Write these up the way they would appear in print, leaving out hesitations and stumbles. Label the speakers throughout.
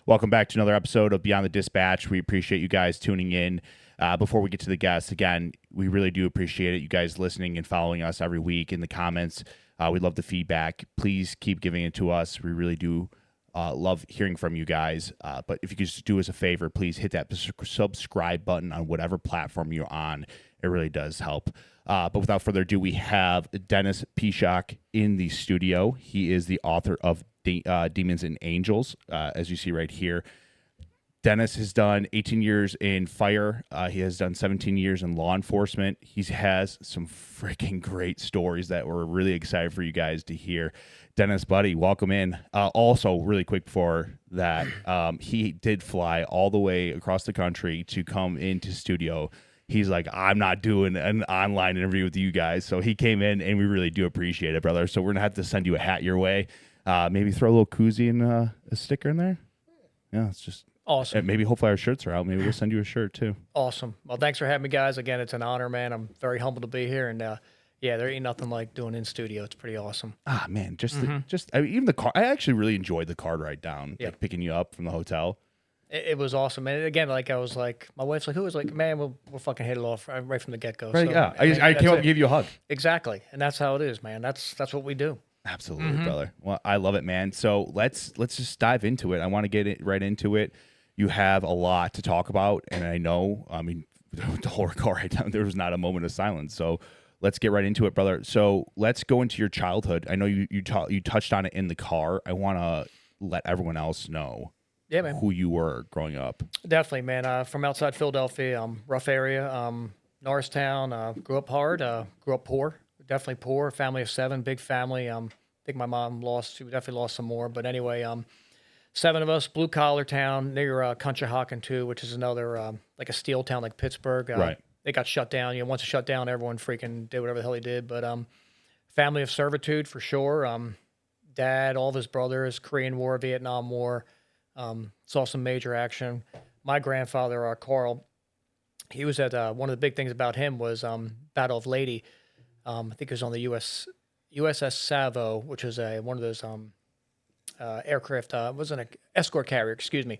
Speaker 1: Welcome back to another episode of Beyond the Dispatch. We appreciate you guys tuning in. Before we get to the guests, again, we really do appreciate it. You guys listening and following us every week in the comments. We love the feedback. Please keep giving it to us. We really do love hearing from you guys. But if you could just do us a favor, please hit that subscribe button on whatever platform you're on. It really does help. But without further ado, we have Dennis Pishock in the studio. He is the author of Demons and Angels, as you see right here. Dennis has done 18 years in fire. He has done 17 years in law enforcement. He has some freaking great stories that we're really excited for you guys to hear. Dennis, buddy, welcome in. Also, really quick before that, he did fly all the way across the country to come into studio. He's like, I'm not doing an online interview with you guys. So he came in, and we really do appreciate it, brother. So we're going to have to send you a hat your way. Maybe throw a little koozie and a sticker in there. Yeah, it's just
Speaker 2: awesome.
Speaker 1: Maybe hopefully our shirts are out. Maybe we'll send you a shirt too.
Speaker 2: Awesome. Well, thanks for having me, guys. Again, it's an honor, man. I'm very humbled to be here. And yeah, there ain't nothing like doing in studio. It's pretty awesome.
Speaker 1: Ah, man, even the car. I actually really enjoyed the car ride down, like picking you up from the hotel.
Speaker 2: It was awesome. And again, like I was like, my wife's like, who was like, man, we're fucking headed off right from the get go.
Speaker 1: Right,
Speaker 2: so,
Speaker 1: yeah. I came up and gave you a hug.
Speaker 2: Exactly. And that's how it is, man. That's what we do.
Speaker 1: Absolutely, brother. Well, I love it, man. So let's just dive into it. I want to get it right into it. You have a lot to talk about, and I know, the whole car right down there was not a moment of silence. So let's get right into it, brother. So let's go into your childhood. I know you touched on it in the car. I want to let everyone else know.
Speaker 2: Yeah, man.
Speaker 1: Who you were growing up.
Speaker 2: Definitely, man. From outside Philadelphia, rough area, Norristown. Grew up hard. Grew up poor. Definitely poor. Family of 7, big family. I think my mom she definitely lost some more. But anyway, 7 of us, blue collar town near Conshohocken too, which is another like a steel town like Pittsburgh.
Speaker 1: Right.
Speaker 2: They got shut down. Once it shut down, everyone freaking did whatever the hell he did. But family of servitude for sure. Dad, all of his brothers, Korean War, Vietnam War. Saw some major action. My grandfather, Carl, he was at one of the big things about him was Battle of Leyte. I think it was on the USS Savo, which was one of those aircraft. It wasn't an escort carrier, excuse me.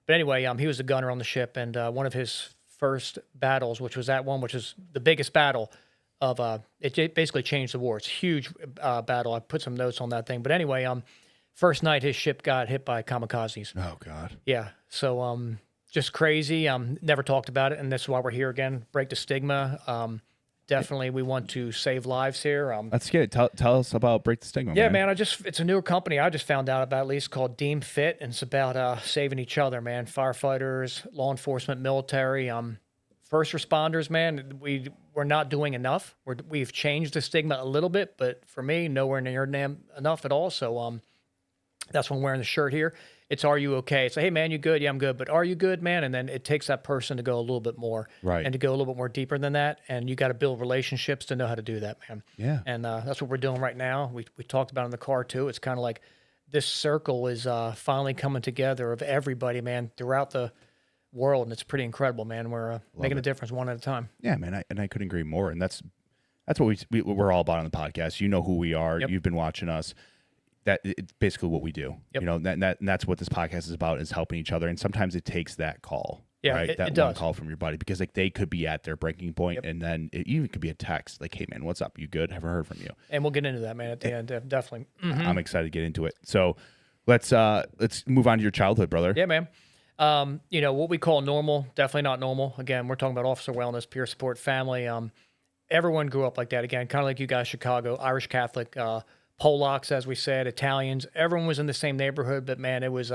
Speaker 2: But anyway, he was a gunner on the ship, and one of his first battles, which was that one, which is the biggest battle of it basically changed the war. It's a huge battle. I put some notes on that thing. But anyway, first night, his ship got hit by kamikazes.
Speaker 1: Oh, God.
Speaker 2: Yeah. So just crazy. Never talked about it, and that's why we're here again. Break the stigma. Definitely, we want to save lives here.
Speaker 1: That's good. Tell us about Break the Stigma.
Speaker 2: Yeah, man. It's a newer company I just found out about, at least, called Deem Fit, and it's about saving each other, man. Firefighters, law enforcement, military, first responders, man. We're not doing enough. We've changed the stigma a little bit, but for me, nowhere near enough at all. So that's why I'm wearing the shirt here. It's, are you okay? It's like, hey, man, you good? Yeah, I'm good. But are you good, man? And then it takes that person to go a little bit more.
Speaker 1: Right.
Speaker 2: And to go a little bit more deeper than that. And you got to build relationships to know how to do that, man.
Speaker 1: Yeah.
Speaker 2: And that's what we're doing right now. We talked about it in the car, too. It's kind of like this circle is finally coming together of everybody, man, throughout the world. And it's pretty incredible, man. We're making a difference one at a time.
Speaker 1: Yeah, man. I couldn't agree more. And that's what we're all about on the podcast. You know who we are.
Speaker 2: Yep.
Speaker 1: You've been watching us. That it's basically what we do.
Speaker 2: Yep.
Speaker 1: You know, and that's what this podcast is about, is helping each other. And sometimes it takes that call.
Speaker 2: Yeah,
Speaker 1: right?
Speaker 2: it
Speaker 1: That
Speaker 2: does.
Speaker 1: one call from your buddy, because like they could be at their breaking point, and then it even could be a text like, "Hey, man, what's up? You good? Haven't heard from you."
Speaker 2: And we'll get into that, man, at the end, definitely. Mm-hmm.
Speaker 1: I'm excited to get into it. So let's move on to your childhood, brother.
Speaker 2: Yeah, man. What we call normal, definitely not normal. Again, we're talking about officer wellness, peer support, family. Everyone grew up like that. Again, kind of like you guys, Chicago, Irish Catholic, Polacks, as we said, Italians. Everyone was in the same neighborhood, but man, it was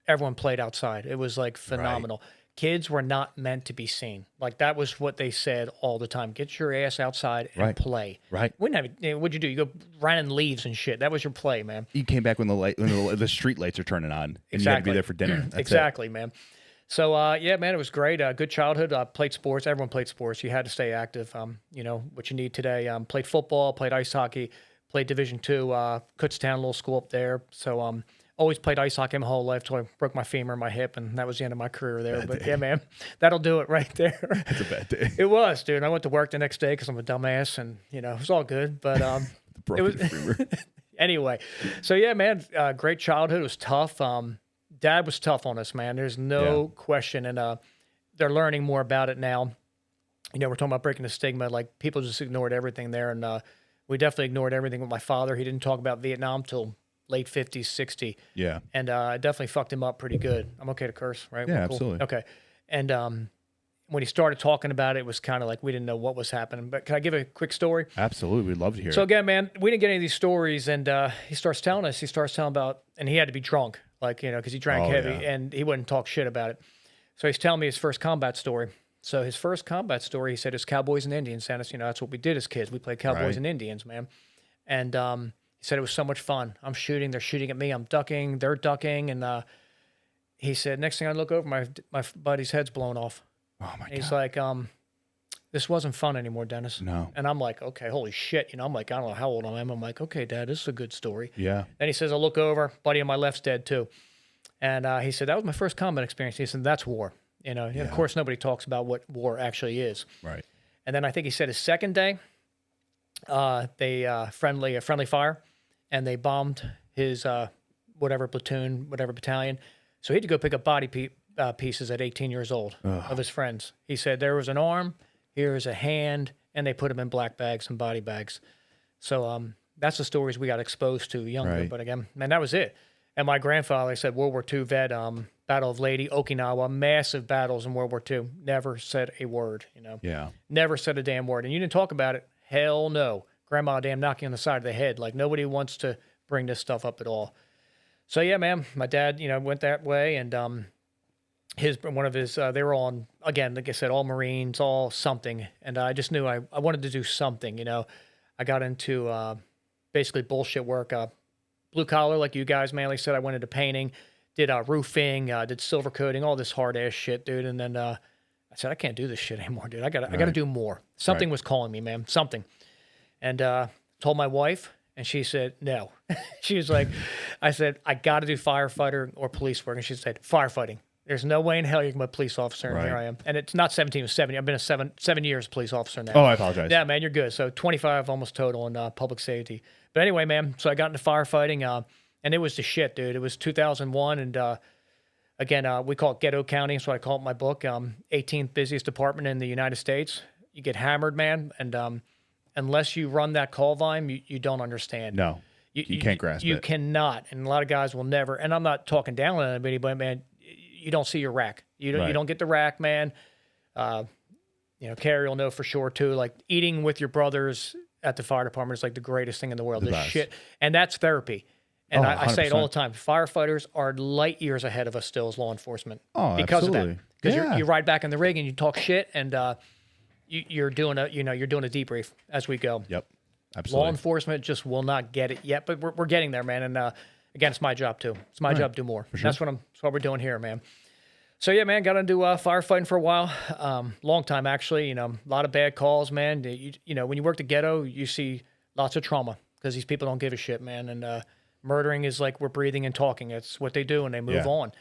Speaker 2: everyone played outside. It was like phenomenal. Right. Kids were not meant to be seen. Like that was what they said all the time. Get your ass outside and play. Right. What'd you do? You go run in leaves and shit. That was your play, man.
Speaker 1: You came back when the street lights are turning on, and you had to be there for dinner. That's
Speaker 2: exactly, man. So, yeah, man, it was great. Good childhood. Played sports. Everyone played sports. You had to stay active. What you need today. Played football, played ice hockey, played Division II, Kutztown, little school up there. So, always played ice hockey my whole life till I broke my femur in my hip, and that was the end of my career there. Yeah, man, that'll do it right there.
Speaker 1: It's a bad day.
Speaker 2: It was, dude. I went to work the next day because I'm a dumbass, and, it was all good. But it was anyway. So, yeah, man, great childhood. It was tough. Dad was tough on us, man. There's no question. And they're learning more about it now. You know, we're talking about breaking the stigma. Like, people just ignored everything there. And we definitely ignored everything with my father. He didn't talk about Vietnam till late 50s, 60.
Speaker 1: Yeah.
Speaker 2: And I definitely fucked him up pretty good. I'm okay to curse, right?
Speaker 1: Yeah,
Speaker 2: We're cool?
Speaker 1: absolutely.
Speaker 2: Okay. And when he started talking about it, it was kind of like we didn't know what was happening. But can I give a quick story?
Speaker 1: Absolutely. We'd love to hear
Speaker 2: So
Speaker 1: it.
Speaker 2: again, man, we didn't get any of these stories. And he starts telling about, and he had to be drunk, like, you know, because he drank heavy and he wouldn't talk shit about it. So he's telling me his first combat story. So his first combat story, he said, is cowboys and Indians. And you know, that's what we did as kids. We played cowboys and Indians, man. And he said it was so much fun. I'm shooting, they're shooting at me. I'm ducking, they're ducking. And he said, next thing I look over, my buddy's head's blown off.
Speaker 1: Oh my God.
Speaker 2: He's like, this wasn't fun anymore, Dennis.
Speaker 1: No.
Speaker 2: And I'm like, okay, holy shit. You know, I'm like, I don't know how old I am. I'm like, okay, Dad, this is a good story.
Speaker 1: Yeah.
Speaker 2: Then he says, I look over, buddy on my left's dead too. And he said, that was my first combat experience. He said, that's war. You know, of course, nobody talks about what war actually is.
Speaker 1: Right.
Speaker 2: And then I think he said his second day, they friendly fire, and they bombed his whatever platoon, whatever battalion. So he had to go pick up body pieces at 18 years old of his friends. He said there was an arm, here's a hand, and they put them in black bags and body bags. So that's the stories we got exposed to younger.
Speaker 1: Right.
Speaker 2: But again, man, that was it. And my grandfather said World War II vet, Battle of Leyte, Okinawa, massive battles in World War II. Never said a word, you know.
Speaker 1: Yeah.
Speaker 2: Never said a damn word. And you didn't talk about it. Hell no. Grandma damn knocking on the side of the head. Like, nobody wants to bring this stuff up at all. So yeah, man, my dad, you know, went that way. And one of his, they were all, again, like I said, all Marines, all something. And I just knew I wanted to do something, you know. I got into basically bullshit work, blue collar, like you guys, man. Like I said, I went into painting, did roofing, did silver coating, all this hard ass shit, dude. And then I said, I can't do this shit anymore, dude. I gotta do more. Something was calling me, man. Something. And told my wife, and she said no. She was like, I said, I got to do firefighter or police work, and she said, firefighting. There's no way in hell you can be a police officer, and here I am. And it's not 17, it was 70. I've been a 7 years police officer now.
Speaker 1: Oh, I apologize.
Speaker 2: Yeah, man, you're good. So 25 almost total in public safety. But anyway, man, so I got into firefighting, and it was the shit, dude. It was 2001, and again, we call it Ghetto County. That's what I call it in my book. 18th busiest department in the United States. You get hammered, man, and unless you run that call volume, you don't understand.
Speaker 1: No, you can't grasp it.
Speaker 2: You cannot, and a lot of guys will never. And I'm not talking down on anybody, but man, you don't see your rack. You don't get the rack, man. You know, Carrie will know for sure too. Like, eating with your brothers at the fire department is like the greatest thing in the world.
Speaker 1: The
Speaker 2: This
Speaker 1: best.
Speaker 2: shit, and that's therapy. And I say it all the
Speaker 1: 100%.
Speaker 2: time. Firefighters are light years ahead of us still as law enforcement.
Speaker 1: Oh,
Speaker 2: because
Speaker 1: absolutely.
Speaker 2: of that. Because
Speaker 1: Yeah.
Speaker 2: you ride back in the rig and you talk shit, and you're doing a debrief as we go.
Speaker 1: Yep.
Speaker 2: Law
Speaker 1: Absolutely.
Speaker 2: enforcement just will not get it yet, but we're getting there, man. And again, it's my job too. It's my job to do more. That's what we're doing here, man. So yeah, man, got into firefighting for a while, long time actually. You know, a lot of bad calls, man. You know, when you work the ghetto, you see lots of trauma because these people don't give a shit, man. And murdering is like we're breathing and talking. It's what they do, and they move on.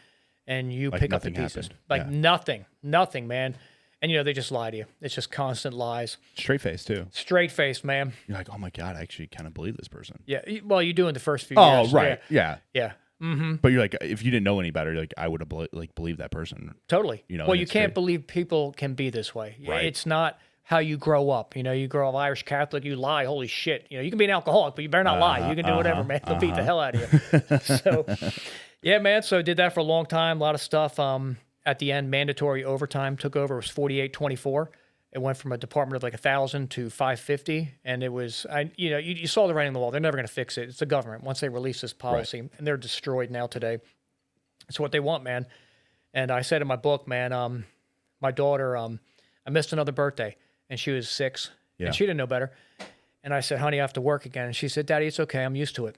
Speaker 2: And you
Speaker 1: Like
Speaker 2: pick up the
Speaker 1: nothing
Speaker 2: pieces,
Speaker 1: happened.
Speaker 2: like
Speaker 1: Yeah.
Speaker 2: nothing, man. And you know, they just lie to you. It's just constant lies.
Speaker 1: Straight face too.
Speaker 2: Straight face, man.
Speaker 1: You're like, oh my God, I actually kind of believe this person.
Speaker 2: Yeah. Well, you do in the first few
Speaker 1: Oh,
Speaker 2: years.
Speaker 1: right. Yeah.
Speaker 2: Yeah. Mm-hmm.
Speaker 1: But you're like, if you didn't know any better, like I would have believed that person.
Speaker 2: Totally.
Speaker 1: You know,
Speaker 2: well,
Speaker 1: and
Speaker 2: you
Speaker 1: it's
Speaker 2: can't
Speaker 1: great.
Speaker 2: believe people can be this way.
Speaker 1: Right.
Speaker 2: It's not how you grow up. You know, you grow up Irish Catholic, you lie. Holy shit. You know, you can be an alcoholic, but you better not lie. You can do whatever, man. They'll beat the hell out of you. So, yeah, man. So I did that for a long time. A lot of stuff. At the end, mandatory overtime took over. It was 48-24. It went from a department of like 1,000 to 550, and it was, you saw the writing on the wall. They're never going to fix it. It's the government once they release this policy, and they're destroyed now today. It's what they want, man. And I said in my book, man, my daughter, I missed another birthday, and she was 6, and she didn't know better. And I said, honey, I have to work again. And she said, Daddy, it's okay. I'm used to it.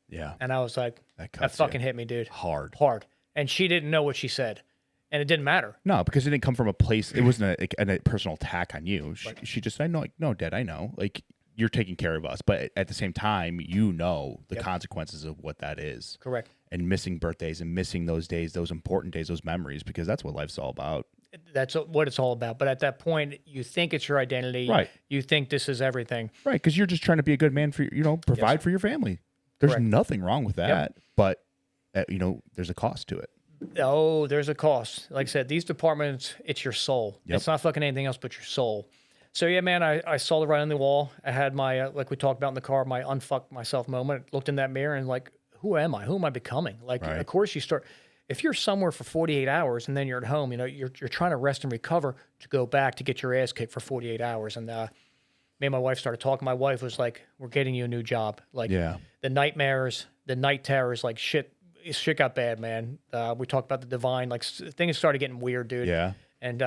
Speaker 1: Yeah.
Speaker 2: And I was like, that
Speaker 1: cuts
Speaker 2: fucking
Speaker 1: you.
Speaker 2: hit me, dude.
Speaker 1: Hard.
Speaker 2: And she didn't know what she said, and it didn't matter.
Speaker 1: No, because it didn't come from a place. It wasn't a personal attack on you. She just said, no, Dad, I know. Like, you're taking care of us. But at the same time, you know the consequences of what that is.
Speaker 2: Correct.
Speaker 1: And missing birthdays and missing those days, those important days, those memories, because that's what life's all about.
Speaker 2: That's what it's all about. But at that point, you think it's your identity.
Speaker 1: Right.
Speaker 2: You think this is everything.
Speaker 1: Right, because you're just trying to be a good man for, provide for your family. There's
Speaker 2: Correct.
Speaker 1: nothing wrong with that. But, there's a cost to it.
Speaker 2: Oh, there's a cost. Like I said, these departments, it's your soul.
Speaker 1: Yep.
Speaker 2: It's not fucking anything else but your soul. So yeah, man, I saw the writing on the wall. I had my like we talked about in the car, my unfuck myself moment. Looked in that mirror and like, who am I? Who am I becoming? Like,
Speaker 1: Right.
Speaker 2: of course you start. If you're somewhere for 48 hours and then you're at home, you're trying to rest and recover to go back to get your ass kicked for 48 hours. And me and my wife started talking. My wife was like, "We're getting you a new job." Like the nightmares, the night terrors, like shit got bad, man. We talked about the divine, like things started getting weird, dude.
Speaker 1: Yeah.
Speaker 2: And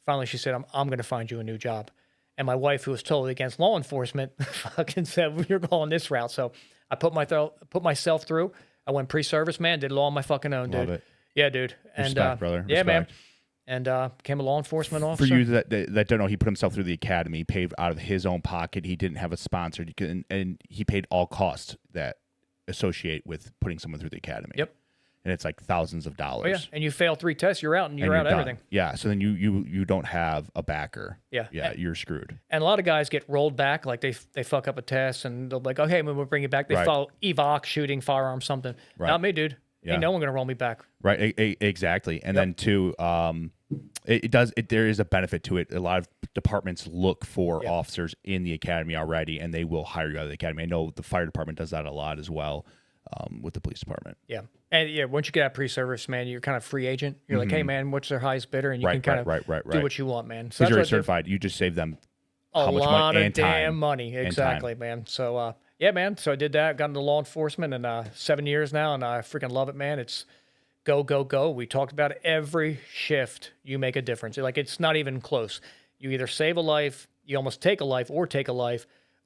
Speaker 2: finally, she said, "I'm going to find you a new job." And my wife, who was totally against law enforcement, fucking said, "You're going this route." So I put myself through. I went pre-service, man. Did it all on my fucking own, dude.
Speaker 1: Love it.
Speaker 2: Yeah, dude. And
Speaker 1: Respect, brother.
Speaker 2: yeah, man.
Speaker 1: Respect.
Speaker 2: And became a law enforcement officer.
Speaker 1: For you that don't know, he put himself through the academy, paid out of his own pocket. He didn't have a sponsor, and he paid all costs that associate with putting someone through the academy.
Speaker 2: Yep.
Speaker 1: And it's like thousands of dollars.
Speaker 2: Oh, yeah. And you fail 3 tests, you're out, and you're out
Speaker 1: done.
Speaker 2: everything.
Speaker 1: Yeah. So then you don't have a backer.
Speaker 2: Yeah.
Speaker 1: Yeah. You're screwed.
Speaker 2: And a lot of guys get rolled back, like they fuck up a test, and they'll be like, "Okay, we'll bring you back." They follow evoc, shooting, firearm, something.
Speaker 1: Right.
Speaker 2: Not me, dude.
Speaker 1: Yeah.
Speaker 2: Ain't no one gonna roll me back.
Speaker 1: Right. Exactly. And then too, there is a benefit to it. A lot of departments look for officers in the academy already, and they will hire you out of the academy. I know the fire department does that a lot as well, with the police department.
Speaker 2: Yeah. And yeah, once you get out pre-service, man, you're kind of free agent. You're like, "Hey, man, what's their highest bidder?" And you can kind of do what you want, man. So
Speaker 1: Because you're
Speaker 2: what
Speaker 1: certified, you just save them
Speaker 2: a
Speaker 1: how much
Speaker 2: lot
Speaker 1: money
Speaker 2: of
Speaker 1: and
Speaker 2: damn
Speaker 1: time.
Speaker 2: money. Exactly, man. So yeah, man. So I did that. Got into law enforcement, and 7 years now, and I freaking love it, man. It's go, go, go. We talked about it. Every shift, you make a difference. Like, it's not even close. You either save a life, you almost take a life,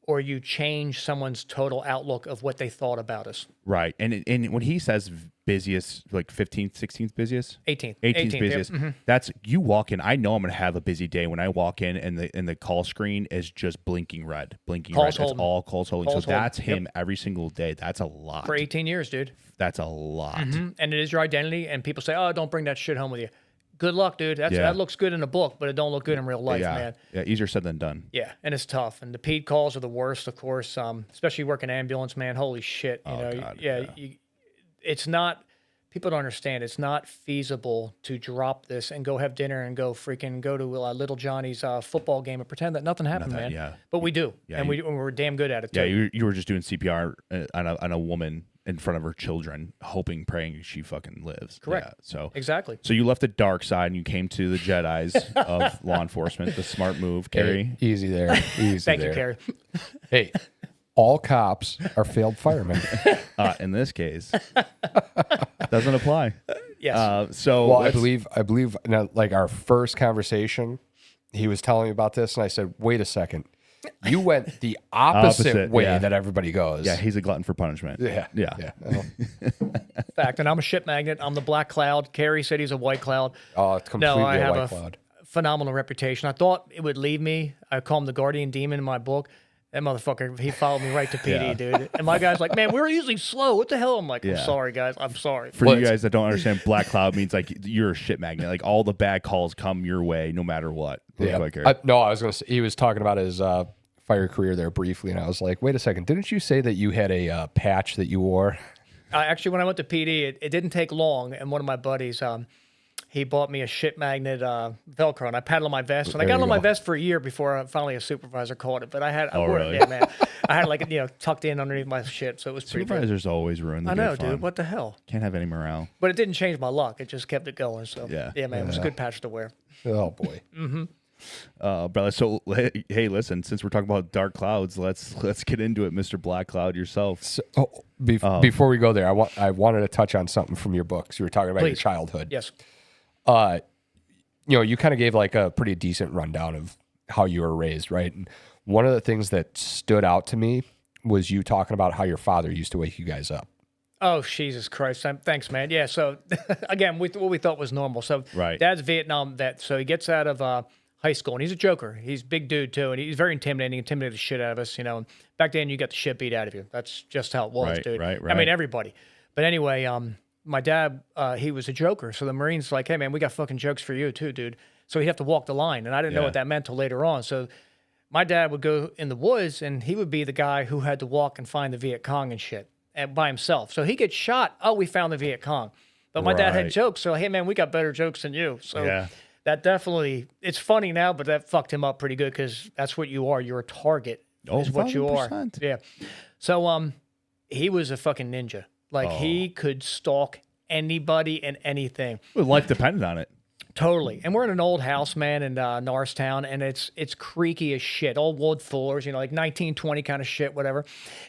Speaker 2: or you change someone's total outlook of what they thought about us.
Speaker 1: Right. And when he says busiest, like 15th, 16th busiest?
Speaker 2: 18th.
Speaker 1: 18th busiest.
Speaker 2: Yep. Mm-hmm.
Speaker 1: That's, you walk in, I know I'm going to have a busy day when I walk in and the call screen is just blinking red.
Speaker 2: Calls
Speaker 1: Red.
Speaker 2: holding.
Speaker 1: It's all calls holding.
Speaker 2: Calls
Speaker 1: so that's
Speaker 2: holding.
Speaker 1: him every single day. That's a lot.
Speaker 2: For 18 years, dude.
Speaker 1: That's a lot.
Speaker 2: Mm-hmm. And it is your identity, and people say, "Oh, don't bring that shit home with you." Good luck, dude. That looks good in a book, but it don't look good in real life, man.
Speaker 1: Yeah, easier said than done.
Speaker 2: Yeah, and it's tough. And the Pete calls are the worst, of course. Especially working ambulance, man. Holy shit,
Speaker 1: God,
Speaker 2: it's not. People don't understand. It's not feasible to drop this and go have dinner and go to Little Johnny's football game and pretend that nothing happened, man.
Speaker 1: Yeah.
Speaker 2: But we do,
Speaker 1: Yeah,
Speaker 2: and we're damn good at it too.
Speaker 1: Yeah, you were just doing CPR on a woman in front of her children, hoping, praying she fucking lives.
Speaker 2: Correct.
Speaker 1: Yeah, so
Speaker 2: exactly.
Speaker 1: So you left the dark side and you came to the Jedis of law enforcement. The smart move, Carrie.
Speaker 3: Hey, easy there. Easy
Speaker 2: Thank
Speaker 3: there.
Speaker 2: you, Carrie.
Speaker 3: Hey, all cops are failed firemen.
Speaker 1: In this case, doesn't apply.
Speaker 2: Yes.
Speaker 1: So
Speaker 3: Well, I believe now, like our first conversation, he was telling me about this, and I said, "Wait a second, you went the opposite way that everybody goes."
Speaker 1: Yeah, he's a glutton for punishment.
Speaker 3: Yeah.
Speaker 2: Fact, and I'm a shit magnet. I'm the black cloud. Carrie said he's a white cloud.
Speaker 3: Oh, it's completely
Speaker 2: I have
Speaker 3: a white
Speaker 2: a
Speaker 3: cloud.
Speaker 2: phenomenal reputation. I thought it would leave me. I call him the guardian demon in my book. That motherfucker, he followed me right to PD, dude. And my guy's like, "Man, we're usually slow. What the hell?" I'm like, "I'm sorry, guys. I'm sorry."
Speaker 1: For you guys that don't understand, black cloud means like you're a shit magnet. Like all the bad calls come your way, no matter what.
Speaker 3: Yeah. No, I was going to say, he was talking about his fire career there briefly, and I was like, wait a second, didn't you say that you had a patch that you wore?
Speaker 2: Actually, when I went to PD, it didn't take long, and one of my buddies, he bought me a shit magnet Velcro, and I padded on my vest. And I got it on my vest for a year before finally a supervisor caught it. But I wore
Speaker 1: really?
Speaker 2: it, yeah, man. I had like tucked in underneath my shit, so it was pretty good.
Speaker 1: Supervisors always ruin the
Speaker 2: I know,
Speaker 1: good fun.
Speaker 2: dude. What the hell?
Speaker 1: Can't have any morale.
Speaker 2: But it didn't change my luck. It just kept it going. So
Speaker 1: Yeah.
Speaker 2: man, it was a good patch to wear.
Speaker 3: Oh, boy.
Speaker 1: Brother. So hey, listen. Since we're talking about dark clouds, let's get into it, Mr. Black Cloud yourself.
Speaker 3: So, before we go there, I wanted to touch on something from your books. You were talking about your childhood.
Speaker 2: Yes.
Speaker 3: You kind of gave like a pretty decent rundown of how you were raised, right? And one of the things that stood out to me was you talking about how your father used to wake you guys up.
Speaker 2: Oh, Jesus Christ. Thanks, man. Yeah, so, again, what we thought was normal. So, Dad's Vietnam vet, so he gets out of high school, and he's a joker. He's a big dude, too, and he's very intimidating. He intimidated the shit out of us, And back then, you got the shit beat out of you. That's just how it was, dude.
Speaker 1: Right.
Speaker 2: I mean, everybody. But anyway, my dad, he was a joker, so the Marines like, "Hey, man, we got fucking jokes for you, too, dude." So he'd have to walk the line, and I didn't know what that meant till later on. So my dad would go in the woods, and he would be the guy who had to walk and find the Viet Cong and shit. By himself. So he gets shot. Oh, we found the Viet Cong. But my dad had
Speaker 1: Right.
Speaker 2: jokes. So, hey, man, we got better jokes than you. So
Speaker 1: Yeah.
Speaker 2: that definitely, it's funny now, but that fucked him up pretty good because that's what you are. You're a target
Speaker 1: Oh,
Speaker 2: is what you are.
Speaker 1: 1000%.
Speaker 2: Yeah. So, he was a fucking ninja. Like, he could stalk anybody and anything.
Speaker 1: Well, life depended on it.
Speaker 2: Totally. And we're in an old house, man, in Norristown, and it's creaky as shit. Old wood floors, like 1920 kind of shit, whatever.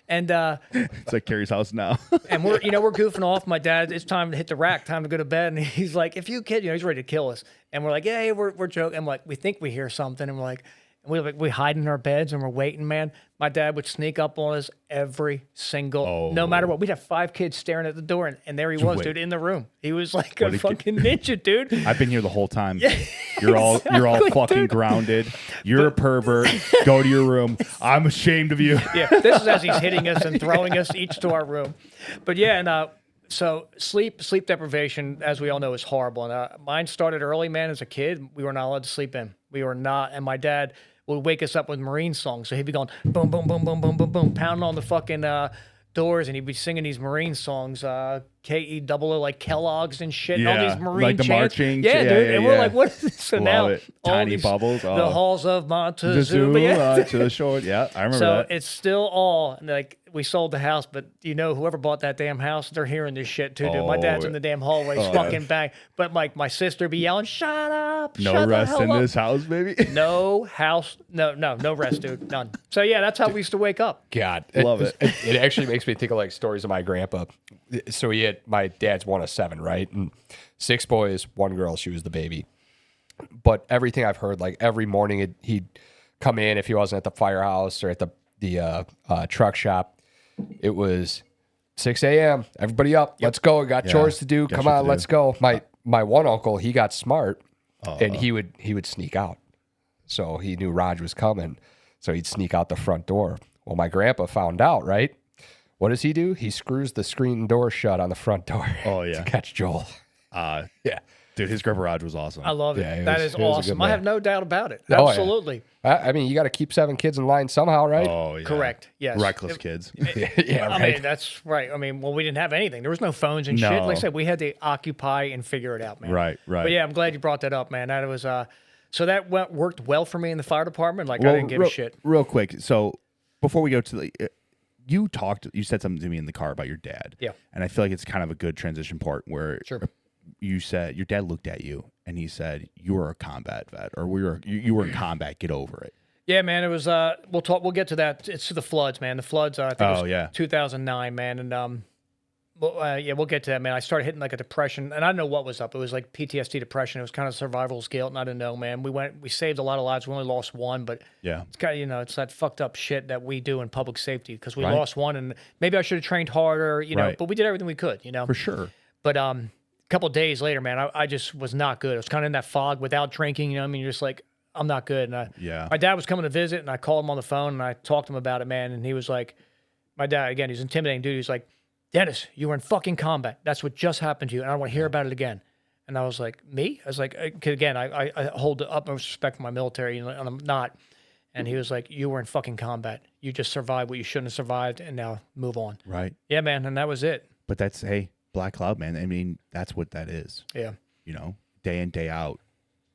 Speaker 2: And
Speaker 1: It's like Carrie's house now.
Speaker 2: and we're goofing off. My dad, it's time to hit the rack, time to go to bed. And he's like, if you kid, he's ready to kill us. And we're like, yeah, we're joking. I'm like, we think we hear something. And we're like, we hide in our beds and we're waiting, man. My dad would sneak up on us every single, no matter what. We'd have 5 kids staring at the door, and there he was, dude, in the room. He was like a fucking ninja, dude.
Speaker 1: I've been here the whole time. You're all fucking
Speaker 2: dude.
Speaker 1: grounded. You're a pervert. Go to your room. I'm ashamed of you.
Speaker 2: Yeah, this is as he's hitting us and throwing us each to our room. But yeah, and so sleep deprivation, as we all know, is horrible. And mine started early, man. As a kid, we were not allowed to sleep in. We were not, and my dad would wake us up with Marine songs. So he'd be going boom, boom, boom, boom, boom, boom, boom, pounding on the fucking doors, and he'd be singing these Marine songs, K-E-double-O, like Kellogg's and shit, and all these Marine
Speaker 1: like the
Speaker 2: chants.
Speaker 1: marching.
Speaker 2: Yeah, dude. And we're like, what is this? So
Speaker 1: Love
Speaker 2: now,
Speaker 1: it.
Speaker 2: all
Speaker 1: Tiny
Speaker 2: these,
Speaker 1: bubbles.
Speaker 2: the halls of Montezuma. Yeah.
Speaker 1: To the shore. Yeah, I remember
Speaker 2: So
Speaker 1: that.
Speaker 2: it's still all like we sold the house, but whoever bought that damn house, they're hearing this shit too, dude. My dad's in the damn hallway, fucking bang. But like my sister be yelling, "Shut up!
Speaker 1: No
Speaker 2: shut
Speaker 1: rest
Speaker 2: the hell
Speaker 1: in
Speaker 2: up."
Speaker 1: this house, baby.
Speaker 2: No house, no rest, dude, none. So yeah, that's how we used to wake up.
Speaker 3: God,
Speaker 1: Love it.
Speaker 3: It actually makes me think of like stories of my grandpa. So my dad's one of 7, right? And 6 boys, 1 girl. She was the baby. But everything I've heard, like every morning he'd come in if he wasn't at the firehouse or at the truck shop. It was 6 a.m. Everybody up. Let's go. Got chores to do. Come on, let's go. My one uncle, he got smart, and he would sneak out. So he knew Raj was coming. So he'd sneak out the front door. Well, my grandpa found out, right? What does he do? He screws the screen door shut on the front door.
Speaker 1: Oh, yeah.
Speaker 3: To catch Joel. Yeah.
Speaker 1: Dude, his garage was awesome.
Speaker 2: I love it.
Speaker 3: Yeah,
Speaker 2: That
Speaker 3: it was
Speaker 2: is
Speaker 3: a good
Speaker 2: awesome. I
Speaker 3: man.
Speaker 2: have no doubt about it.
Speaker 3: Oh, yeah.
Speaker 2: Absolutely.
Speaker 3: I mean, you got to keep 7 kids in line somehow, right?
Speaker 1: Oh, yeah.
Speaker 2: Correct. Yes.
Speaker 1: Reckless kids.
Speaker 3: Yeah,
Speaker 2: I
Speaker 3: right.
Speaker 2: mean, that's right. I mean, well, we didn't have anything. There was no phones and shit.
Speaker 1: No.
Speaker 2: Like I said, we had to occupy and figure it out, man.
Speaker 1: Right.
Speaker 2: But yeah, I'm glad you brought that up, man. That was so that worked well for me in the fire department. Like I didn't give a shit.
Speaker 1: Real quick. So before we go to the, you said something to me in the car about your dad.
Speaker 2: Yeah.
Speaker 1: And I feel like it's kind of a good transition part where
Speaker 2: Sure.
Speaker 1: you said your dad looked at you and he said, "You were a combat vet, or you were in combat. Get over it."
Speaker 2: Yeah, man. It was. We'll get to that. It's to the floods, man. The floods. I think it was 2009, man. And we'll get to that, man. I started hitting like a depression, and I don't know what was up. It was like PTSD depression. It was kind of survival's guilt, and I didn't know, man. We saved a lot of lives. We only lost 1, but
Speaker 1: Yeah.
Speaker 2: it's kind of it's that fucked up shit that we do in public safety because we lost 1, and maybe I should have trained harder,
Speaker 1: Right.
Speaker 2: But we did everything we could,
Speaker 1: For sure.
Speaker 2: But a couple of days later, man, I just was not good. I was kind of in that fog without drinking, I mean, you're just like, I'm not good. And my dad was coming to visit, and I called him on the phone, and I talked to him about it, man. And he was like, my dad, again, he's an intimidating dude. He's like, "Dennis, you were in fucking combat. That's what just happened to you, and I don't want to hear about it again." And I was like, "Me?" I was like, "'Cause again, I hold the utmost respect for my military, and I'm not." And he was like, "You were in fucking combat. You just survived what you shouldn't have survived, and now move on."
Speaker 1: Right.
Speaker 2: Yeah, man, and that was it.
Speaker 1: But that's, hey, Black Cloud, man. I mean, that's what that is.
Speaker 2: Yeah.
Speaker 1: Day in, day out.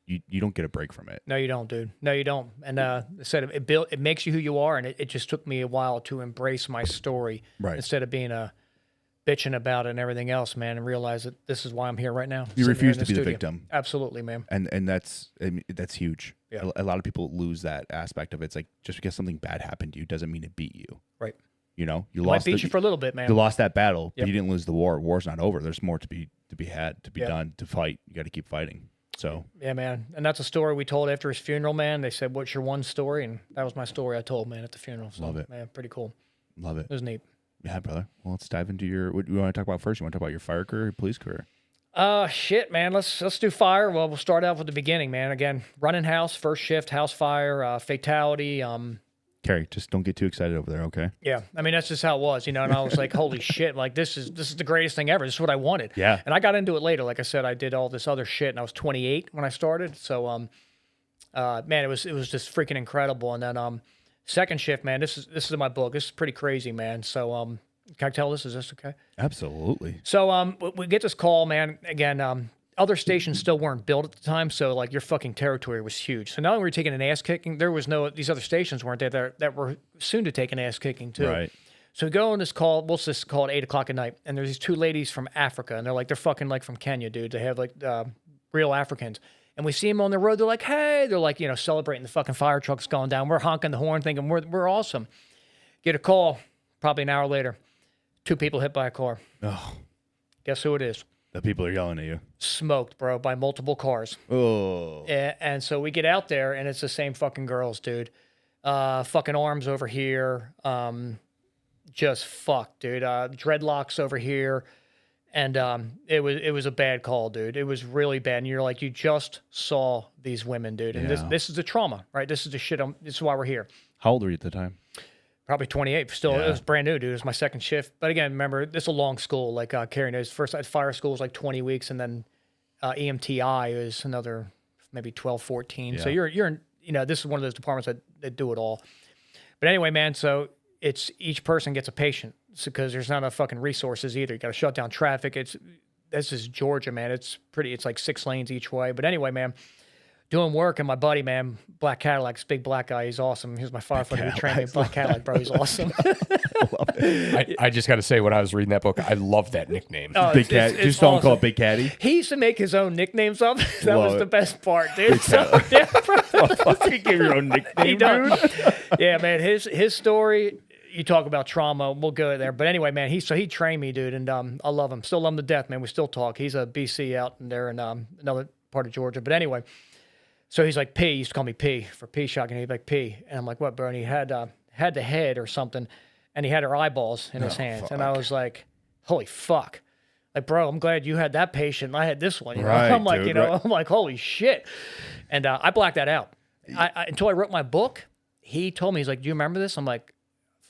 Speaker 1: You don't get a break from it.
Speaker 2: No, you don't, dude. No, you don't. And I said it makes you who you are, and it just took me a while to embrace my story,
Speaker 1: Right.
Speaker 2: instead of being bitching about it and everything else, man, and realize that this is why I'm here right now.
Speaker 1: You
Speaker 2: sitting here
Speaker 1: refuse
Speaker 2: in
Speaker 1: to be the
Speaker 2: studio.
Speaker 1: victim.
Speaker 2: Absolutely, man.
Speaker 1: And that's huge.
Speaker 2: Yeah.
Speaker 1: A lot of people lose that aspect of it. It's like, just because something bad happened to you doesn't mean it beat you.
Speaker 2: Right.
Speaker 1: You
Speaker 2: It
Speaker 1: lost
Speaker 2: might beat you for a little bit, man.
Speaker 1: you lost that battle,
Speaker 2: Yep.
Speaker 1: but you didn't lose the war. War's not over. There's more to be had, to be
Speaker 2: Yeah.
Speaker 1: done, to fight. You got to keep fighting. So
Speaker 2: Yeah, man. And that's a story we told after his funeral, man. They said, "What's your one story?" And that was my story I told, man, at the funeral. So,
Speaker 1: Love it.
Speaker 2: man. Pretty cool.
Speaker 1: love it.
Speaker 2: It was neat.
Speaker 1: Yeah, brother. Well, let's dive into what you want to talk about first. You want to talk about your fire career, your police career?
Speaker 2: Shit, man. Let's do fire. Well, we'll start out with the beginning, man. Again, running house, first shift, house fire, fatality.
Speaker 1: Carrie, just don't get too excited over there, okay?
Speaker 2: Yeah, I mean that's just how it was, And I was like, "Holy shit! Like this is the greatest thing ever. This is what I wanted."
Speaker 1: Yeah.
Speaker 2: And I got into it later. Like I said, I did all this other shit, and I was 28 when I started. So, man, it was just freaking incredible. And then, second shift, man. This is in my book. This is pretty crazy, man. So, Can I tell this? Is this okay?
Speaker 1: Absolutely.
Speaker 2: So we get this call, man. Again, other stations still weren't built at the time, so like your fucking territory was huge. So not only were we taking an ass kicking, there was no these other stations weren't there that were soon to take an ass kicking too.
Speaker 1: Right.
Speaker 2: So we go on this call. We'll just call at 8:00 at night, and there's these two ladies from Africa, and they're fucking like from Kenya, dude. They have like real Africans, and we see them on the road. They're like, hey, they're like celebrating the fucking fire trucks going down. We're honking the horn, thinking we're awesome. Get a call probably an hour later. 2 people hit by a car.
Speaker 1: Oh,
Speaker 2: Guess who it is?
Speaker 1: the people are yelling at you.
Speaker 2: Smoked, bro, by multiple cars.
Speaker 1: Oh.
Speaker 2: And so we get out there, and it's the same fucking girls, dude. Fucking arms over here. Just fucked, dude. Dreadlocks over here. And it was a bad call, dude. It was really bad. And you're like, you just saw these women, dude. And
Speaker 1: Yeah.
Speaker 2: this is the trauma, right? This is the shit. This is why we're here.
Speaker 1: How old were you at the time?
Speaker 2: Probably 28. Still,
Speaker 1: Yeah.
Speaker 2: it was brand new, dude. It was my second shift. But again, remember, this is a long school. Like Carrie knows, first at fire school was like 20 weeks, and then EMTI is another maybe 12, 14. So
Speaker 1: Yeah.
Speaker 2: you're in, this is one of those departments that do it all. But anyway, man, so it's each person gets a patient because there's not enough fucking resources either. You got to shut down traffic. This is Georgia, man. It's like 6 lanes each way. But anyway, man, doing work, and my buddy, man, Black Cadillac, this big black guy, he's awesome. He's my firefighter who trained me. Black Cadillac, bro, he's awesome.
Speaker 3: I just got to say, when I was reading that book, I love that nickname.
Speaker 2: Oh,
Speaker 1: Big Cat.
Speaker 2: it's
Speaker 1: Just don't call
Speaker 2: awesome.
Speaker 1: it Big Caddy.
Speaker 2: He used to make his own nicknames up. That
Speaker 1: Love
Speaker 2: was the
Speaker 1: it.
Speaker 2: best part, dude. So, yeah, bro.
Speaker 1: You give your own
Speaker 2: He
Speaker 1: nickname,
Speaker 2: does.
Speaker 1: dude.
Speaker 2: Yeah, man. His story. You talk about trauma. We'll go there. But anyway, man. He trained me, dude, and I love him. Still love him to death, man. We still talk. He's a BC out in there in another part of Georgia. But anyway, so he's like P. He used to call me P for Pishock, and he'd be like P. And I'm like, what, bro? And he had the head or something, and he had her eyeballs in his hands, and I was like, holy fuck. Like, bro, I'm glad you had that patient and I had this one. You know?
Speaker 1: Right,
Speaker 2: I'm like,
Speaker 1: dude,
Speaker 2: right.
Speaker 1: right.
Speaker 2: I'm like, holy shit. And I blacked that out. Until I wrote my book, he told me, he's like, do you remember this? I'm like,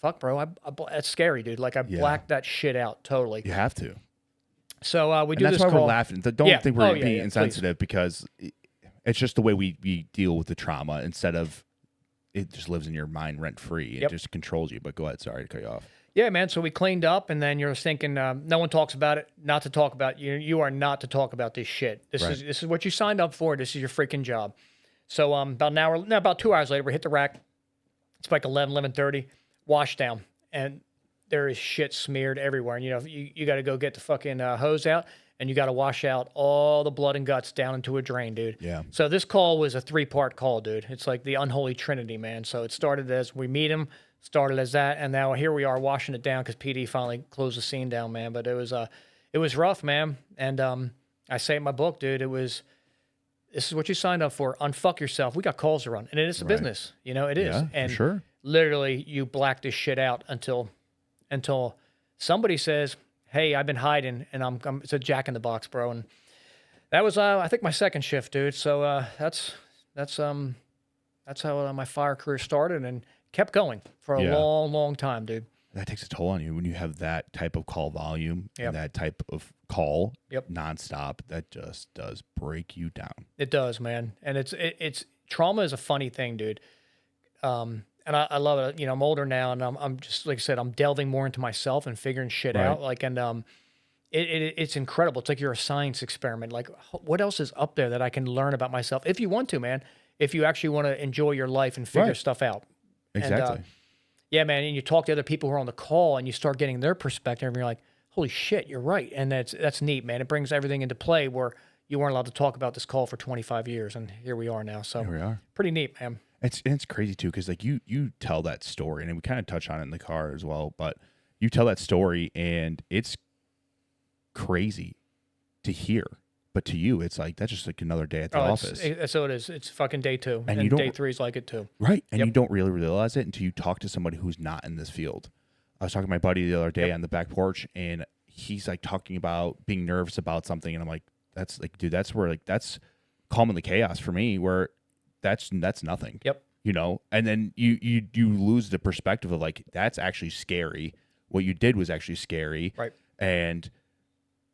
Speaker 2: fuck, bro. That's scary, dude. Like, I blacked that shit out totally.
Speaker 1: You have to.
Speaker 2: So we
Speaker 1: And
Speaker 2: do
Speaker 1: that's
Speaker 2: this
Speaker 1: why
Speaker 2: call.
Speaker 1: we're laughing. Don't
Speaker 2: Yeah.
Speaker 1: think we're
Speaker 2: Oh, yeah,
Speaker 1: being
Speaker 2: yeah,
Speaker 1: insensitive because it's just the way we deal with the trauma instead of it just lives in your mind rent free. It
Speaker 2: Yep.
Speaker 1: just controls you. But go ahead. Sorry to cut you off.
Speaker 2: Yeah, man. So we cleaned up, and then you're thinking, no one talks about it. Not to talk about you are not to talk about this shit. This
Speaker 1: Right.
Speaker 2: is what you signed up for. This is your freaking job. So about 2 hours later, we hit the rack. It's like 11:30, wash down, and there is shit smeared everywhere. And you got to go get the fucking hose out, and you got to wash out all the blood and guts down into a drain, dude.
Speaker 1: Yeah.
Speaker 2: So this call was a 3-part call, dude. It's like the unholy trinity, man. So it started as we meet him. Started as that, and now here we are washing it down because PD finally closed the scene down, man. But it was rough, man. And I say in my book, dude, this is what you signed up for. Unfuck yourself. We got calls to run, and it is a business, it is.
Speaker 1: Yeah,
Speaker 2: And
Speaker 1: for sure.
Speaker 2: literally, you black this shit out until somebody says, "Hey, I've been hiding, and it's a Jack in the Box, bro." And that was I think my second shift, dude. So that's how my fire career started and kept going for a
Speaker 1: Yeah.
Speaker 2: long, long time, dude.
Speaker 1: That takes a toll on you when you have that type of call volume
Speaker 2: Yep.
Speaker 1: and that type of call
Speaker 2: Yep.
Speaker 1: nonstop. That just does break you down.
Speaker 2: It does, man. And it's trauma is a funny thing, dude. And I love it. I'm older now, and I'm just like I said, I'm delving more into myself and figuring shit
Speaker 1: Right.
Speaker 2: out. Like, and it's incredible. It's like you're a science experiment. Like, what else is up there that I can learn about myself? If you want to, man. If you actually want to enjoy your life and figure
Speaker 1: Right.
Speaker 2: stuff out.
Speaker 1: Exactly.
Speaker 2: And, yeah, man. And you talk to other people who are on the call, and you start getting their perspective, and you're like, holy shit, you're right. And that's neat, man. It brings everything into play where you weren't allowed to talk about this call for 25 years, and here we are now. So
Speaker 1: Here we are.
Speaker 2: pretty neat, man.
Speaker 1: It's crazy too because like you tell that story and we kind of touch on it in the car as well, but you tell that story and it's crazy to hear, but to you it's like that's just like another day at the office,
Speaker 2: So it is. It's fucking day 2,
Speaker 1: And
Speaker 2: and
Speaker 1: you don't-
Speaker 2: day 3 is like it too.
Speaker 1: right? And
Speaker 2: Yep.
Speaker 1: you don't really realize it until you talk to somebody who's not in this field. I was talking to my buddy the other day on the back porch, and he's like talking about being nervous about something, and I'm like, that's like, dude, that's where like that's calming the chaos for me, where that's nothing.
Speaker 2: Yep.
Speaker 1: And then you lose the perspective of like that's actually scary. What you did was actually scary,
Speaker 2: Right.
Speaker 1: and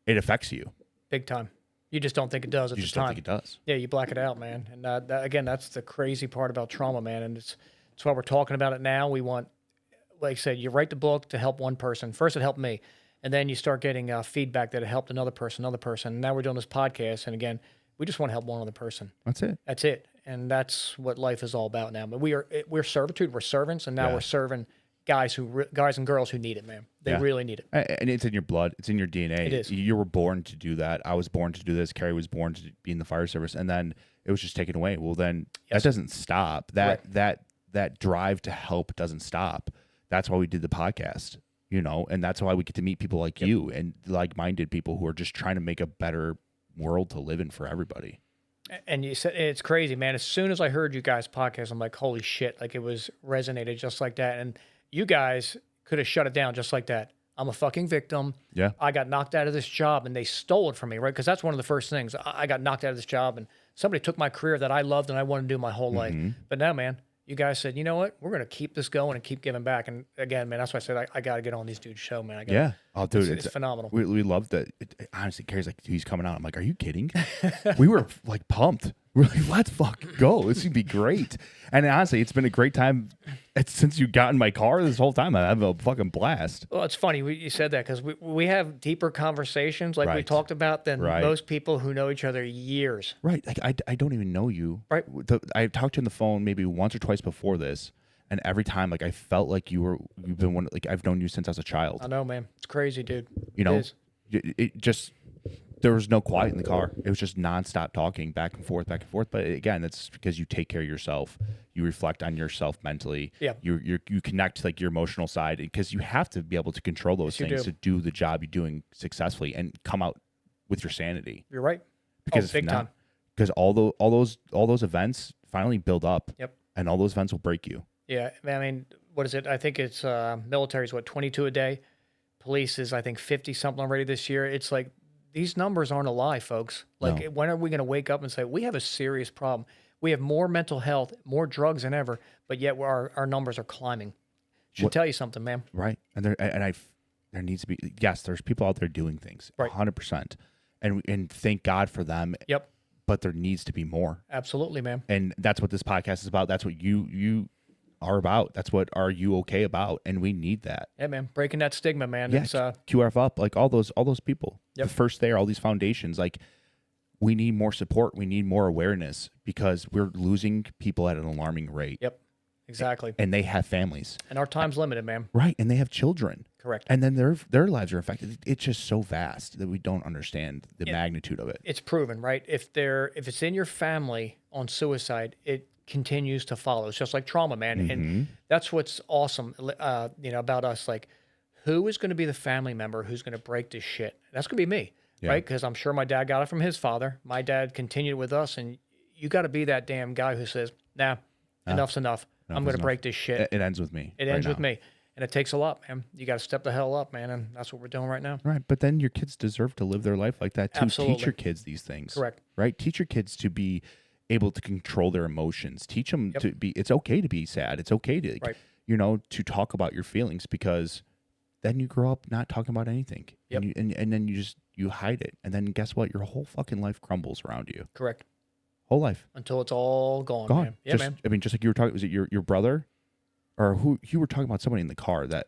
Speaker 1: it affects you.
Speaker 2: Big time. You just don't think it does at
Speaker 1: You
Speaker 2: the
Speaker 1: just
Speaker 2: time.
Speaker 1: don't think it does.
Speaker 2: Yeah, you black it out, man. And again, that's the crazy part about trauma, man. And it's why we're talking about it now. We want like I said, you write the book to help one person. First, it helped me. And then you start getting feedback that it helped another person. And now we're doing this podcast. And again, we just want to help one other person.
Speaker 1: That's it.
Speaker 2: That's it. And that's what life is all about now. But we're servitude. We're servants. And now we're serving guys and girls who need it, man. They really need it.
Speaker 1: And it's in your blood. It's in your DNA.
Speaker 2: It is.
Speaker 1: You were born to do that. I was born to do this. Carrie was born to be in the fire service. And then it was just taken away. Well, then that doesn't stop. That drive to help doesn't stop. That's why we did the podcast, you know, and that's why we get to meet people like you and like-minded people who are just trying to make a better world to live in for everybody.
Speaker 2: And you said it's crazy, man. As soon as I heard you guys' podcast, I'm like, holy shit! Like it was resonated just like that. And you guys could have shut it down just like that. I'm a fucking victim.
Speaker 1: Yeah.
Speaker 2: I got knocked out of this job and they stole it from me, right? Because that's one of the first things. I got knocked out of this job and somebody took my career that I loved and I wanted to do my whole life. But now, man, you guys said, you know what? We're going to keep this going and keep giving back. And again, man, that's why I said I got to get on these dudes' show, man.
Speaker 1: Oh, dude,
Speaker 2: it's phenomenal.
Speaker 1: We love that. Honestly, Carrie's like, he's coming out. I'm like, are you kidding? We were like pumped. We're like, let's fucking go. This would be great. And honestly, it's been a great time since you got in my car this whole time. I have a fucking blast.
Speaker 2: Well, it's funny you said that because we have deeper conversations like we talked about than most people who know each other years.
Speaker 1: Right. Like I don't even know you.
Speaker 2: Right.
Speaker 1: I talked to you on the phone maybe once or twice before this. And every time, like, I felt like you've been one, like, I've known you since I was a child.
Speaker 2: I know, man. It's crazy, dude.
Speaker 1: You know,
Speaker 2: it
Speaker 1: just, there was no quiet in the car. It was just nonstop talking back and forth, back and forth. But again, that's because you take care of yourself. You reflect on yourself mentally.
Speaker 2: Yeah.
Speaker 1: You connect, like, your emotional side because you have to be able to control those things to do the job you're doing successfully and come out with your sanity.
Speaker 2: You're right.
Speaker 1: Because
Speaker 2: big time.
Speaker 1: Because all those events finally build up.
Speaker 2: Yep.
Speaker 1: And all those events will break you.
Speaker 2: Yeah, I mean, what is it? I think it's military is 22 a day. Police is I think 50 something already this year. It's like these numbers aren't a lie, folks. Like when are we going to wake up and say we have a serious problem? We have more mental health, more drugs than ever, but yet our numbers are climbing. Should tell you something, man.
Speaker 1: Right, and there needs to be there's people out there doing things, 100%, and thank God for them.
Speaker 2: Yep.
Speaker 1: But there needs to be more.
Speaker 2: Absolutely, man.
Speaker 1: And that's what this podcast is about. That's what you are about. That's what Are You Okay about, and we need that.
Speaker 2: Yeah, man. Breaking that stigma, man.
Speaker 1: Yeah,
Speaker 2: it's,
Speaker 1: QRF up, like all those people.
Speaker 2: Yep.
Speaker 1: The first there, all these foundations, like we need more support. We need more awareness because we're losing people at an alarming rate.
Speaker 2: Yep. Exactly.
Speaker 1: And they have families.
Speaker 2: And our time's limited, man.
Speaker 1: Right, and they have children.
Speaker 2: Correct.
Speaker 1: And then their lives are affected. It's just so vast that we don't understand the magnitude of it.
Speaker 2: It's proven, right? If it's in your family on suicide, it continues to follow. It's just like trauma, man. And that's what's awesome, about us. Like, who is going to be the family member who's going to break this shit? That's going to be me, right? Because I'm sure my dad got it from his father. My dad continued with us, and you got to be that damn guy who says, nah, enough's enough. I'm going to break this shit.
Speaker 1: It ends with me.
Speaker 2: It ends with me. And it takes a lot, man. You got to step the hell up, man. And that's what we're doing right now.
Speaker 1: Right. But then your kids deserve to live their life like that too.
Speaker 2: Absolutely.
Speaker 1: Teach your kids these things.
Speaker 2: Correct.
Speaker 1: Right. Teach your kids to be able to control their emotions. Teach them to be, it's okay to be sad. It's okay to, to talk about your feelings because then you grow up not talking about anything.
Speaker 2: Yep.
Speaker 1: And then you hide it. And then guess what? Your whole fucking life crumbles around you.
Speaker 2: Correct.
Speaker 1: Whole life.
Speaker 2: Until it's all gone, man. Yeah,
Speaker 1: just,
Speaker 2: man.
Speaker 1: I mean, just like you were talking, was it your brother? Or who you were talking about somebody in the car that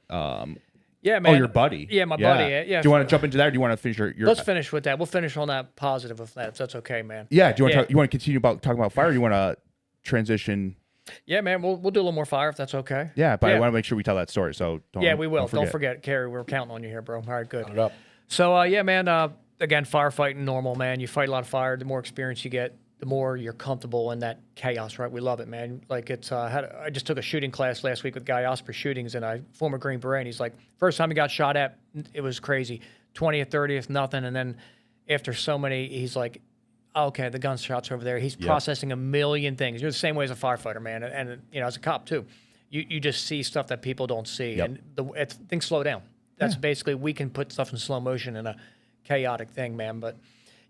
Speaker 2: yeah, man.
Speaker 1: Oh, your buddy.
Speaker 2: Yeah, my buddy. Yeah.
Speaker 1: Do you want to jump into that or do you want to finish your
Speaker 2: Let's finish with that. We'll finish on that positive of that, if that's okay, man.
Speaker 1: Yeah. Do you want to you want to continue talking about fire or do you want to transition?
Speaker 2: Yeah, man. We'll do a little more fire if that's okay.
Speaker 1: Yeah, but I want to make sure we tell that story. So
Speaker 2: we will. Don't forget, Carrie, we're counting on you here, bro. All right, good.
Speaker 3: Put it up.
Speaker 2: So man, again, firefighting normal, man. You fight a lot of fire, the more experience you get, the more you're comfortable in that chaos, right? We love it, man. Like it's, I just took a shooting class last week with Guy Osprey Shootings and a former Green Beret. And he's like, first time he got shot at, it was crazy. 20th, 30th, nothing. And then after so many, he's like, okay, the gunshots over there. He's processing a million things. You're the same way as a firefighter, man. And as a cop too, you just see stuff that people don't see and things slow down. That's basically, we can put stuff in slow motion in a chaotic thing, man. But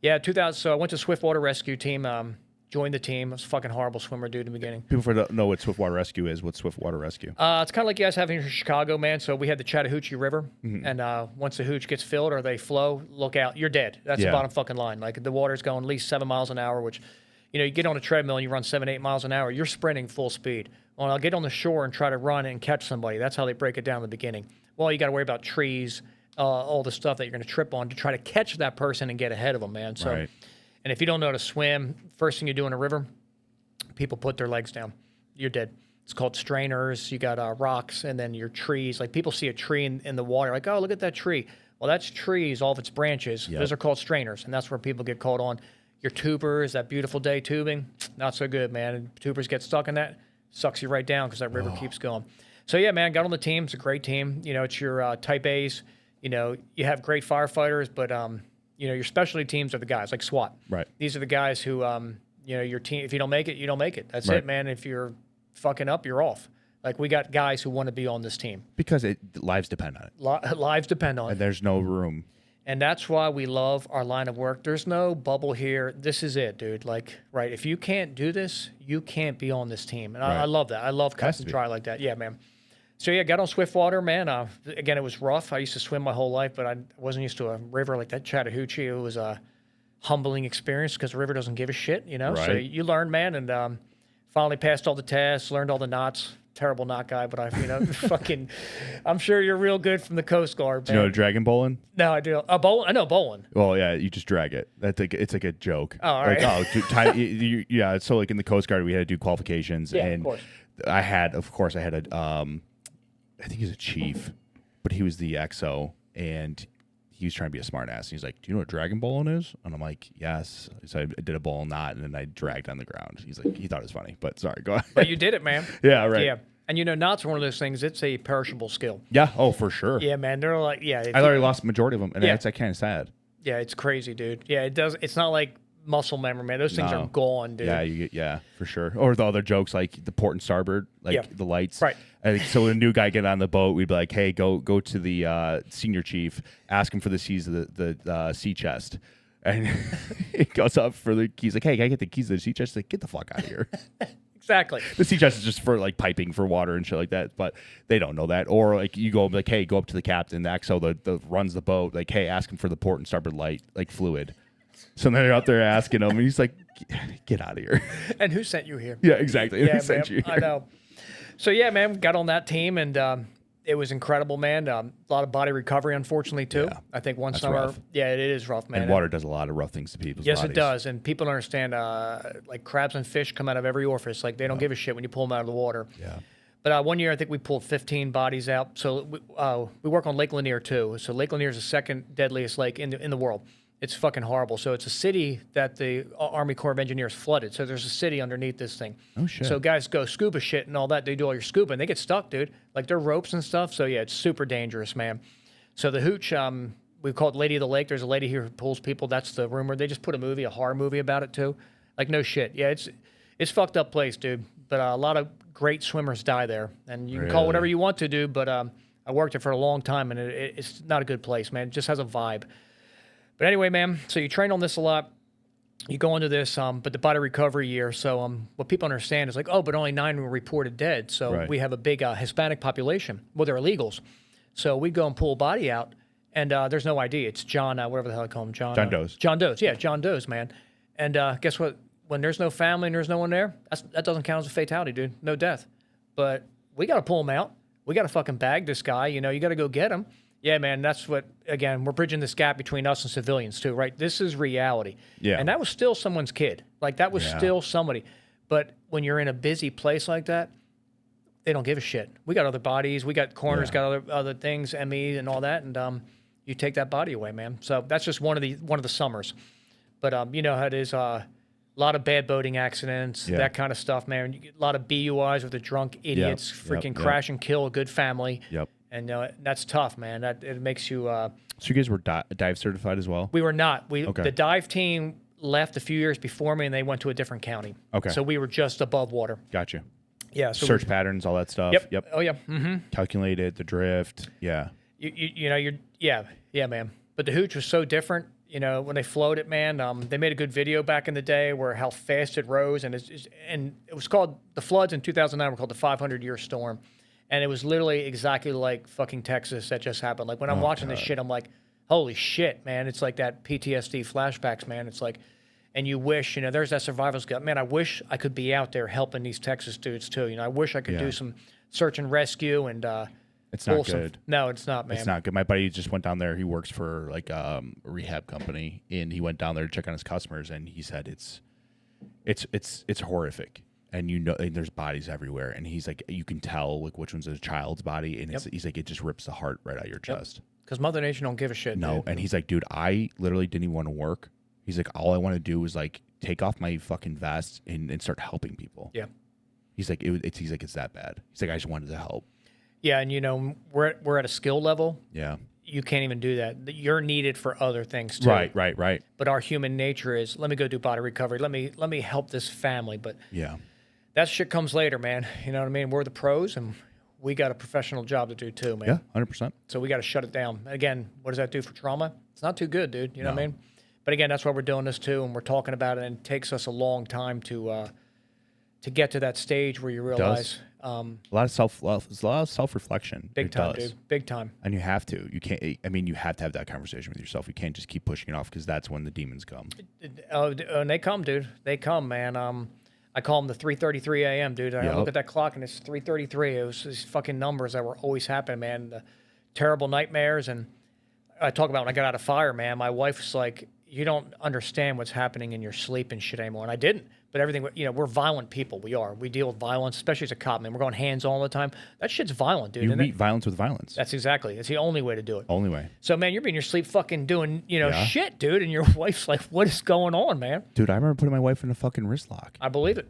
Speaker 2: yeah, 2000. So I went to Swiftwater Rescue Team. Joined the team. I was a fucking horrible swimmer, dude, in the beginning.
Speaker 1: People don't know what Swiftwater Rescue is. What's Swiftwater Rescue?
Speaker 2: It's kind of like you guys have here in Chicago, man. So we had the Chattahoochee River, and once the hooch gets filled or they flow, look out. You're dead. That's the bottom fucking line. Like the water's going at least 7 miles an hour, which, you get on a treadmill and you run 7, 8 miles an hour. You're sprinting full speed. Well, I'll get on the shore and try to run and catch somebody. That's how they break it down in the beginning. Well, you got to worry about trees, all the stuff that you're going to trip on to try to catch that person and get ahead of them, man. So,
Speaker 1: Right.
Speaker 2: and if you don't know how to swim, first thing you do in a river, people put their legs down. You're dead. It's called strainers. You got rocks and then your trees. Like people see a tree in the water, like, oh, look at that tree. Well, that's trees, all of its branches.
Speaker 1: Yep.
Speaker 2: Those are called strainers, and that's where people get caught on. Your tubers, that beautiful day tubing, not so good, man. And tubers get stuck in that, sucks you right down because that river keeps going. So, yeah, man, got on the team. It's a great team. You know, it's your type A's. You know, you have great firefighters, but, you know, your specialty teams are the guys, like SWAT.
Speaker 1: Right.
Speaker 2: These are the guys who, you know, your team, if you don't make it, you don't make it. That's
Speaker 1: Right.
Speaker 2: it, man. If you're fucking up, you're off. Like, we got guys who want to be on this team.
Speaker 1: Because lives depend on it.
Speaker 2: Lives depend on it.
Speaker 1: And there's no room.
Speaker 2: And that's why we love our line of work. There's no bubble here. This is it, dude. Like, right, if you can't do this, you can't be on this team. And I love that. I love cut and dry like that. Yeah, man. So, yeah, got on Swiftwater, man. Again, it was rough. I used to swim my whole life, but I wasn't used to a river like that, Chattahoochee. It was a humbling experience because the river doesn't give a shit, you know? So
Speaker 1: Right.
Speaker 2: you learn, man, and finally passed all the tests, learned all the knots. Terrible knot guy, but fucking, I'm sure you're real good from the Coast Guard,
Speaker 1: Do
Speaker 2: man.
Speaker 1: you know dragon bowling?
Speaker 2: No, I do. Bowling? I know bowling.
Speaker 1: Well, yeah, you just drag it. That's like it's like a joke.
Speaker 2: Oh, all
Speaker 1: like,
Speaker 2: right.
Speaker 1: yeah. So like in the Coast Guard, we had to do qualifications,
Speaker 2: Yeah, of
Speaker 1: and
Speaker 2: course.
Speaker 1: I had a, I think he's a chief, but he was the XO, and he was trying to be a smart ass. And he's like, "Do you know what dragon bowling is?" And I'm like, "Yes." So I did a bowl knot, and then I dragged on the ground. He's like, he thought it was funny, but sorry, go ahead.
Speaker 2: But you did it, man.
Speaker 1: Yeah, right.
Speaker 2: Yeah. And you know, knots are one of those things, it's a perishable skill.
Speaker 1: Yeah. Oh, for sure.
Speaker 2: Yeah, man. They're like, yeah.
Speaker 1: I already lost the majority of them, and
Speaker 2: Yeah.
Speaker 1: it's kind of sad.
Speaker 2: Yeah, it's crazy, dude. Yeah, it does. It's not like muscle memory, man. Those things
Speaker 1: No.
Speaker 2: are gone, dude.
Speaker 1: Yeah, for sure. Or the other jokes like the port and starboard, like
Speaker 2: Yeah.
Speaker 1: the lights.
Speaker 2: Right.
Speaker 1: I think so. When a new guy get on the boat, we'd be like, "Hey, go to the senior chief, ask him for the keys of the sea chest." And he goes up for the keys, like, "Hey, can I get the keys to the sea chest?" Like, get the fuck out of here.
Speaker 2: Exactly.
Speaker 1: The sea chest is just for like piping for water and shit like that, but they don't know that. Or like you go like, "Hey, go up to the captain, the XO the runs the boat, like, hey, ask him for the port and starboard light, like fluid." So then they're out there asking him, and he's like, "Get out of here."
Speaker 2: And who sent you here?
Speaker 1: Yeah, exactly.
Speaker 2: Yeah,
Speaker 1: They sent
Speaker 2: man.
Speaker 1: you
Speaker 2: I
Speaker 1: here.
Speaker 2: know. So, yeah, man, got on that team, and it was incredible, man. A lot of body recovery, unfortunately, too.
Speaker 1: Yeah.
Speaker 2: I think one
Speaker 1: That's
Speaker 2: summer,
Speaker 1: rough.
Speaker 2: yeah, it is rough, man.
Speaker 1: And water does a lot of rough things to people's
Speaker 2: Yes,
Speaker 1: bodies.
Speaker 2: it does. And people don't understand, like crabs and fish come out of every orifice. Like, they don't give a shit when you pull them out of the water.
Speaker 1: Yeah.
Speaker 2: But one year, I think we pulled 15 bodies out. So we work on Lake Lanier, too. So Lake Lanier is the second deadliest lake in the world. It's fucking horrible. So it's a city that the Army Corps of Engineers flooded. So there's a city underneath this thing.
Speaker 1: Oh, shit.
Speaker 2: So guys go scuba shit and all that. They do all your scuba, and they get stuck, dude. Like, they're ropes and stuff. So, yeah, it's super dangerous, man. So the hooch, we call it Lady of the Lake. There's a lady here who pulls people. That's the rumor. They just put a horror movie about it, too. Like, no shit. Yeah, it's fucked up place, dude. But a lot of great swimmers die there. And you can call it whatever you want to do, but I worked there for a long time, and it's not a good place, man. It just has a vibe. But anyway, man, so you train on this a lot. You go into this, but the body recovery year. So what people understand is like, oh, but only 9 were reported dead. So
Speaker 1: Right.
Speaker 2: we have a big Hispanic population. Well, they're illegals. So we go and pull a body out, and there's no ID. It's John, whatever the hell I call him, John.
Speaker 1: John Doe's.
Speaker 2: John Doe's, yeah, John Doe's, man. And guess what? When there's no family and there's no one there, that doesn't count as a fatality, dude. No death. But we got to pull him out. We got to fucking bag this guy. You know, you got to go get him. Yeah, man, that's what, again, we're bridging this gap between us and civilians, too, right? This is reality.
Speaker 1: Yeah.
Speaker 2: And that was still someone's kid. Like, that was
Speaker 1: Yeah.
Speaker 2: still somebody. But when you're in a busy place like that, they don't give a shit. We got other bodies. We got coroners,
Speaker 1: Yeah.
Speaker 2: got other things, ME and all that, and you take that body away, man. So that's just one of the summers. But you know how it is. A lot of bad boating accidents,
Speaker 1: Yeah.
Speaker 2: that kind of stuff, man. You get a lot of BUIs with the drunk idiots, freaking crash and kill a good family.
Speaker 1: Yep.
Speaker 2: And that's tough, man. That it makes you.
Speaker 1: So you guys were dive certified as well?
Speaker 2: We were not.
Speaker 1: Okay.
Speaker 2: The dive team left a few years before me, and they went to a different county.
Speaker 1: Okay.
Speaker 2: So we were just above water.
Speaker 1: Gotcha.
Speaker 2: Yeah. So
Speaker 1: Search patterns, all that stuff.
Speaker 2: Yep. Oh yeah. Mm-hmm.
Speaker 1: Calculated the drift. Yeah.
Speaker 2: You know you're yeah man. But the hooch was so different. You know, when they float it, man, they made a good video back in the day where how fast it rose, and it was called, the floods in 2009 were called the 500-year storm, and it was literally exactly like fucking Texas that just happened. Like, when I'm watching this shit, I'm like, holy shit, man. It's like that PTSD flashbacks, man. It's like, and you wish, there's that survival's gut. Man, I wish I could be out there helping these Texas dudes too. I wish I could do some search and rescue and
Speaker 1: It's not good.
Speaker 2: No, it's not, man.
Speaker 1: It's not good. My buddy just went down there. He works for like a rehab company, and he went down there to check on his customers, and he said it's horrific. And and there's bodies everywhere, and he's like, you can tell like which one's a child's body, and he's like, it just rips the heart right out of your chest.
Speaker 2: Because Mother Nature don't give a shit.
Speaker 1: No,
Speaker 2: dude.
Speaker 1: and he's like, dude, I literally didn't even want to work. He's like, all I want to do is like take off my fucking vest and start helping people.
Speaker 2: Yeah.
Speaker 1: He's like, it's that bad. He's like, I just wanted to help.
Speaker 2: Yeah, and we're at a skill level.
Speaker 1: Yeah.
Speaker 2: You can't even do that. You're needed for other things too.
Speaker 1: Right.
Speaker 2: But our human nature is, let me go do body recovery. Let me help this family. But
Speaker 1: yeah,
Speaker 2: that shit comes later, man. You know what I mean? We're the pros, and we got a professional job to do too, man.
Speaker 1: Yeah, 100%.
Speaker 2: So we got to shut it down. Again, what does that do for trauma? It's not too good, dude. You know what I mean? But again, that's why we're doing this too, and we're talking about it. And it takes us a long time to get to that stage where you realize
Speaker 1: a lot of self-love, a lot of self-reflection.
Speaker 2: Big time, dude. Big time.
Speaker 1: And you have to. You can't. I mean, you have to have that conversation with yourself. You can't just keep pushing it off, because that's when the demons come.
Speaker 2: And they come, dude. They come, man. I call them the 3:33 a.m., dude. I look at that clock and it's 3:33. It was these fucking numbers that were always happening, man. The terrible nightmares. And I talk about when I got out of fire, man. My wife was like, you don't understand what's happening in your sleep and shit anymore. And I didn't. But everything, we're violent people. We are. We deal with violence, especially as a cop, man. We're going hands on all the time. That shit's violent, dude.
Speaker 1: You meet violence with violence.
Speaker 2: That's exactly. It's the only way to do it.
Speaker 1: Only way.
Speaker 2: So, man, you're in your sleep fucking doing, shit, dude. And your wife's like, what is going on, man?
Speaker 1: Dude, I remember putting my wife in a fucking wrist lock.
Speaker 2: I believe it.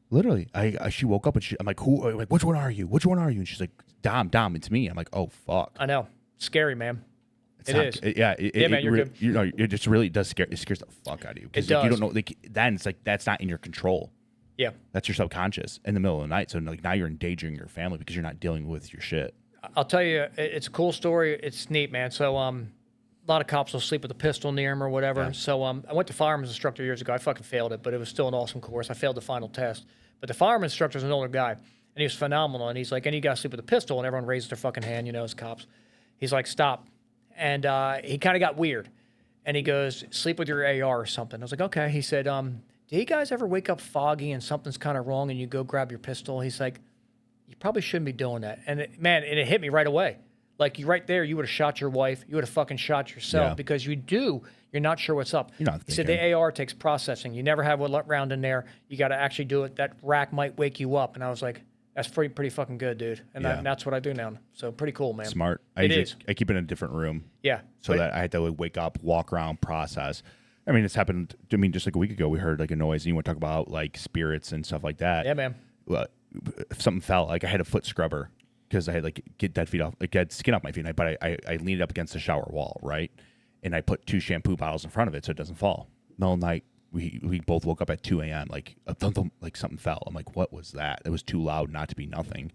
Speaker 1: Literally. she woke up and I'm like, who? I'm like, which one are you? Which one are you? And she's like, Dom, it's me. I'm like, oh, fuck.
Speaker 2: I know. Scary, man.
Speaker 1: It is.
Speaker 2: Man, you're good.
Speaker 1: It just really does scare. It scares the fuck out of you.
Speaker 2: It does.
Speaker 1: You don't know. Like, then it's like, that's not in your control.
Speaker 2: Yeah.
Speaker 1: That's your subconscious in the middle of the night. So like now you're endangering your family because you're not dealing with your shit.
Speaker 2: I'll tell you, it's a cool story. It's neat, man. So a lot of cops will sleep with a pistol near them or whatever. Yeah. So I went to firearms instructor years ago. I fucking failed it, but it was still an awesome course. I failed the final test. But the firearm instructor is an older guy, and he was phenomenal. And he's like, and you got to sleep with a pistol. And everyone raises their fucking hand, as cops. He's like, stop. And he kind of got weird. And he goes, sleep with your AR or something. I was like, okay. He said, do you guys ever wake up foggy and something's kind of wrong and you go grab your pistol? He's like, you probably shouldn't be doing that. And it hit me right away. Like, right there, you would have shot your wife. You would have fucking shot yourself because you're not sure what's up. He said the AR takes processing. You never have a round in there. You got to actually do it. That rack might wake you up. And I was like, that's pretty fucking good, dude. And that's what I do now. So pretty cool, man.
Speaker 1: Smart. I keep it in a different room.
Speaker 2: Yeah.
Speaker 1: So that I had to like wake up, walk around, process. I mean, it's happened. I mean, just like a week ago, we heard like a noise, and you want to talk about like spirits and stuff like that.
Speaker 2: Yeah, man.
Speaker 1: Well, if something fell, like I had a foot scrubber because I had like get dead feet off, like get skin off my feet. But I leaned up against the shower wall, right, and I put 2 shampoo bottles in front of it so it doesn't fall. Middle of the night, we both woke up at 2 a.m. Like like something fell. I'm like, what was that? It was too loud not to be nothing.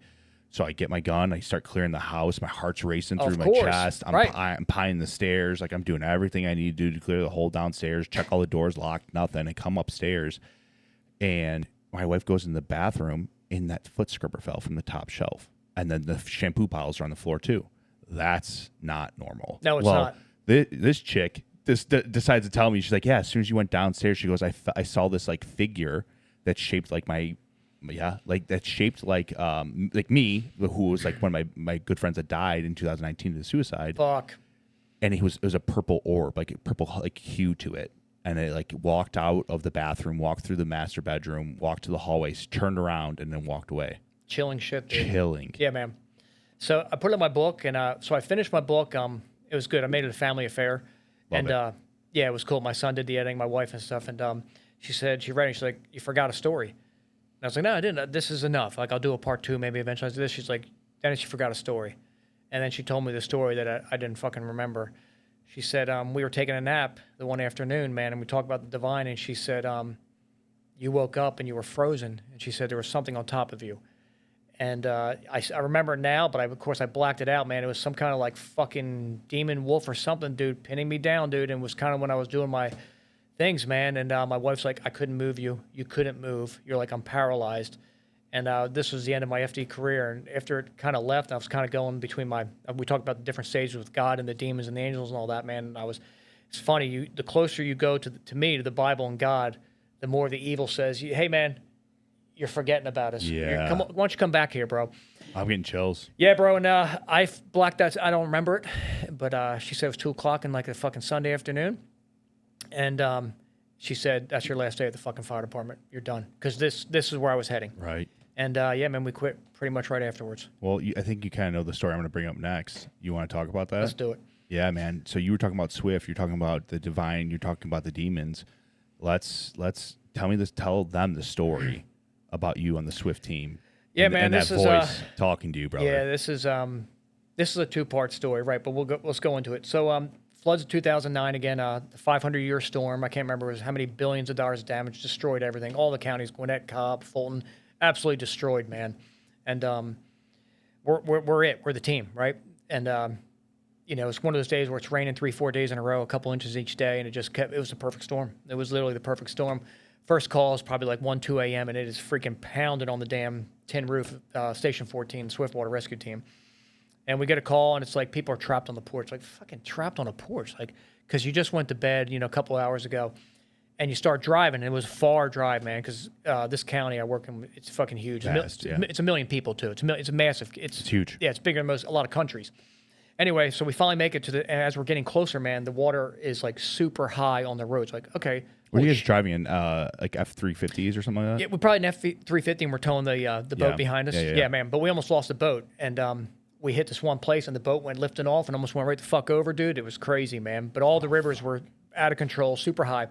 Speaker 1: So I get my gun, I start clearing the house. My heart's racing through my chest. I'm pieing the stairs. Like I'm doing everything I need to do to clear the whole downstairs, check all the doors locked, nothing. I come upstairs, and my wife goes in the bathroom, and that foot scrubber fell from the top shelf. And then the shampoo bottles are on the floor too. That's not normal.
Speaker 2: No, it's not.
Speaker 1: This chick decides to tell me, she's like, yeah, as soon as you went downstairs, she goes, I saw this like figure that's shaped like me, who was like one of my good friends that died in 2019 to suicide.
Speaker 2: Fuck.
Speaker 1: And it was a purple orb, like a purple like hue to it. And it like walked out of the bathroom, walked through the master bedroom, walked to the hallways, turned around, and then walked away.
Speaker 2: Chilling shit, dude.
Speaker 1: Chilling.
Speaker 2: Yeah, man. So I put it in my book, and so I finished my book. It was good. I made it a family affair.
Speaker 1: Love it.
Speaker 2: Yeah, it was cool. My son did the editing, my wife and stuff. And she read it. She's like, you forgot a story. And I was like, no, I didn't. This is enough. Like, I'll do a part 2, maybe eventually. I do this. She's like, Dennis, you forgot a story. And then she told me the story that I didn't fucking remember. She said, we were taking a nap the one afternoon, man, and we talked about the divine, and she said, you woke up and you were frozen. And she said there was something on top of you. And I remember it now, but of course I blacked it out, man. It was some kind of like fucking demon wolf or something, dude, pinning me down, dude. And it was kind of when I was doing my things, man. And my wife's like, I couldn't move you. You couldn't move. You're like, I'm paralyzed. And this was the end of my FD career. And after it kind of left, I was kind of going between we talked about the different stages with God and the demons and the angels and all that, man. And I was it's funny. The closer you go to the Bible and God, the more the evil says, "Hey, man, you're forgetting about us.
Speaker 1: Yeah.
Speaker 2: Why don't you come back here, bro?"
Speaker 1: I'm getting chills.
Speaker 2: Yeah, bro. And I blacked out. I don't remember it, but she said it was 2:00 in like a fucking Sunday afternoon, and she said, "That's your last day at the fucking fire department. You're done." Because this is where I was heading.
Speaker 1: Right.
Speaker 2: And yeah, man, we quit pretty much right afterwards.
Speaker 1: Well, I think you kind of know the story I'm going to bring up next. You want to talk about that?
Speaker 2: Let's do it.
Speaker 1: Yeah, man. So you were talking about Swift. You're talking about the divine. You're talking about the demons. Let's tell them the story about you on the Swift team.
Speaker 2: Yeah,
Speaker 1: and,
Speaker 2: man.
Speaker 1: And
Speaker 2: This
Speaker 1: that
Speaker 2: is
Speaker 1: voice talking to you, brother.
Speaker 2: yeah. This is a 2-part story, right? But let's go into it. So floods of 2009 again. The 500-year storm. I can't remember how many billions of dollars of damage, destroyed everything. All the counties, Gwinnett, Cobb, Fulton, absolutely destroyed, man. And we're the team, right? And it's one of those days where it's raining 3-4 days in a row, a couple inches each day, and it was a perfect storm. It was literally the perfect storm. First call is probably like 1, 2 a.m., and it is freaking pounded on the damn tin roof, Station 14, Swiftwater Rescue Team. And we get a call, and it's like people are trapped on the porch, like fucking trapped on a porch, like because you just went to bed, a couple hours ago, and you start driving. And it was a far drive, man, because this county I work in, it's fucking huge.
Speaker 1: Vast,
Speaker 2: It's a million people too. It's a massive. It's
Speaker 1: huge.
Speaker 2: Yeah, it's bigger than a lot of countries. Anyway, so we finally make it and as we're getting closer, man, the water is like super high on the roads. Like, okay.
Speaker 1: Were you guys driving in like F-350s or something like that?
Speaker 2: Yeah, we're probably an F-350 and we're towing the boat behind us.
Speaker 1: Yeah,
Speaker 2: man. But we almost lost the boat. And we hit this one place and the boat went lifting off and almost went right the fuck over, dude. It was crazy, man. But all the rivers were out of control, super high.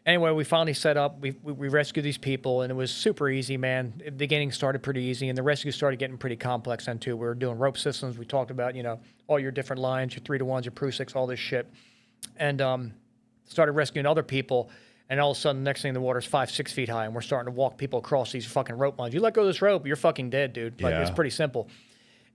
Speaker 2: Anyway, we finally set up. We rescued these people, and it was super easy, man. The beginning started pretty easy, and the rescue started getting pretty complex then, too. We were doing rope systems. We talked about, all your different lines, your 3-to-1s, your Prusiks, all this shit. And started rescuing other people, and all of a sudden, the next thing, the water's 5-6 feet high, and we're starting to walk people across these fucking rope lines. You let go of this rope, you're fucking dead, dude. Like, it's pretty simple.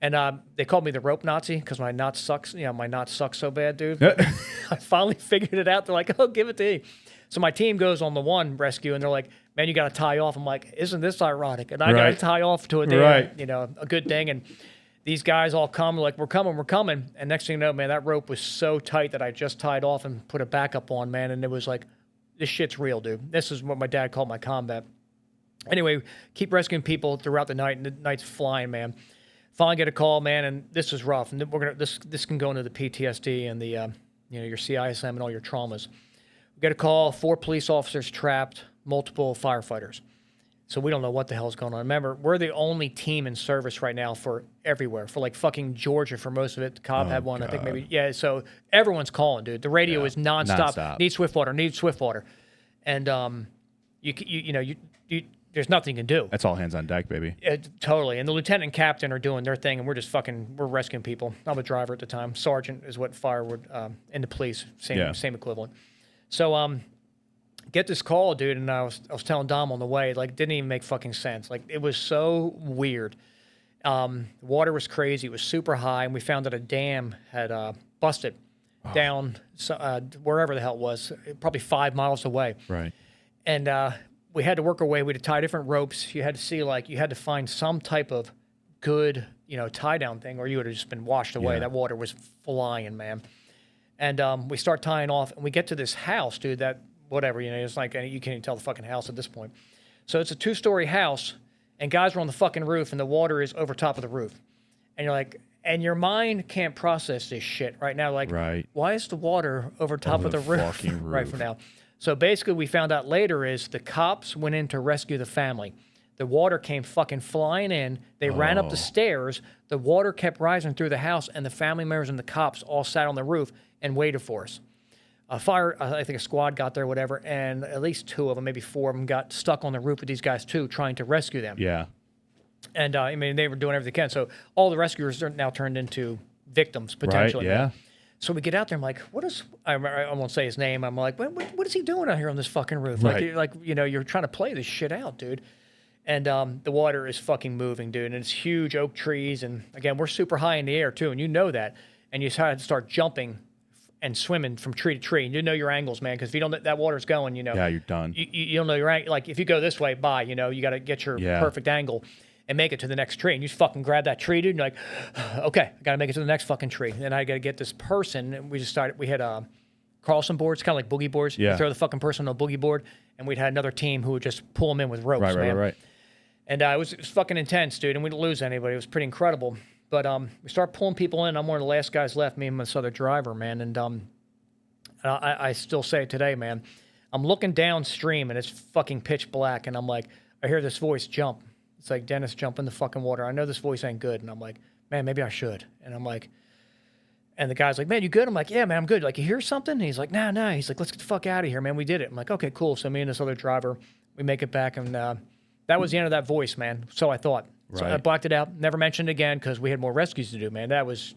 Speaker 2: And they called me the rope Nazi because my knot sucks. My knot sucks so bad, dude. I finally figured it out. They're like, "Oh, give it to me." So my team goes on the one rescue, and they're like, "Man, you got to tie off." I'm like, "Isn't this ironic?" And I got to tie off to a damn, a good thing. And these guys all come, like, "We're coming." And next thing you know, man, that rope was so tight that I just tied off and put a backup on, man. And it was like, this shit's real, dude. This is what my dad called my combat. Anyway, keep rescuing people throughout the night, and the night's flying, man. Finally get a call, man, and this is rough. And this can go into the PTSD and the your CISM and all your traumas. We get a call, 4 police officers trapped, multiple firefighters. So we don't know what the hell's going on. Remember, we're the only team in service right now for everywhere, for like fucking Georgia for most of it. Cobb had one, God. I think maybe. Yeah, so everyone's calling, dude. The radio is nonstop. Need Swiftwater. And there's nothing you can do.
Speaker 1: That's all hands on deck, baby.
Speaker 2: Totally. And the lieutenant and captain are doing their thing, and we're rescuing people. I'm a driver at the time. Sergeant is what fire would, in the police, same equivalent. So, get this call, dude, and I was telling Dom on the way, like, didn't even make fucking sense. Like, it was so weird. The water was crazy. It was super high, and we found that a dam had busted down wherever the hell it was, probably 5 miles away.
Speaker 1: Right.
Speaker 2: And we had to work our way. We had to tie different ropes. You had to see, like, you had to find some type of good, tie down thing, or you would have just been washed away. Yeah. That water was flying, man. And we start tying off, and we get to this house, dude, that whatever, it's like, you can't even tell the fucking house at this point. So it's a 2-story house, and guys are on the fucking roof, and the water is over top of the roof. And you're like, and your mind can't process this shit right now. Like, why is the water over top of the roof right for now? So basically, we found out later is the cops went in to rescue the family. The water came fucking flying in. They ran up the stairs. The water kept rising through the house, and the family members and the cops all sat on the roof and waited for us. I think a squad got there, whatever, and at least 2 of them, maybe 4 of them, got stuck on the roof with these guys too, trying to rescue them. Yeah. And they were doing everything they can. So all the rescuers are now turned into victims potentially. Right, yeah. So we get out there. I'm like, I won't say his name. I'm like, what is he doing out here on this fucking roof? Right. You're trying to play this shit out, dude. And the water is fucking moving, dude. And it's huge oak trees. And again, we're super high in the air too, and you know that. And you had to start jumping and swimming from tree to tree. And you know your angles, man, because if you don't know that water's going,
Speaker 1: yeah, you're done.
Speaker 2: You don't know your angle. Like if you go this way, bye. You got to get your perfect angle and make it to the next tree. And you just fucking grab that tree, dude. And you're like, okay, I got to make it to the next fucking tree. And I got to get this person. And we had crossing boards, kind of like boogie boards.
Speaker 1: Yeah.
Speaker 2: You throw the fucking person on a boogie board, and we'd had another team who would just pull them in with ropes, man.
Speaker 1: Right.
Speaker 2: And it was fucking intense, dude, and we didn't lose anybody. It was pretty incredible. But we start pulling people in. I'm one of the last guys left, me and this other driver, man. And I still say it today, man. I'm looking downstream, and it's fucking pitch black, and I'm like, I hear this voice jump. It's like, Dennis, jump in the fucking water. I know this voice ain't good. And I'm like, man, maybe I should. And I'm like, and the guy's like, man, you good? I'm like, yeah, man, I'm good. Like, you hear something? And he's like, nah. He's like, let's get the fuck out of here, man. We did it. I'm like, okay, cool. So me and this other driver, we make it back, and that was the end of that voice, man. So I thought. So I
Speaker 1: Right.
Speaker 2: blacked it out. Never mentioned it again because we had more rescues to do, man. That was,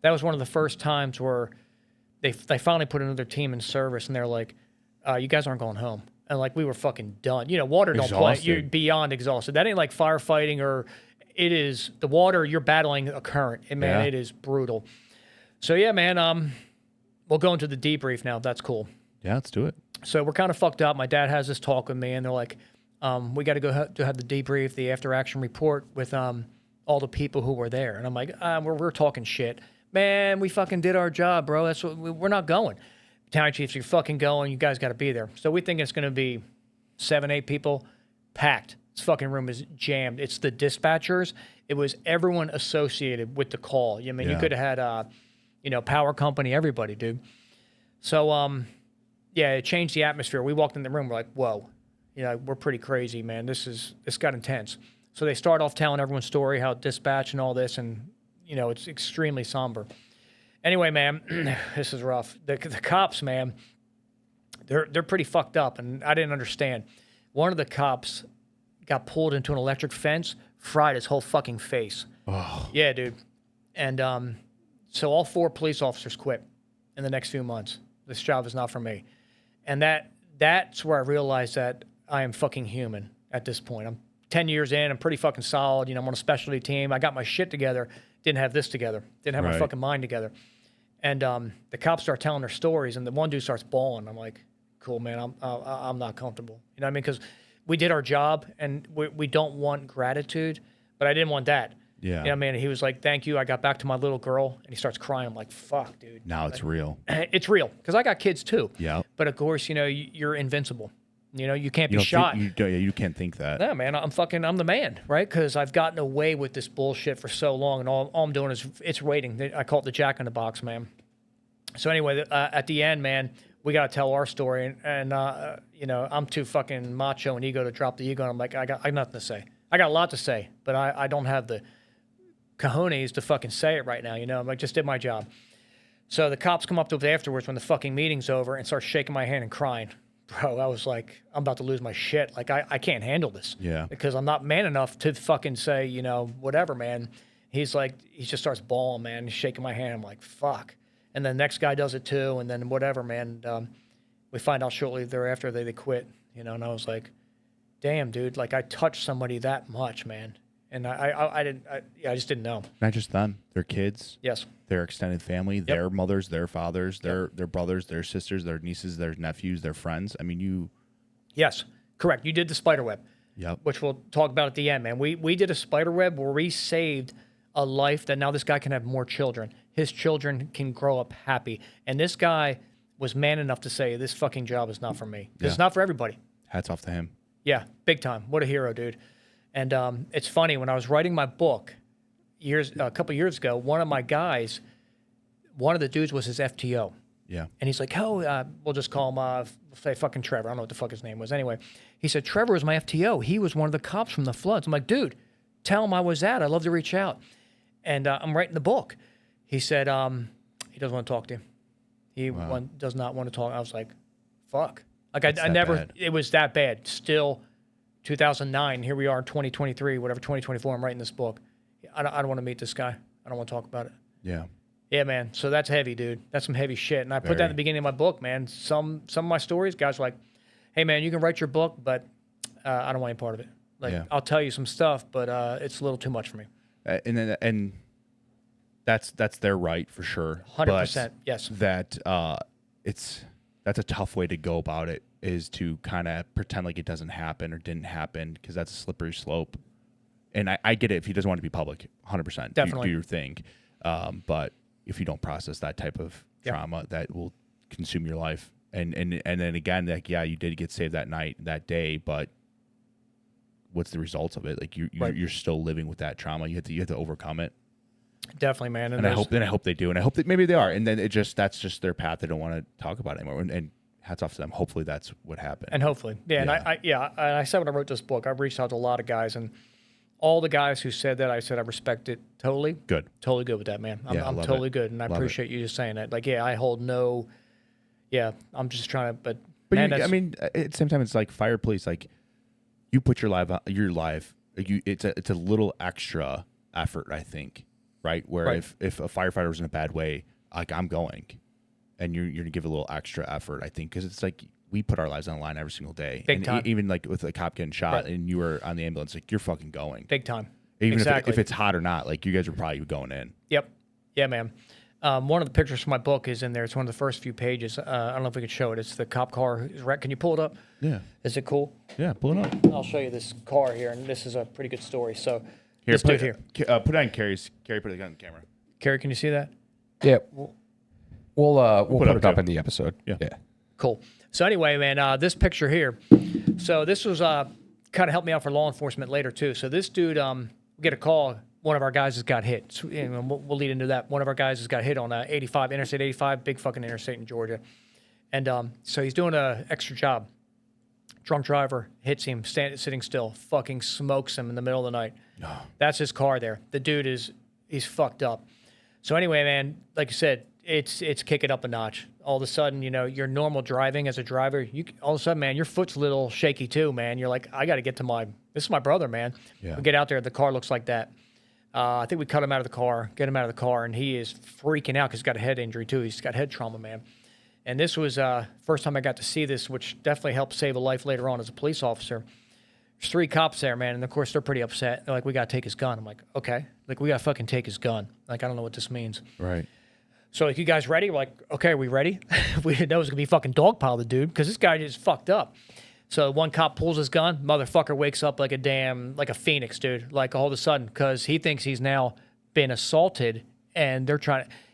Speaker 2: that was one of the first times where they finally put another team in service, and they're like, you guys aren't going home. And like, we were fucking done. Water don't play.
Speaker 1: Exhausted.
Speaker 2: You're beyond exhausted. That ain't like firefighting, or it is the water. You're battling a current, and man,
Speaker 1: Yeah.
Speaker 2: it is brutal. So yeah, man. We'll go into the debrief now. If that's cool.
Speaker 1: Yeah, let's do it. So
Speaker 2: So we're kind of fucked up. My dad has this talk with me, and they're like, we got to go to have the debrief, the after action report with all the people who were there. And I'm like, we're talking shit, man. We fucking did our job, bro. That's what we're not going. Battalion chiefs, you're fucking going. You guys got to be there. So we think it's going to be 7, 8 people, packed. This fucking room is jammed. It's the dispatchers. It was everyone associated with the call. You
Speaker 1: Yeah.
Speaker 2: could have had, power company, everybody, dude. So yeah, it changed the atmosphere. We walked in the room, we're like, whoa, we're pretty crazy, man. This got intense. So they start off telling everyone's story, how dispatch and all this, and it's extremely somber. Anyway, man, this is rough. The cops, man, they're pretty fucked up, and I didn't understand. One of the cops got pulled into an electric fence, fried his whole fucking face.
Speaker 1: Oh,
Speaker 2: Yeah, dude. And so all 4 police officers quit in the next few months. This job is not for me. And that's where I realized that I am fucking human at this point. I'm 10 years in. I'm pretty fucking solid. I'm on a specialty team. I got my shit together. Didn't have this together. Didn't have my
Speaker 1: Right.
Speaker 2: fucking mind together. And the cops start telling their stories, and the one dude starts bawling. I'm like, cool, man. I'm not comfortable. You know what I mean? Because we did our job, and we don't want gratitude, but I didn't want that.
Speaker 1: yeah.
Speaker 2: You know what I mean? He was like, thank you. I got back to my little girl, and he starts crying. I'm like, fuck, dude.
Speaker 1: Now it's real.
Speaker 2: It's real, because I got kids too.
Speaker 1: Yeah.
Speaker 2: But of course, you're invincible. You can't be
Speaker 1: You don't
Speaker 2: shot.
Speaker 1: think, you can't think that.
Speaker 2: No, man, I'm the man, right? Because I've gotten away with this bullshit for so long, and all I'm doing is it's waiting. I call it the Jack in the Box, man. So anyway, at the end, man, we got to tell our story, and I'm too fucking macho and ego to drop the ego. And I'm like, I got nothing to say. I got a lot to say, but I don't have the cojones to fucking say it right now. I'm like, just did my job. So the cops come up to us afterwards when the fucking meeting's over and start shaking my hand and crying. Bro, I was like, I'm about to lose my shit. Like, I can't handle this.
Speaker 1: Yeah.
Speaker 2: Because I'm not man enough to fucking say, whatever, man. He's like, he just starts bawling, man. He's shaking my hand. I'm like, fuck. And then the next guy does it too. And then whatever, man. We find out shortly thereafter they quit, and I was like, damn, dude. Like, I touched somebody that much, man. And I just didn't know.
Speaker 1: Not just them, their kids,
Speaker 2: Yes.
Speaker 1: their extended family, their mothers, their fathers, their brothers, their sisters, their nieces, their nephews, their friends. I mean, you.
Speaker 2: Yes. Correct. You did the spider web.
Speaker 1: Yep.
Speaker 2: Which we'll talk about at the end, man. We did a spider web where we saved a life that now this guy can have more children. His children can grow up happy. And this guy was man enough to say, this fucking job is not for me. It's not for everybody.
Speaker 1: Hats off to him.
Speaker 2: Yeah, big time. What a hero, dude. And it's funny, when I was writing my book a couple years ago, one of my guys, one of the dudes was his FTO.
Speaker 1: Yeah.
Speaker 2: And he's like, we'll just call him, say fucking Trevor. I don't know what the fuck his name was. Anyway, he said, Trevor was my FTO. He was one of the cops from the floods. I'm like, dude, tell him I was that. I'd love to reach out. And I'm writing the book. He said, he doesn't want to talk to you. He does not want to talk. I was like, fuck. Like, I never,
Speaker 1: bad.
Speaker 2: it was that bad. Still, 2009, here we are in 2023, whatever, 2024, I'm writing this book. I don't want to meet this guy. I don't want to talk about it.
Speaker 1: Yeah.
Speaker 2: Yeah, man. So that's heavy, dude. That's some heavy shit. And I put that in the beginning of my book, man. Some of my stories, guys are like, hey, man, you can write your book, but I don't want any part of it. Like, I'll tell you some stuff, but it's a little too much for me.
Speaker 1: And that's their right for sure.
Speaker 2: 100%, yes.
Speaker 1: That's a tough way to go about it, is to kind of pretend like it doesn't happen or didn't happen, because that's a slippery slope. And I get it if he doesn't want to be public, 100%.
Speaker 2: Definitely.
Speaker 1: Do your thing. But if you don't process that type of trauma, that will consume your life. And then again, like, yeah, you did get saved that night, that day, but what's the results of it? Like you're still living with that trauma. You have to overcome it.
Speaker 2: Definitely, man.
Speaker 1: And I hope they do, and I hope that maybe they are. And then that's just their path. They don't want to talk about it anymore. And hats off to them. Hopefully that's what happened.
Speaker 2: And hopefully, yeah. And I said when I wrote this book, I reached out to a lot of guys, and all the guys who said that, I said I respect it totally.
Speaker 1: Good.
Speaker 2: Totally good with that, man. I'm totally good, and I appreciate you just saying that. Like, yeah, I hold no. Yeah, I'm just trying to, but man,
Speaker 1: I mean, at the same time, it's like fire police. Like, you put your life, it's a little extra effort, I think, right? Where if a firefighter was in a bad way, like I'm going, and you're gonna give a little extra effort, I think, because it's like we put our lives on the line every single day.
Speaker 2: Big time.
Speaker 1: Even like with a cop getting shot, and you were on the ambulance, like you're fucking going.
Speaker 2: Big time.
Speaker 1: Even if it's hot or not, like you guys are probably going in.
Speaker 2: Yep. Yeah, man. One of the pictures from my book is in there. It's one of the first few pages. I don't know if we could show it. It's the cop car. Can you pull it up?
Speaker 1: Yeah.
Speaker 2: Is it cool?
Speaker 1: Yeah, pull it up.
Speaker 2: I'll show you this car here, and this is a pretty good story. So,
Speaker 1: here,
Speaker 2: put it here.
Speaker 1: Put it on Carrie's. Carrie, put it on the camera.
Speaker 2: Carrie, can you see that?
Speaker 3: Yeah. We'll put it up
Speaker 1: too.
Speaker 3: in the episode. Yeah.
Speaker 2: Cool. So anyway, man, this picture here. So this was kind of helped me out for law enforcement later too. So this dude, we get a call. One of our guys has got hit. So, we'll lead into that. One of our guys has got hit on 85, Interstate 85, big fucking interstate in Georgia. And so he's doing an extra job. Drunk driver hits him, sitting still, fucking smokes him in the middle of the night.
Speaker 1: No.
Speaker 2: That's his car there. The dude he's fucked up. So anyway, man, like you said, it's kicking up a notch. All of a sudden, your normal driving as a driver, all of a sudden, man, your foot's a little shaky too, man. You're like, I got to get to this is my brother, man.
Speaker 1: Yeah.
Speaker 2: We get out there, the car looks like that. I think we cut him out of the car, get him out of the car, and he is freaking out because he's got a head injury too. He's got head trauma, man. And this was first time I got to see this, which definitely helped save a life later on as a police officer. There's 3 cops there, man, and of course they're pretty upset. They're like, we got to take his gun. I'm like, okay. Like, we got to fucking take his gun. Like, I don't know what this means.
Speaker 1: Right.
Speaker 2: So, like, you guys ready? We're like, okay, are we ready? We didn't know it was going to be fucking dogpile the dude because this guy just fucked up. So one cop pulls his gun. Motherfucker wakes up like a phoenix, dude. Like, all of a sudden, because he thinks he's now been assaulted, and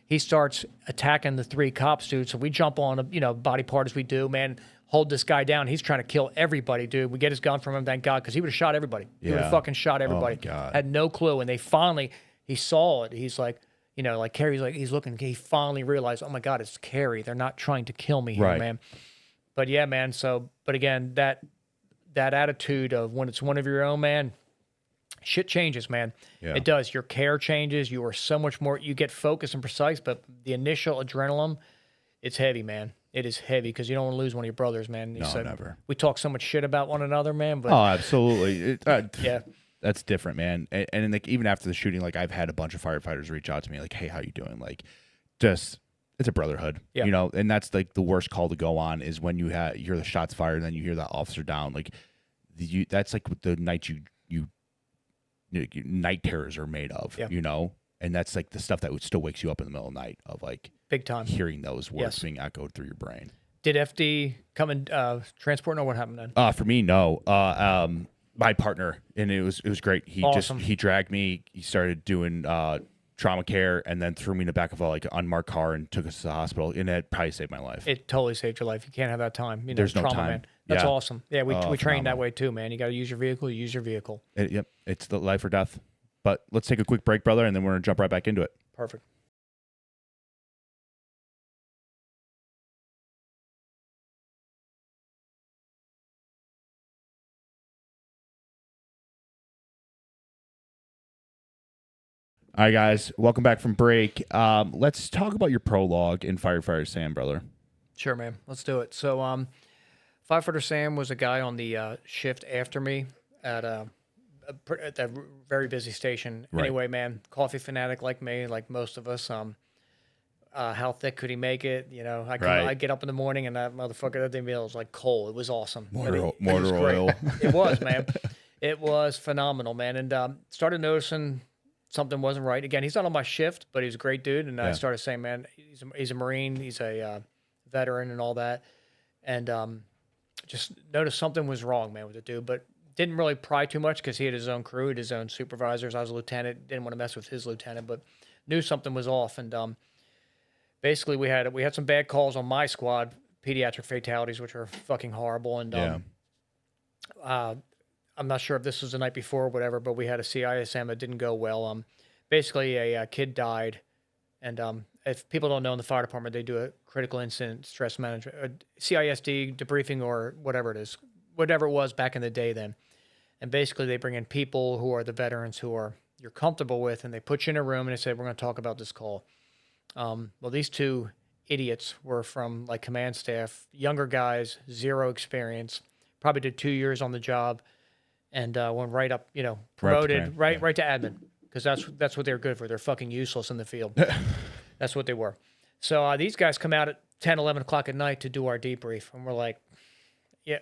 Speaker 2: he starts attacking the 3 cops, dude. So we jump on a, body part as we do, man, hold this guy down. He's trying to kill everybody, dude. We get his gun from him, thank God, because he would have shot everybody. He would have fucking shot everybody.
Speaker 1: Oh, my God.
Speaker 2: Had no clue. And he saw it. He's like, like Carrie's like, he's looking, he finally realized, oh my God, it's Carrie. They're not trying to kill me here, man. But yeah, man. So, but again, that attitude of when it's one of your own, man, shit changes, man.
Speaker 1: Yeah.
Speaker 2: It does. Your care changes. You are so much more, you get focused and precise, but the initial adrenaline, it's heavy, man. It is heavy because you don't want to lose one of your brothers, man.
Speaker 1: Never.
Speaker 2: We talk so much shit about one another, man. But
Speaker 1: oh, absolutely.
Speaker 2: yeah.
Speaker 1: That's different, man. And like, even after the shooting, like, I've had a bunch of firefighters reach out to me like, hey, how you doing? Like, just, it's a brotherhood, and that's like the worst call to go on is when you hear the shots fired and then you hear that officer down. Like, that's like the night night terrors are made of, and that's like the stuff that still wakes you up in the middle of the night of like
Speaker 2: big time
Speaker 1: hearing those words being echoed through your brain.
Speaker 2: Did FD come and transport? No, what happened then?
Speaker 1: For me, no. My partner, and it was great. He
Speaker 2: awesome.
Speaker 1: He dragged me. He started doing trauma care, and then threw me in the back of an unmarked car and took us to the hospital. And it probably saved my life.
Speaker 2: It totally saved your life. You can't have that time.
Speaker 1: There's no
Speaker 2: trauma,
Speaker 1: time.
Speaker 2: Man. That's awesome. Yeah, we train that
Speaker 1: phenomenal.
Speaker 2: way too, man. You got to use your vehicle. You use your vehicle.
Speaker 1: Yep, it's the life or death. But let's take a quick break, brother, and then we're gonna jump right back into it.
Speaker 2: Perfect.
Speaker 1: All right, guys, welcome back from break. Let's talk about your prologue in Firefighter Sam, brother.
Speaker 2: Sure, man. Let's do it. So, Firefighter Sam was a guy on the shift after me at that very busy station.
Speaker 1: Right.
Speaker 2: Anyway, man, coffee fanatic like me, like most of us. How thick could he make it? I get up in the morning and that motherfucker, that meal was like coal. It was awesome.
Speaker 1: Mortar
Speaker 2: was
Speaker 1: oil.
Speaker 2: It was, man. It was phenomenal, man. And started noticing something wasn't right. Again, he's not on my shift, but he's a great dude. And I started saying, man, he's a Marine. He's a veteran and all that. And just noticed something was wrong, man, with the dude. But didn't really pry too much because he had his own crew, his own supervisors. I was a lieutenant. Didn't want to mess with his lieutenant, but knew something was off. And basically we had some bad calls on my squad, pediatric fatalities, which are fucking horrible. And I'm not sure if this was the night before or whatever, but we had a CISM that didn't go well. Basically a kid died, and if people don't know, in the fire department they do a critical incident stress management, CISD debriefing or whatever it is, whatever it was back in the day then. And basically they bring in people who are the veterans who are you're comfortable with, and they put you in a room and they say, we're going to talk about this call. Well, these two idiots were from like command staff, younger guys, zero experience, probably did 2 years on the job, and went right up, promoted right to admin, because that's what they're good for. They're fucking useless in the field. That's what they were. So these guys come out at 10, 11 o'clock at night to do our debrief, and we're like, yeah,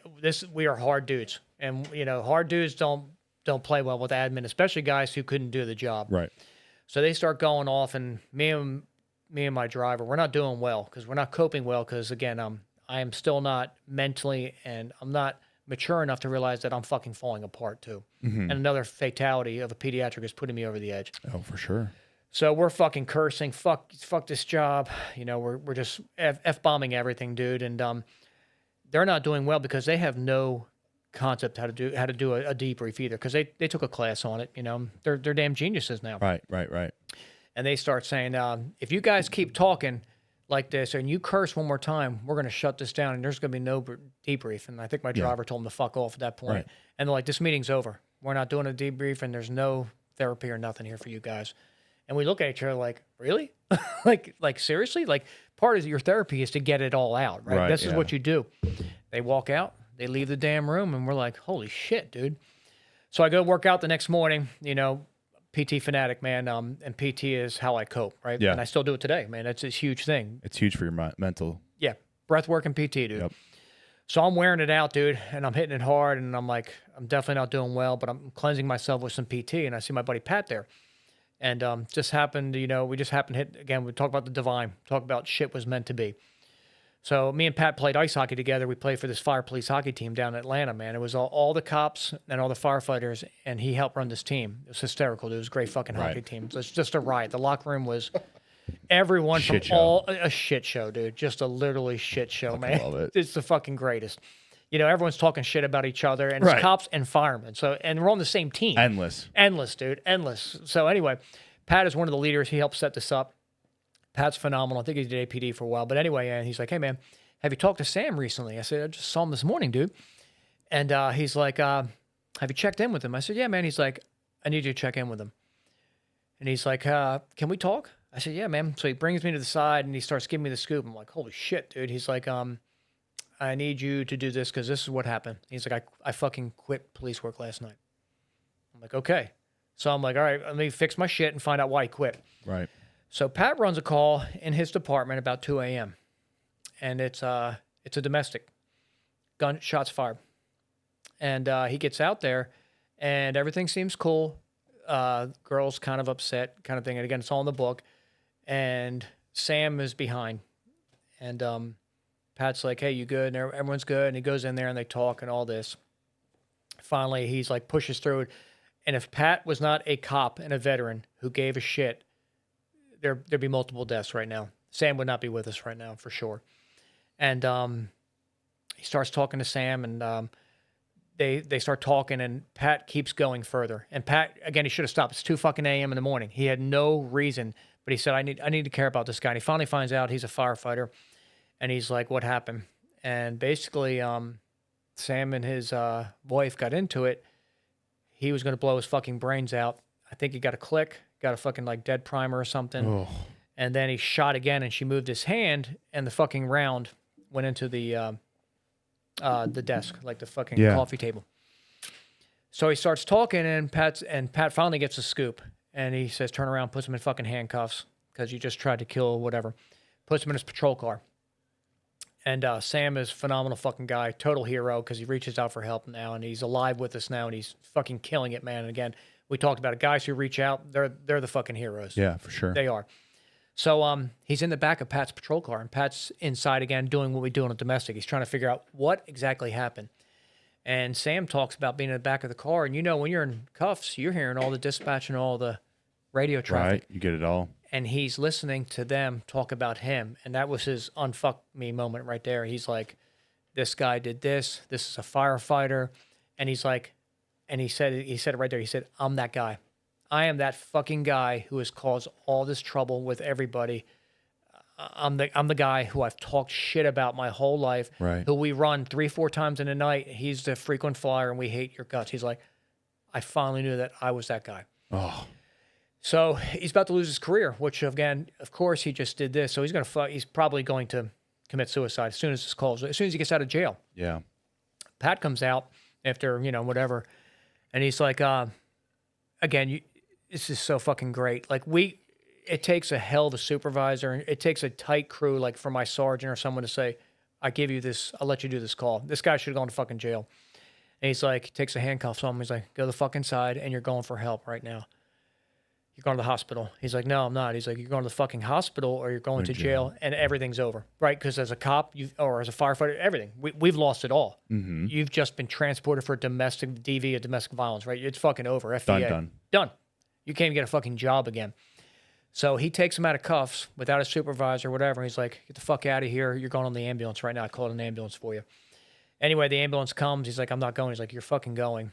Speaker 2: we are hard dudes, and hard dudes don't play well with admin, especially guys who couldn't do the job.
Speaker 1: Right.
Speaker 2: So they start going off, and me and my driver, we're not doing well because we're not coping well. Because again, I am still not mentally, and I'm not mature enough to realize that I'm fucking falling apart too.
Speaker 1: Mm-hmm.
Speaker 2: And another fatality of a pediatric is putting me over the edge.
Speaker 1: Oh, for sure.
Speaker 2: So we're fucking cursing, fuck this job. We're just F-bombing everything, dude. And they're not doing well because they have no concept how to do a debrief either, because they took a class on it. They're damn geniuses now.
Speaker 1: Right.
Speaker 2: And they start saying, if you guys keep talking like this and you curse one more time, we're going to shut this down and there's going to be no debrief. And I think my driver told him to fuck off at that point.
Speaker 1: Right.
Speaker 2: And they're like, this meeting's over. We're not doing a debrief and there's no therapy or nothing here for you guys. And we look at each other like, really? like seriously? Like, part of your therapy is to get it all out, right? This is what you do. They walk out, they leave the damn room, and we're like, holy shit, dude. So I go work out the next morning, PT fanatic, man. And PT is how I cope, right?
Speaker 1: Yeah.
Speaker 2: And I still do it today, man. It's a huge thing.
Speaker 1: It's huge for your mental.
Speaker 2: Yeah. Breath work and PT, dude.
Speaker 1: Yep.
Speaker 2: So I'm wearing it out, dude, and I'm hitting it hard, and I'm like, I'm definitely not doing well, but I'm cleansing myself with some PT, and I see my buddy Pat there. And just happened, we just happened to hit, again, we talk about the divine, talk about shit was meant to be. So me and Pat played ice hockey together. We played for this fire police hockey team down in Atlanta, man. It was all the cops and all the firefighters, and he helped run this team. It was hysterical, dude. It was a great fucking hockey team. So it's just a riot. The locker room was everyone
Speaker 1: shit
Speaker 2: from all, a shit show, dude. Just a literally shit show, man.
Speaker 1: Love it.
Speaker 2: It's the fucking greatest. Everyone's talking shit about each other, and it's cops and firemen. So, and we're on the same team.
Speaker 1: Endless, dude.
Speaker 2: Endless. So anyway, Pat is one of the leaders. He helped set this up. Pat's phenomenal. I think he did APD for a while. But anyway, and he's like, hey, man, have you talked to Sam recently? I said, I just saw him this morning, dude. And he's like, have you checked in with him? I said, yeah, man. He's like, I need you to check in with him. And he's like, can we talk? I said, yeah, man. So he brings me to the side, and he starts giving me the scoop. I'm like, holy shit, dude. He's like, I need you to do this because this is what happened. He's like, I fucking quit police work last night. I'm like, okay. So I'm like, all right, let me fix my shit and find out why he quit.
Speaker 1: Right.
Speaker 2: So Pat runs a call in his department about 2 a.m. And it's a domestic. Gunshots fired. And he gets out there, and everything seems cool. Girl's kind of upset, kind of thing. And again, it's all in the book. And Sam is behind. And Pat's like, hey, you good? And everyone's good. And he goes in there, and they talk and all this. Finally, he's like, pushes through it. And if Pat was not a cop and a veteran who gave a shit, there'd be multiple deaths right now. Sam would not be with us right now, for sure. And he starts talking to Sam, and they start talking, and Pat keeps going further. And Pat, again, he should have stopped. It's 2 fucking a.m. in the morning. He had no reason, but he said, I need to care about this guy. And he finally finds out he's a firefighter, and he's like, what happened? And basically, Sam and his wife got into it. He was going to blow his fucking brains out. I think he got a click, got a fucking like dead primer or something.
Speaker 1: Oh.
Speaker 2: And then he shot again, and she moved his hand, and the fucking round went into the desk, like the fucking coffee table. So he starts talking, and Pat finally gets a scoop, and he says, turn around, puts him in fucking handcuffs because you just tried to kill whatever. Puts him in his patrol car. And Sam is a phenomenal fucking guy, total hero, because he reaches out for help now, and he's alive with us now, and he's fucking killing it, man. And again, we talked about it. Guys who reach out, they're the fucking heroes.
Speaker 1: Yeah, for sure.
Speaker 2: They are. So he's in the back of Pat's patrol car, and Pat's inside again doing what we do on a domestic. He's trying to figure out what exactly happened. And Sam talks about being in the back of the car, and when you're in cuffs, you're hearing all the dispatch and all the radio traffic.
Speaker 1: Right, you get it all.
Speaker 2: and he's listening to them talk about him. And that was his unfuck me moment right there. He's like, this guy did this. This is a firefighter. And he's like, and he said it right there. He said, I'm that guy. I am that fucking guy who has caused all this trouble with everybody. I'm the guy who I've talked shit about my whole life.
Speaker 1: Right.
Speaker 2: Who we run 3-4 times in a night. He's the frequent flyer, and we hate your guts. He's like, I finally knew that I was that guy.
Speaker 1: Oh,
Speaker 2: So he's about to lose his career, which again, of course, he just did this. So he's probably going to commit suicide as soon as he gets out of jail.
Speaker 1: yeah.
Speaker 2: Pat comes out after, whatever. And he's like, again, this is so fucking great. Like it takes a hell of a supervisor. It takes a tight crew, like for my sergeant or someone to say, I'll let you do this call. This guy should have gone to fucking jail. And he's like, takes the handcuffs on him. He's like, go to the fucking side and you're going for help right now. You're going to the hospital. He's like, no, I'm not. He's like, you're going to the fucking hospital or you're going to jail and everything's over. Right? Because as a cop or as a firefighter, everything. We've lost it all.
Speaker 1: Mm-hmm.
Speaker 2: You've just been transported for domestic DV or domestic violence, right? It's fucking over. FDA. Done. You can't even get a fucking job again. So he takes him out of cuffs without a supervisor or whatever. He's like, get the fuck out of here. You're going on the ambulance right now. I called an ambulance for you. Anyway, the ambulance comes. He's like, I'm not going. He's like, you're fucking going.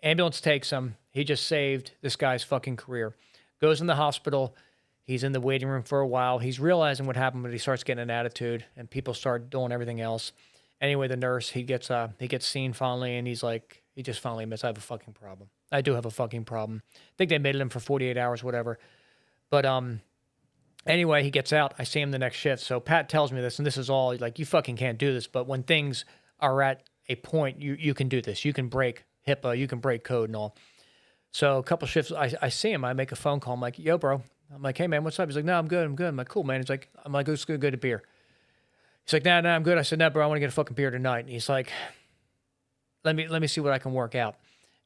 Speaker 2: Ambulance takes him. He just saved this guy's fucking career. Goes in the hospital. He's in the waiting room for a while. He's realizing what happened, but he starts getting an attitude, and people start doing everything else. Anyway, the nurse, he gets seen finally, and he's like, he just finally admits, I have a fucking problem. I do have a fucking problem. I think they admitted him for 48 hours, whatever. But anyway, he gets out. I see him the next shift. So Pat tells me this, and this is all, like, you fucking can't do this. But when things are at a point, you can do this. You can break HIPAA. You can break code and all. So a couple shifts, I see him. I make a phone call. I'm like, yo, bro. I'm like, hey, man, what's up? He's like, no, I'm good. I'm like, cool, man. He's like, let's go get a beer. He's like, nah, I'm good. I said, no, bro, I want to get a fucking beer tonight. And he's like, let me see what I can work out.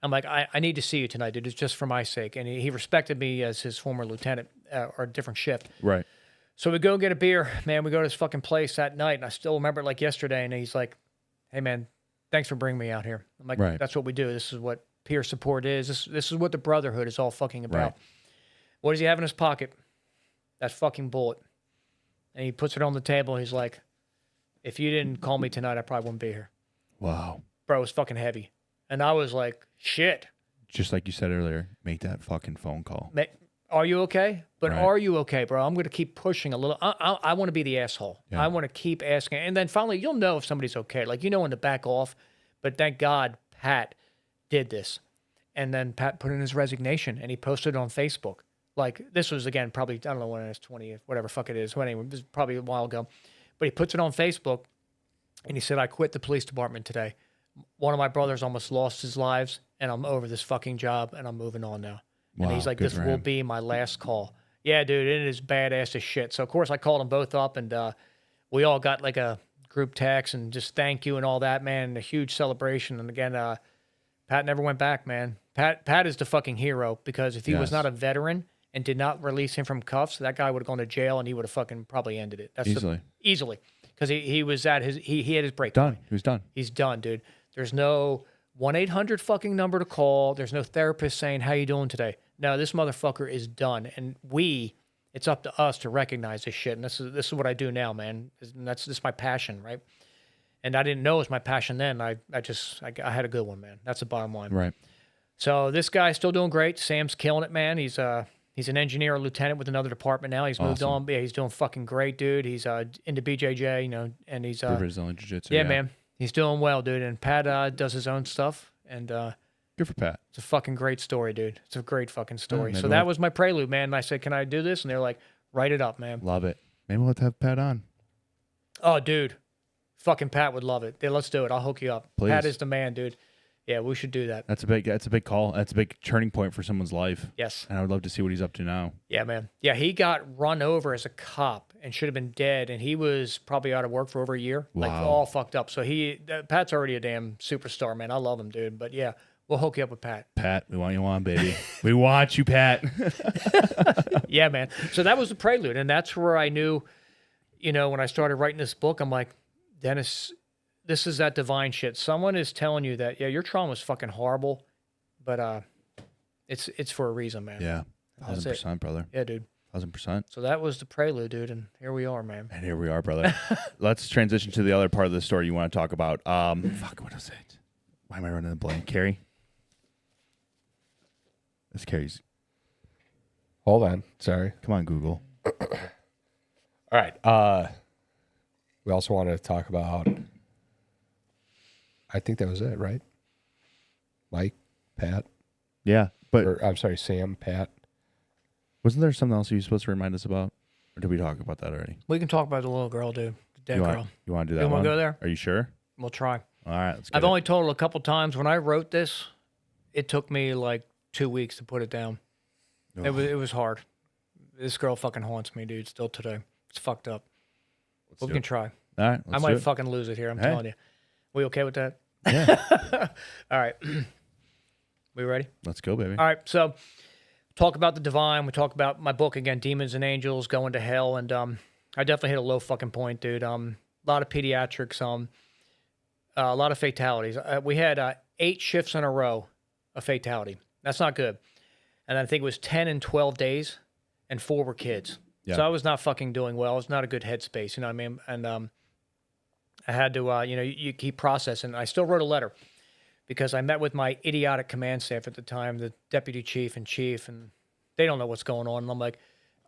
Speaker 2: I'm like, I need to see you tonight, dude. It's just for my sake. And he respected me as his former lieutenant or a different shift.
Speaker 1: Right.
Speaker 2: So we go get a beer, man. We go to this fucking place that night. And I still remember it like yesterday. And he's like, hey, man, thanks for bringing me out here. I'm like,
Speaker 1: right.
Speaker 2: That's what we do. This is what peer support is. This is what the Brotherhood is all fucking about.
Speaker 1: Right.
Speaker 2: What does he have in his pocket? That fucking bullet. And he puts it on the table. He's like, if you didn't call me tonight, I probably wouldn't be here.
Speaker 1: Wow.
Speaker 2: Bro, it was fucking heavy. And I was like, shit.
Speaker 1: Just like you said earlier, make that fucking phone call.
Speaker 2: Are you okay? But
Speaker 1: right.
Speaker 2: Are you okay, bro? I'm going to keep pushing a little. I want to be the asshole. Yeah. I want to keep asking. And then finally, you'll know if somebody's okay. Like, when to back off. But thank God Pat did this. And then Pat put in his resignation, and he posted it on Facebook. Like, this was, again, probably, I don't know when it is, 20, whatever fuck it is. Well, anyway, it was probably a while ago. But he puts it on Facebook, and he said, I quit the police department today. One of my brothers almost lost his lives, and I'm over this fucking job, and I'm moving on now.
Speaker 1: Wow,
Speaker 2: and he's like, this will be my last call. Yeah, dude, it is badass as shit. So, of course, I called them both up, and we all got like a group text and just thank you and all that, man. A huge celebration. And again, Pat never went back, man. Pat is the fucking hero, because if he was not a veteran and did not release him from cuffs, that guy would have gone to jail, and he would have fucking probably ended it. That's easily. Because he was at he had his break.
Speaker 1: Done. He was done.
Speaker 2: He's done, dude. There's no 1-800 fucking number to call. There's no therapist saying, how you doing today? No, this motherfucker is done. And it's up to us to recognize this shit. And this is what I do now, man. And this is my passion, right? And I didn't know it was my passion then. I had a good one, man. That's the bottom line.
Speaker 1: Right.
Speaker 2: So this guy's still doing great. Sam's killing it, man. He's an engineer or lieutenant with another department now. He's moved on. Yeah, he's doing fucking great, dude. He's into BJJ, and he's
Speaker 1: Brazilian jiu-jitsu.
Speaker 2: Yeah, man. He's doing well, dude. And Pat does his own stuff, and
Speaker 1: good for Pat.
Speaker 2: It's a fucking great story, dude. It's a great fucking story. So that was my prelude, man. And I said, can I do this? And they're like, write it up, man.
Speaker 1: Love it. Maybe we'll have to have Pat on.
Speaker 2: Oh, dude. Fucking Pat would love it. Yeah, let's do it. I'll hook you up.
Speaker 1: Please.
Speaker 2: Pat is the man, dude. Yeah, we should do that.
Speaker 1: That's a big call. That's a big turning point for someone's life.
Speaker 2: Yes.
Speaker 1: And I would love to see what he's up to now.
Speaker 2: Yeah, man. Yeah, he got run over as a cop and should have been dead, and he was probably out of work for over a year.
Speaker 1: Wow.
Speaker 2: Like, all fucked up. So Pat's already a damn superstar, man. I love him, dude. But yeah, we'll hook you up with Pat.
Speaker 1: Pat, we want you on, baby. We want you, Pat.
Speaker 2: Yeah, man. So that was the prelude, and that's where I knew, when I started writing this book, I'm like, Dennis, this is that divine shit. Someone is telling you that, yeah, your trauma is fucking horrible, but it's for a reason, man.
Speaker 1: Yeah, 1,000%, brother.
Speaker 2: Yeah, dude.
Speaker 1: 1,000%.
Speaker 2: So that was the prelude, dude, and here we are, man.
Speaker 1: And here we are, brother. Let's transition to the other part of the story you want to talk about. Fuck, what is it? Why am I running a blank? Carrie? It's Carrie's.
Speaker 3: Hold on. Sorry.
Speaker 1: Come on, Google.
Speaker 3: All right. We also want to talk about, I think that was it, right? Mike, Pat,
Speaker 1: Yeah, but
Speaker 3: or I'm sorry, Sam, Pat.
Speaker 1: wasn't there something else you were supposed to remind us about? Or did we talk about that already?
Speaker 2: We can talk about the little girl, dude. The dead girl.
Speaker 1: You want to do that
Speaker 2: You
Speaker 1: one?
Speaker 2: wanna go there?
Speaker 1: Are you sure?
Speaker 2: We'll try.
Speaker 1: All right, let's go.
Speaker 2: I've only told it a couple times. When I wrote this, it took me like 2 weeks to put it down. It was hard. This girl fucking haunts me, dude, still today. It's fucked up. But we can try.
Speaker 1: All right,
Speaker 2: I might fucking lose it here, I'm telling you. We okay with that?
Speaker 1: Yeah.
Speaker 2: All right. We ready?
Speaker 1: Let's go, baby.
Speaker 2: All right, so talk about the divine. We talk about my book again, Demons and Angels, Going to Hell, and I definitely hit a low fucking point, dude. A lot of pediatrics, a lot of fatalities. We had 8 shifts in a row of fatality. That's not good. And I think it was 10 and 12 days, and 4 were kids.
Speaker 1: Yeah.
Speaker 2: So I was not fucking doing well. It was not a good headspace, you know what I mean? And I had to, you keep processing. I still wrote a letter because I met with my idiotic command staff at the time, the deputy chief, and they don't know what's going on. And I'm like,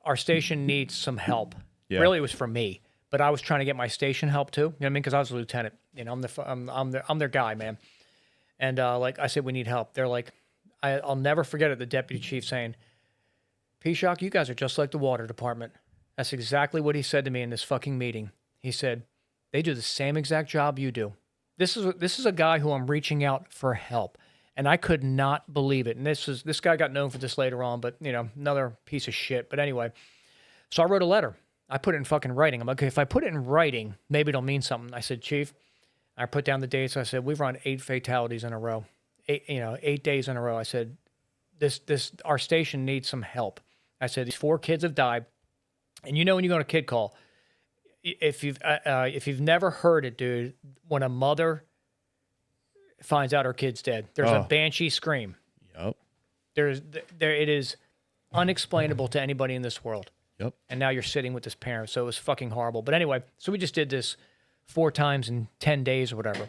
Speaker 2: our station needs some help.
Speaker 1: Yeah.
Speaker 2: Really, it was for me, but I was trying to get my station help too. You know what I mean? Because I was a lieutenant. You know, I'm their guy, man. And like I said, we need help. They're like, I'll never forget it. The deputy chief saying, Pishock, you guys are just like the water department. That's exactly what he said to me in this fucking meeting. He said, they do the same exact job you do. This is a guy who I'm reaching out for help. And I could not believe it. And this guy got known for this later on, but another piece of shit. But anyway, so I wrote a letter. I put it in fucking writing. I'm like, okay, if I put it in writing, maybe it'll mean something. I said, Chief, I put down the dates. I said, we've run 8 fatalities in a row. 8 days in a row. I said, our station needs some help. I said, these 4 kids have died. And when you go on a kid call, if you've never heard it, dude, when a mother finds out her kid's dead, there's a banshee scream.
Speaker 1: Yep.
Speaker 2: It is unexplainable to anybody in this world.
Speaker 1: Yep.
Speaker 2: And now you're sitting with this parent, so it was fucking horrible. But anyway, so we just did this 4 times in 10 days or whatever.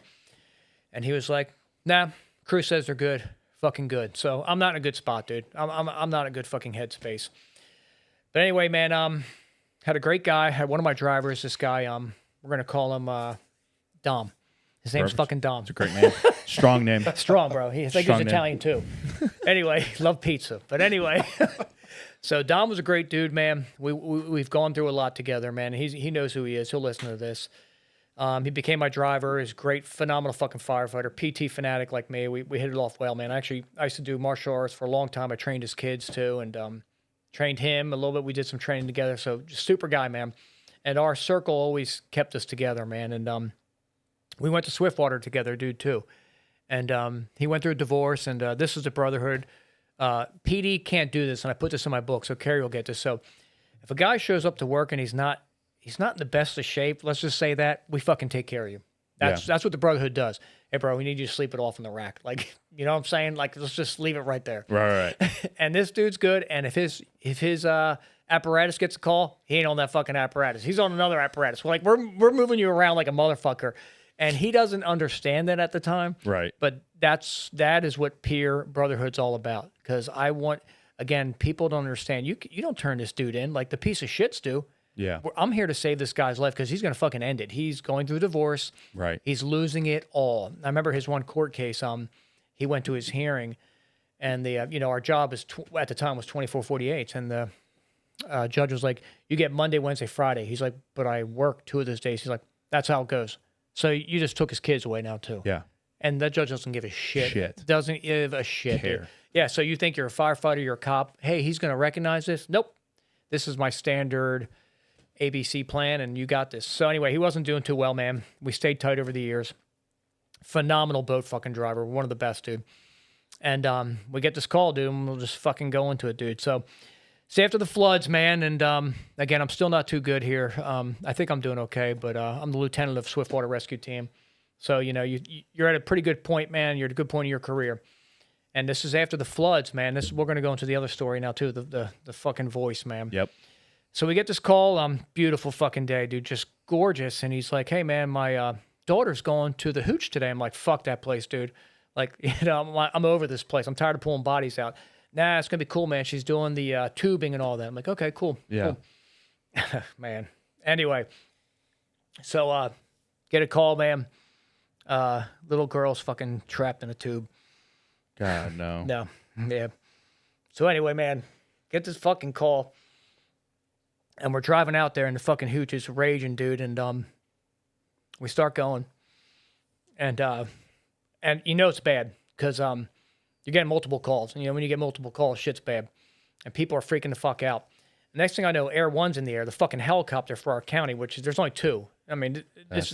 Speaker 2: And he was like, nah, crew says they're good. Fucking good. So I'm not in a good spot, dude. I'm not in a good fucking headspace. But anyway, man, had a great guy. Had one of my drivers, this guy, we're gonna call him Dom. His name's fucking Dom.
Speaker 1: It's a great name. Strong name.
Speaker 2: Strong, bro. I think
Speaker 1: Strong
Speaker 2: he's
Speaker 1: name.
Speaker 2: Italian too. Anyway, love pizza. But anyway, so Dom was a great dude, man. We've gone through a lot together, man. He knows who he is. He'll listen to this. He became my driver. He's great, phenomenal fucking firefighter. PT fanatic like me. We hit it off well, man. Actually, I used to do martial arts for a long time. I trained his kids too, and trained him a little bit. We did some training together. So just super guy, man. And our circle always kept us together, man. And we went to Swiftwater together, dude, too. And he went through a divorce, and this is the Brotherhood. PD can't do this, and I put this in my book, so Carrie will get this. So if a guy shows up to work and he's not in the best of shape, let's just say that, we fucking take care of you. That's what the Brotherhood does. Hey, bro, we need you to sleep it off in the rack. Like, you know what I'm saying? Like, let's just leave it right there.
Speaker 1: Right.
Speaker 2: And this dude's good, and if his apparatus gets a call, he ain't on that fucking apparatus. He's on another apparatus. We're moving you around like a motherfucker. And he doesn't understand that at the time.
Speaker 1: Right.
Speaker 2: But that is what peer brotherhood's all about. Because I want, again, people don't understand. You don't turn this dude in like the piece of shits do.
Speaker 1: Yeah.
Speaker 2: I'm here to save this guy's life because he's going to fucking end it. He's going through divorce.
Speaker 1: Right.
Speaker 2: He's losing it all. I remember his one court case. He went to his hearing, and the our job is at the time was 24/48, and the judge was like, "You get Monday, Wednesday, Friday." He's like, "But I work 2 of those days." He's like, "That's how it goes." So you just took his kids away now too.
Speaker 1: Yeah.
Speaker 2: And that judge doesn't give a shit.
Speaker 1: Shit.
Speaker 2: Doesn't give a shit.
Speaker 1: Care.
Speaker 2: Dude. Yeah. So you think you're a firefighter, you're a cop. Hey, he's going to recognize this? Nope. This is my standard ABC plan, and you got this. So anyway, he wasn't doing too well, man. We stayed tight over the years. Phenomenal boat fucking driver. One of the best, dude. And we get this call, dude, and we'll just fucking go into it, dude. So it's after the floods, man. And again, I'm still not too good here. I think I'm doing okay, but I'm the lieutenant of Swiftwater Rescue Team. So, you're at a pretty good point, man. You're at a good point in your career. And this is after the floods, man. We're going to go into the other story now, too, the fucking voice, man.
Speaker 1: Yep.
Speaker 2: So we get this call, beautiful fucking day, dude, just gorgeous. And he's like, hey, man, my daughter's going to the hooch today. I'm like, fuck that place, dude. Like, I'm over this place. I'm tired of pulling bodies out. Nah, it's going to be cool, man. She's doing the tubing and all that. I'm like, okay, cool.
Speaker 1: Yeah.
Speaker 2: Cool. Man. Anyway, so get a call, man. Little girl's fucking trapped in a tube.
Speaker 1: God, no.
Speaker 2: No. Yeah. So anyway, man, get this fucking call. And we're driving out there and the fucking hooch is raging, dude. And we start going. And it's bad because you're getting multiple calls. And, when you get multiple calls, shit's bad. And people are freaking the fuck out. The next thing I know, Air One's in the air, the fucking helicopter for our county, which is, there's only two. I mean, this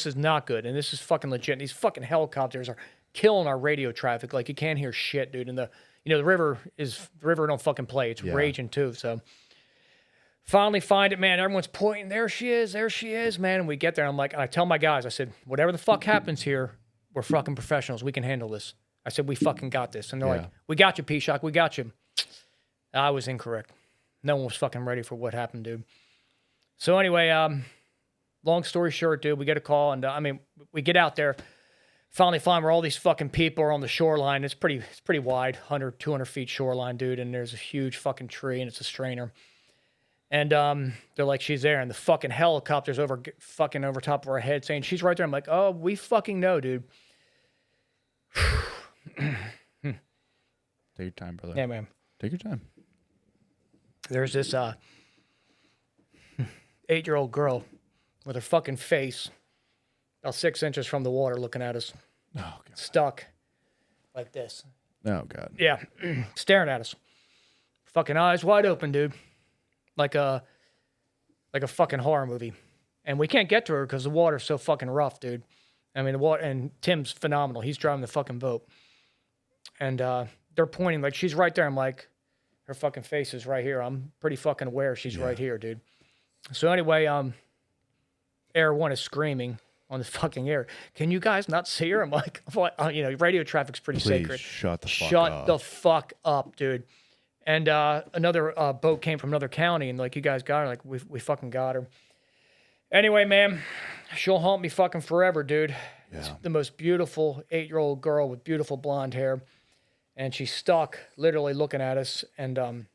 Speaker 2: is not good. And this is fucking legit. These fucking helicopters are killing our radio traffic. Like, you can't hear shit, dude. And the river don't fucking play. It's raging too. So finally find it, man. Everyone's pointing. There she is, man. And we get there. And I'm like, and I tell my guys, I said, whatever the fuck happens here, we're fucking professionals. We can handle this. I said, we fucking got this. And they're like, we got you, Pishock. We got you. I was incorrect. No one was fucking ready for what happened, dude. So anyway, long story short, dude, we get a call. And we get out there. Finally find where all these fucking people are on the shoreline. It's pretty wide, 100, 200 feet shoreline, dude. And there's a huge fucking tree and it's a strainer. And they're like, she's there. And the fucking helicopter's over top of our head saying, she's right there. I'm like, oh, we fucking know, dude.
Speaker 1: Take your time, brother.
Speaker 2: Yeah, man.
Speaker 1: Take your time.
Speaker 2: There's this 8-year-old girl with her fucking face about 6 inches from the water looking at us.
Speaker 1: Oh, God.
Speaker 2: Stuck like this.
Speaker 1: Oh, God.
Speaker 2: Yeah. Staring at us. Fucking eyes wide open, dude. Like a fucking horror movie. And we can't get to her because the water's so fucking rough, dude. I mean, the water, and Tim's phenomenal. He's driving the fucking boat. And they're pointing like she's right there. I'm like, her fucking face is right here. I'm pretty fucking aware she's right here, dude. So anyway, Air One is screaming on the fucking air. Can you guys not see her? I'm like, radio traffic's pretty sacred.
Speaker 1: Shut the fuck up.
Speaker 2: Shut the fuck up, dude. And another boat came from another county, and like, you guys got her. Like, we fucking got her. Anyway, man, she'll haunt me fucking forever, dude. Yeah. It's the most beautiful 8-year-old girl with beautiful blonde hair. And she's stuck, literally looking at us. And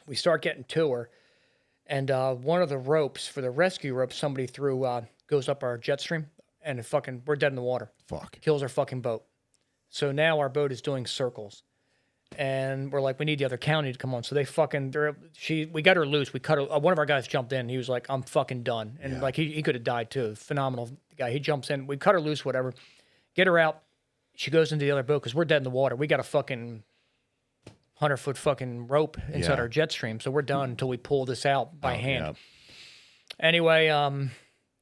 Speaker 2: we start getting to her. And one of the ropes, for the rescue rope somebody threw, goes up our jet stream. And we're dead in the water.
Speaker 1: Fuck.
Speaker 2: Kills our fucking boat. So now our boat is doing circles. And we're like, we need the other county to come on. So we got her loose. We cut her. One of our guys jumped in. He was like, I'm fucking done. And like, he could have died too. Phenomenal guy. He jumps in. We cut her loose, whatever. Get her out. She goes into the other boat because we're dead in the water. We got a fucking 100-foot fucking rope inside our jet stream. So we're done until we pull this out by hand. Yeah. Anyway,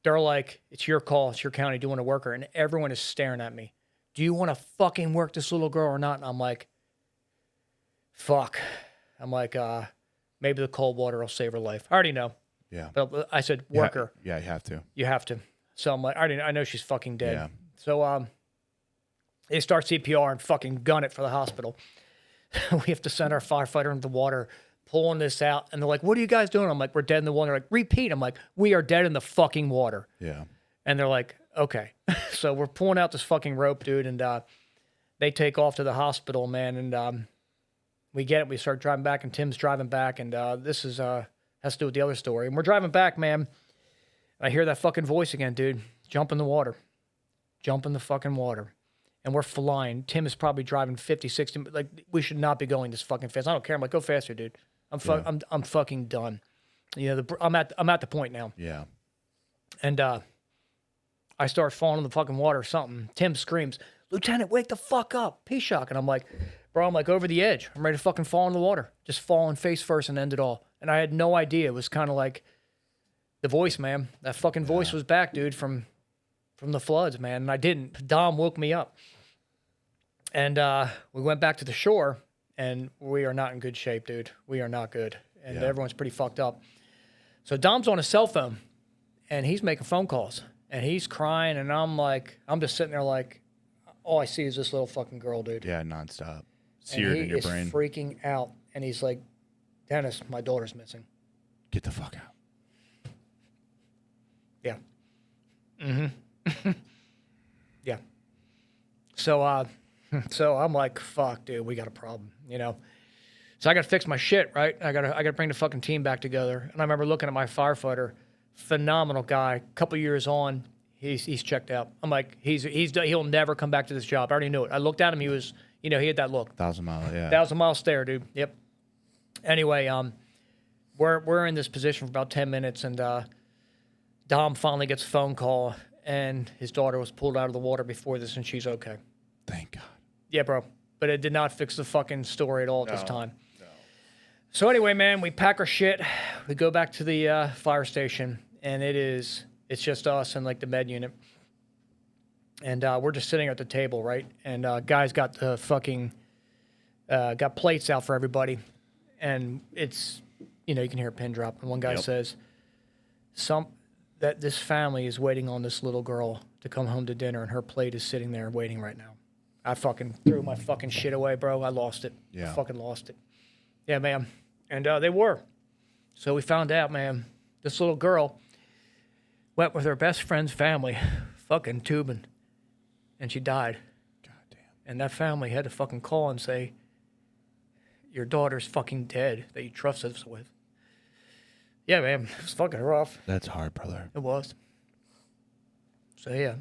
Speaker 2: they're like, it's your call. It's your county. Do you want to work her? And everyone is staring at me. Do you want to fucking work this little girl or not? And I'm like, fuck. I'm like, maybe the cold water will save her life. I already know. Yeah. But I said, work her.
Speaker 1: Yeah, you have to.
Speaker 2: You have to. So I'm like, I know she's fucking dead.
Speaker 1: Yeah.
Speaker 2: So they start CPR and fucking gun it for the hospital. We have to send our firefighter into the water, pulling this out. And they're like, what are you guys doing? I'm like, we're dead in the water. They're like, repeat. I'm like, we are dead in the fucking water.
Speaker 1: Yeah.
Speaker 2: And they're like, okay. So we're pulling out this fucking rope, dude. And they take off to the hospital, man. And we get it. We start driving back, and Tim's driving back. And this has to do with the other story. And we're driving back, man. And I hear that fucking voice again, dude. Jump in the water. Jump in the fucking water. And we're flying. Tim is probably driving 50, 60. Like, we should not be going this fucking fast. I don't care. I'm like, go faster, dude. I'm fucking done. I'm at the point now.
Speaker 1: Yeah.
Speaker 2: And I start falling in the fucking water or something. Tim screams, Lieutenant, wake the fuck up. Pishock. And I'm like, bro, I'm like over the edge. I'm ready to fucking fall in the water. Just falling face first and end it all. And I had no idea. It was kind of like the voice, man. That fucking voice was back, dude, from the floods, man. And I didn't. Dom woke me up. And we went back to the shore, and we are not in good shape, dude. We are not good. And everyone's pretty fucked up. So Dom's on his cell phone, and he's making phone calls. And he's crying, and I'm just sitting there like, all I see is this little fucking girl, dude.
Speaker 1: Yeah, nonstop. Seared in your brain.
Speaker 2: He's freaking out. And he's like, Dennis, my daughter's missing.
Speaker 1: Get the fuck out.
Speaker 2: Yeah. Yeah. So, so I'm like, fuck, dude, we got a problem, you know? So I got to fix my shit, right? I got to bring the fucking team back together. And I remember looking at my firefighter, phenomenal guy, couple years on, he's checked out. I'm like, he'll never come back to this job. I already knew it. I looked at him. He was, you know, he had that look.
Speaker 1: 1,000 mile, yeah.
Speaker 2: 1,000 mile stare, dude. Yep. Anyway, we're in this position for about 10 minutes, and Dom finally gets a phone call, and his daughter was pulled out of the water before this, and she's okay.
Speaker 1: Thank God.
Speaker 2: Yeah, bro. But it did not fix the fucking story at all at this time. No. So anyway, man, we pack our shit. We go back to the fire station, and it's just us and like the med unit. And we're just sitting at the table, right? And guys got the fucking got plates out for everybody. And it's, you know, you can hear a pin drop. And one guy says, that this family is waiting on this little girl to come home to dinner, and her plate is sitting there waiting right now. I fucking threw my fucking shit away, bro. I lost it.
Speaker 1: Yeah.
Speaker 2: I fucking lost it. Yeah, man. And they were. So we found out, man, this little girl went with her best friend's family, fucking tubing, and she died.
Speaker 1: God damn.
Speaker 2: And that family had to fucking call and say, your daughter's fucking dead that you trusted us with. Yeah, man. It was fucking rough.
Speaker 1: That's hard, brother.
Speaker 2: It was. So, yeah.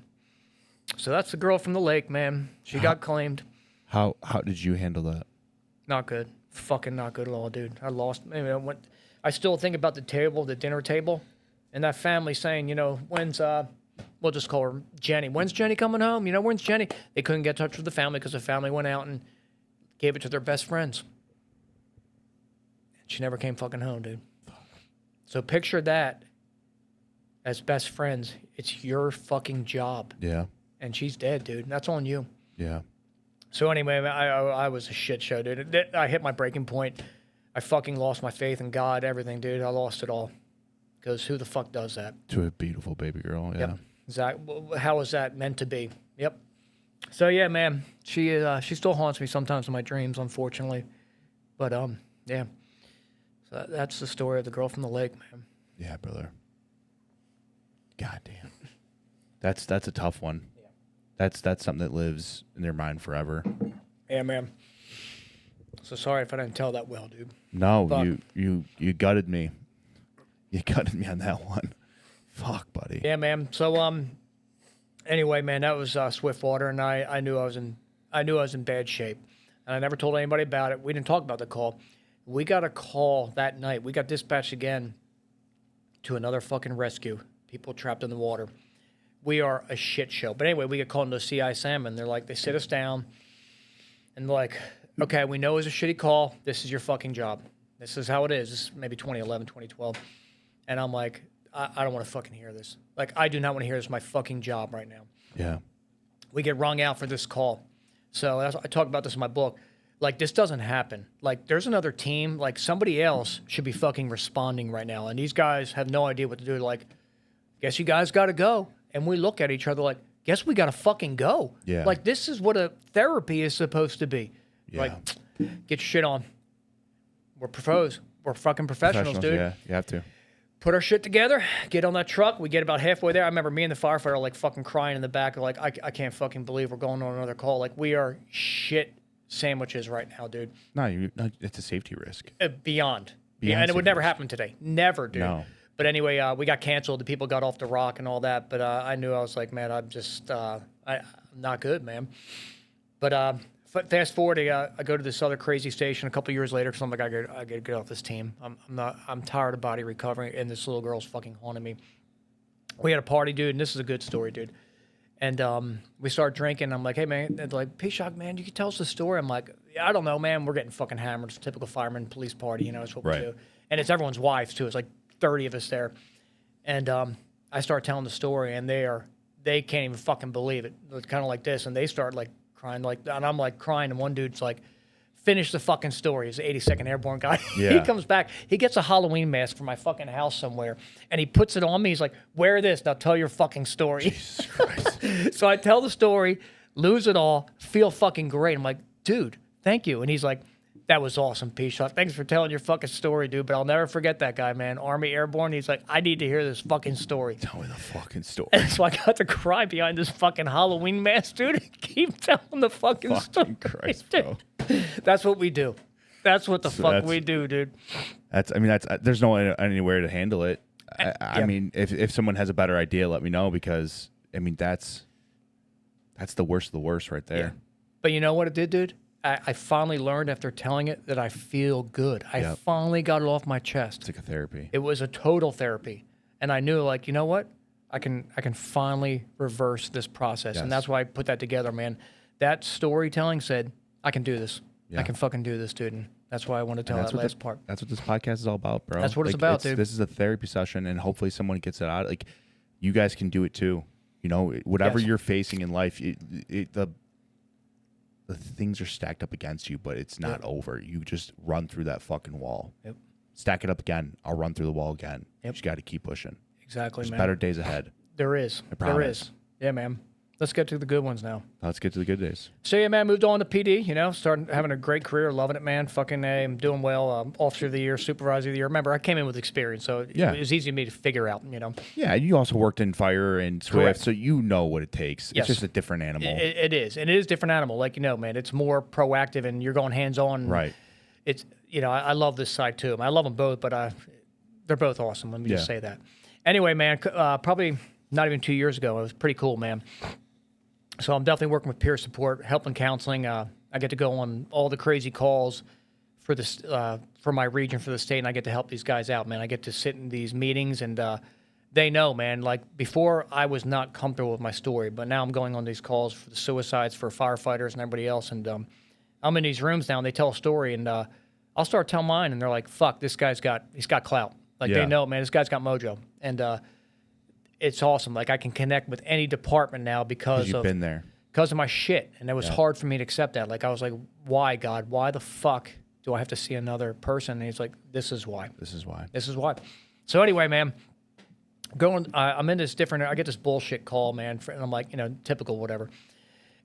Speaker 2: So that's the girl from the lake, man. She got claimed.
Speaker 1: How did you handle that?
Speaker 2: Not good. Fucking not good at all, dude. I lost. I still think about the table, the dinner table, and that family saying, you know, when's we'll just call her Jenny. When's Jenny coming home? You know, when's Jenny? They couldn't get in touch with the family because the family went out and gave it to their best friends. She never came fucking home, dude. So picture that as best friends. It's your fucking job.
Speaker 1: Yeah.
Speaker 2: And she's dead, dude. That's on you.
Speaker 1: Yeah.
Speaker 2: So anyway, I was a shit show, dude. I hit my breaking point. I fucking lost my faith in God, everything, dude. I lost it all. Because who the fuck does that?
Speaker 1: To a beautiful baby girl, yeah.
Speaker 2: Yep. How is that meant to be? Yep. So yeah, man, she still haunts me sometimes in my dreams, unfortunately. But yeah. So that's the story of the girl from the lake, man.
Speaker 1: Yeah, brother. God damn. That's a tough one. Yeah. That's something that lives in their mind forever.
Speaker 2: Yeah, man. So sorry if I didn't tell that well, dude.
Speaker 1: No, fuck. You gutted me. You gutted me on that one. Fuck, buddy.
Speaker 2: Yeah, man. So anyway, man, that was Swiftwater, and I knew I was in bad shape, and I never told anybody about it. We didn't talk about the call. We got a call that night. We got dispatched again to another fucking rescue. People trapped in the water. We are a shit show. But anyway, we get called into CI Salmon. They sit us down, and they're like, okay, we know it was a shitty call. This is your fucking job. This is how it is. This is maybe 2011, 2012. And I'm like, I don't want to fucking hear this. Like, I do not want to hear this. It's my fucking job right now.
Speaker 1: Yeah.
Speaker 2: We get wrung out for this call. So I talk about this in my book. Like, this doesn't happen. Like, there's another team. Like, somebody else should be fucking responding right now. And these guys have no idea what to do. Like, guess you guys got to go. And we look at each other like, guess we got to fucking go.
Speaker 1: Yeah.
Speaker 2: Like, this is what a therapy is supposed to be.
Speaker 1: Yeah.
Speaker 2: Like, get your shit on. We're pros. We're fucking professionals, dude.
Speaker 1: Yeah, you have to.
Speaker 2: Put our shit together, get on that truck. We get about halfway there. I remember me and the firefighter like fucking crying in the back. Like, I can't fucking believe we're going on another call. Like, we are shit sandwiches right now, dude.
Speaker 1: No, it's a safety risk.
Speaker 2: Beyond. And it would never happen today. Never, dude.
Speaker 1: No.
Speaker 2: But anyway, we got canceled. The people got off the rock and all that. But I knew, I was like, man, I'm just I'm not good, man. But fast forward, I go to this other crazy station a couple years later because I'm like, I got to get off this team. I'm tired of body recovering, and this little girl's fucking haunting me. We had a party, dude, and this is a good story, dude. And we start drinking. I'm like, hey, man, they're like, Pishock, man, you can tell us the story. I'm like, I don't know, man. We're getting fucking hammered. It's a typical fireman police party, you know, it's what we do. And it's everyone's wives, too. It's like 30 of us there. And I start telling the story, and they can't even fucking believe it. It's kind of like this, and they start, like, crying, like, and I'm, like, crying, and one dude's like, finish the fucking story. He's an 82nd Airborne guy.
Speaker 1: Yeah.
Speaker 2: He comes back. He gets a Halloween mask from my fucking house somewhere, and he puts it on me. He's like, wear this. Now tell your fucking story.
Speaker 1: Jesus Christ.
Speaker 2: So I tell the story, lose it all, feel fucking great. I'm like, dude, thank you. And he's like, That was awesome, Pishock. Thanks for telling your fucking story, dude. But I'll never forget that guy, man. Army Airborne. He's like, I need to hear this fucking story.
Speaker 1: Tell me the fucking story.
Speaker 2: And so I got to cry behind this fucking Halloween mask, dude. Keep telling the fucking story.
Speaker 1: Christ,
Speaker 2: dude.
Speaker 1: bro.
Speaker 2: That's what we do. That's what the fuck
Speaker 1: that's-
Speaker 2: we do, dude.
Speaker 1: That's there's no anywhere to handle it. I mean, if someone has a better idea, let me know, because I mean that's the worst of the worst right there.
Speaker 2: Yeah. But you know what it did, dude? I finally learned after telling it that I feel good. I finally got it off my chest.
Speaker 1: It's like a therapy.
Speaker 2: It was a total therapy. And I knew, like, you know what? I can finally reverse this process.
Speaker 1: Yes.
Speaker 2: And that's why I put that together, man. That storytelling said, I can do this.
Speaker 1: Yeah.
Speaker 2: I can fucking do this, dude. And that's why I want to tell that last part.
Speaker 1: That's what this podcast is all about, bro.
Speaker 2: That's what it's about, dude.
Speaker 1: This is a therapy session, and hopefully someone gets it out. Like, you guys can do it too. You know, whatever
Speaker 2: Yes.
Speaker 1: you're facing in life, the things are stacked up against you, but it's not over. You just run through that fucking wall.
Speaker 2: Yep.
Speaker 1: Stack it up again. I'll run through the wall again.
Speaker 2: Yep.
Speaker 1: You just got to keep pushing.
Speaker 2: Exactly,
Speaker 1: There's
Speaker 2: man.
Speaker 1: better days ahead.
Speaker 2: There is.
Speaker 1: I
Speaker 2: There
Speaker 1: promise.
Speaker 2: is. Yeah, man. Let's get to the good ones now.
Speaker 1: Let's get to the good days.
Speaker 2: So, yeah, man, moved on to PD, you know, started having a great career, loving it, man. Fucking I'm doing well. Officer of the Year, Supervisor of the Year. Remember, I came in with experience, so
Speaker 1: Yeah.
Speaker 2: it was easy for me to figure out, you know.
Speaker 1: Yeah, you also worked in fire and Swift,
Speaker 2: Correct.
Speaker 1: so you know what it takes.
Speaker 2: Yes.
Speaker 1: It's just a different animal.
Speaker 2: It is. And it is a different animal. Like, you know, man, it's more proactive and you're going hands-on.
Speaker 1: Right.
Speaker 2: It's, you know, I love this side too. I love them both, but they're both awesome. Let me just say that. Anyway, man, probably not even 2 years ago, it was pretty cool, man. So I'm definitely working with peer support, helping counseling. I get to go on all the crazy calls for this for my region, for the state, and I get to help these guys out, man. I get to sit in these meetings, and they know, man. Like, before, I was not comfortable with my story, but now I'm going on these calls for the suicides, for firefighters and everybody else, and I'm in these rooms now, and they tell a story, and I'll start telling mine, and they're like, "Fuck, he's got clout." Like, they know, man, this guy's got mojo, and it's awesome. Like, I can connect with any department now because
Speaker 1: You've been there.
Speaker 2: Because of my shit. And it was hard for me to accept that. Like, I was like, why, God? Why the fuck do I have to see another person? And he's like, this is why.
Speaker 1: This is why.
Speaker 2: This is why. So anyway, man, I'm in this different, I get this bullshit call, man. And I'm like, you know, typical, whatever.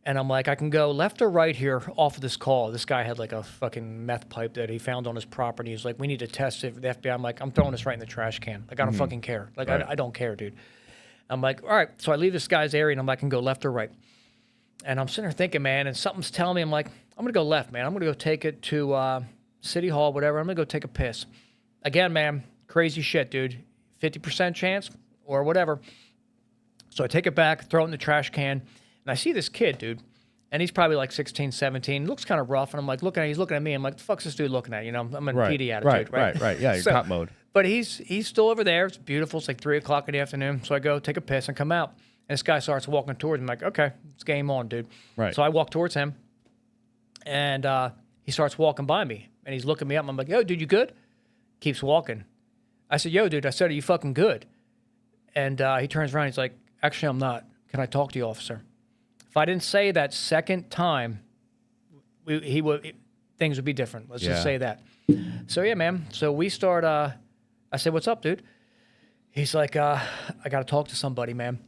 Speaker 2: And I'm like, I can go left or right here off of this call. This guy had like a fucking meth pipe that he found on his property. He's like, we need to test it for the FBI. I'm like, I'm throwing this right in the trash can. Like, I don't fucking care. Like, I don't care, dude. I'm like, all right. So I leave this guy's area and I'm like, I can go left or right. And I'm sitting there thinking, man, and something's telling me, I'm like, I'm going to go left, man. I'm going to go take it to City Hall, whatever. I'm going to go take a piss. Again, man, crazy shit, dude. 50% chance or whatever. So I take it back, throw it in the trash can, and I see this kid, dude. And he's probably like 16, 17. Looks kind of rough. And I'm like, he's looking at me. I'm like, the fuck's this dude looking at? You know, I'm in PD attitude,
Speaker 1: Right. Yeah, you're cop mode.
Speaker 2: But he's still over there. It's beautiful. It's like 3 o'clock in the afternoon. So I go take a piss and come out. And this guy starts walking towards me. I'm like, okay, it's game on, dude.
Speaker 1: Right.
Speaker 2: So I walk towards him. And he starts walking by me. And he's looking me up. I'm like, yo, dude, you good? Keeps walking. I said, yo, dude, are you fucking good? And he turns around. He's like, actually, I'm not. Can I talk to you, officer? If I didn't say that second time, things would be different. Let's just say that. So, yeah, man. So we start, I said, what's up, dude? He's like, I got to talk to somebody, man.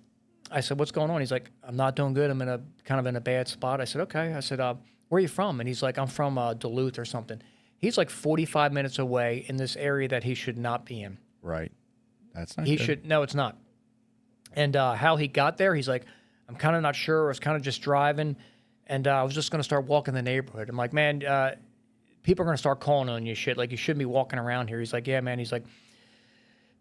Speaker 2: I said, what's going on? He's like, I'm not doing good. I'm kind of in a bad spot. I said, okay. I said, where are you from? And he's like, I'm from Duluth or something. He's like 45 minutes away in this area that he should not be in.
Speaker 1: Right. That's not
Speaker 2: He
Speaker 1: good.
Speaker 2: should, no, it's not. And how he got there, he's like, I'm kind of not sure. I was kind of just driving, and I was just going to start walking the neighborhood. I'm like, man, people are going to start calling on you shit. Like, you shouldn't be walking around here. He's like, yeah, man. He's like,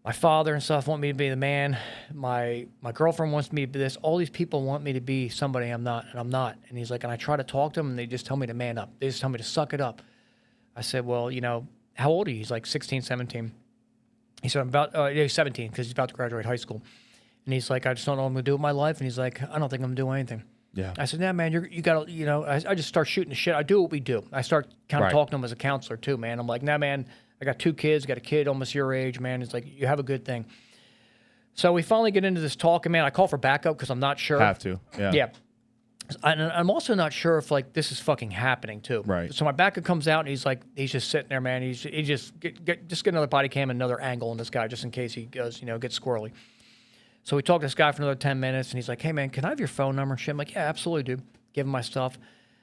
Speaker 2: my father and stuff want me to be the man. My girlfriend wants me to be this. All these people want me to be somebody I'm not, and I'm not. And he's like, and I try to talk to them, and they just tell me to man up. They just tell me to suck it up. I said, well, you know, how old are you? He's like 16, 17. He said, he's 17 because he's about to graduate high school. And he's like, I just don't know what I'm going to do with my life. And he's like, I don't think I'm doing anything.
Speaker 1: Yeah.
Speaker 2: I said, yeah, man, you got to, you know, I just start shooting the shit. I do what we do. I start kind of talking to him as a counselor too, man. I'm like, nah, man, I got 2 kids, got a kid almost your age, man. It's like, you have a good thing. So we finally get into this talk, and man, I call for backup because I'm not sure.
Speaker 1: Have to. Yeah.
Speaker 2: Yeah. And I'm also not sure if like this is fucking happening too.
Speaker 1: Right.
Speaker 2: So my backup comes out, and he's just sitting there, man. He just get another body cam, another angle on this guy, just in case he goes, you know, gets squirrely. So we talk to this guy for another 10 minutes, and he's like, hey, man, can I have your phone number and shit? I'm like, yeah, absolutely, dude. Give him my stuff.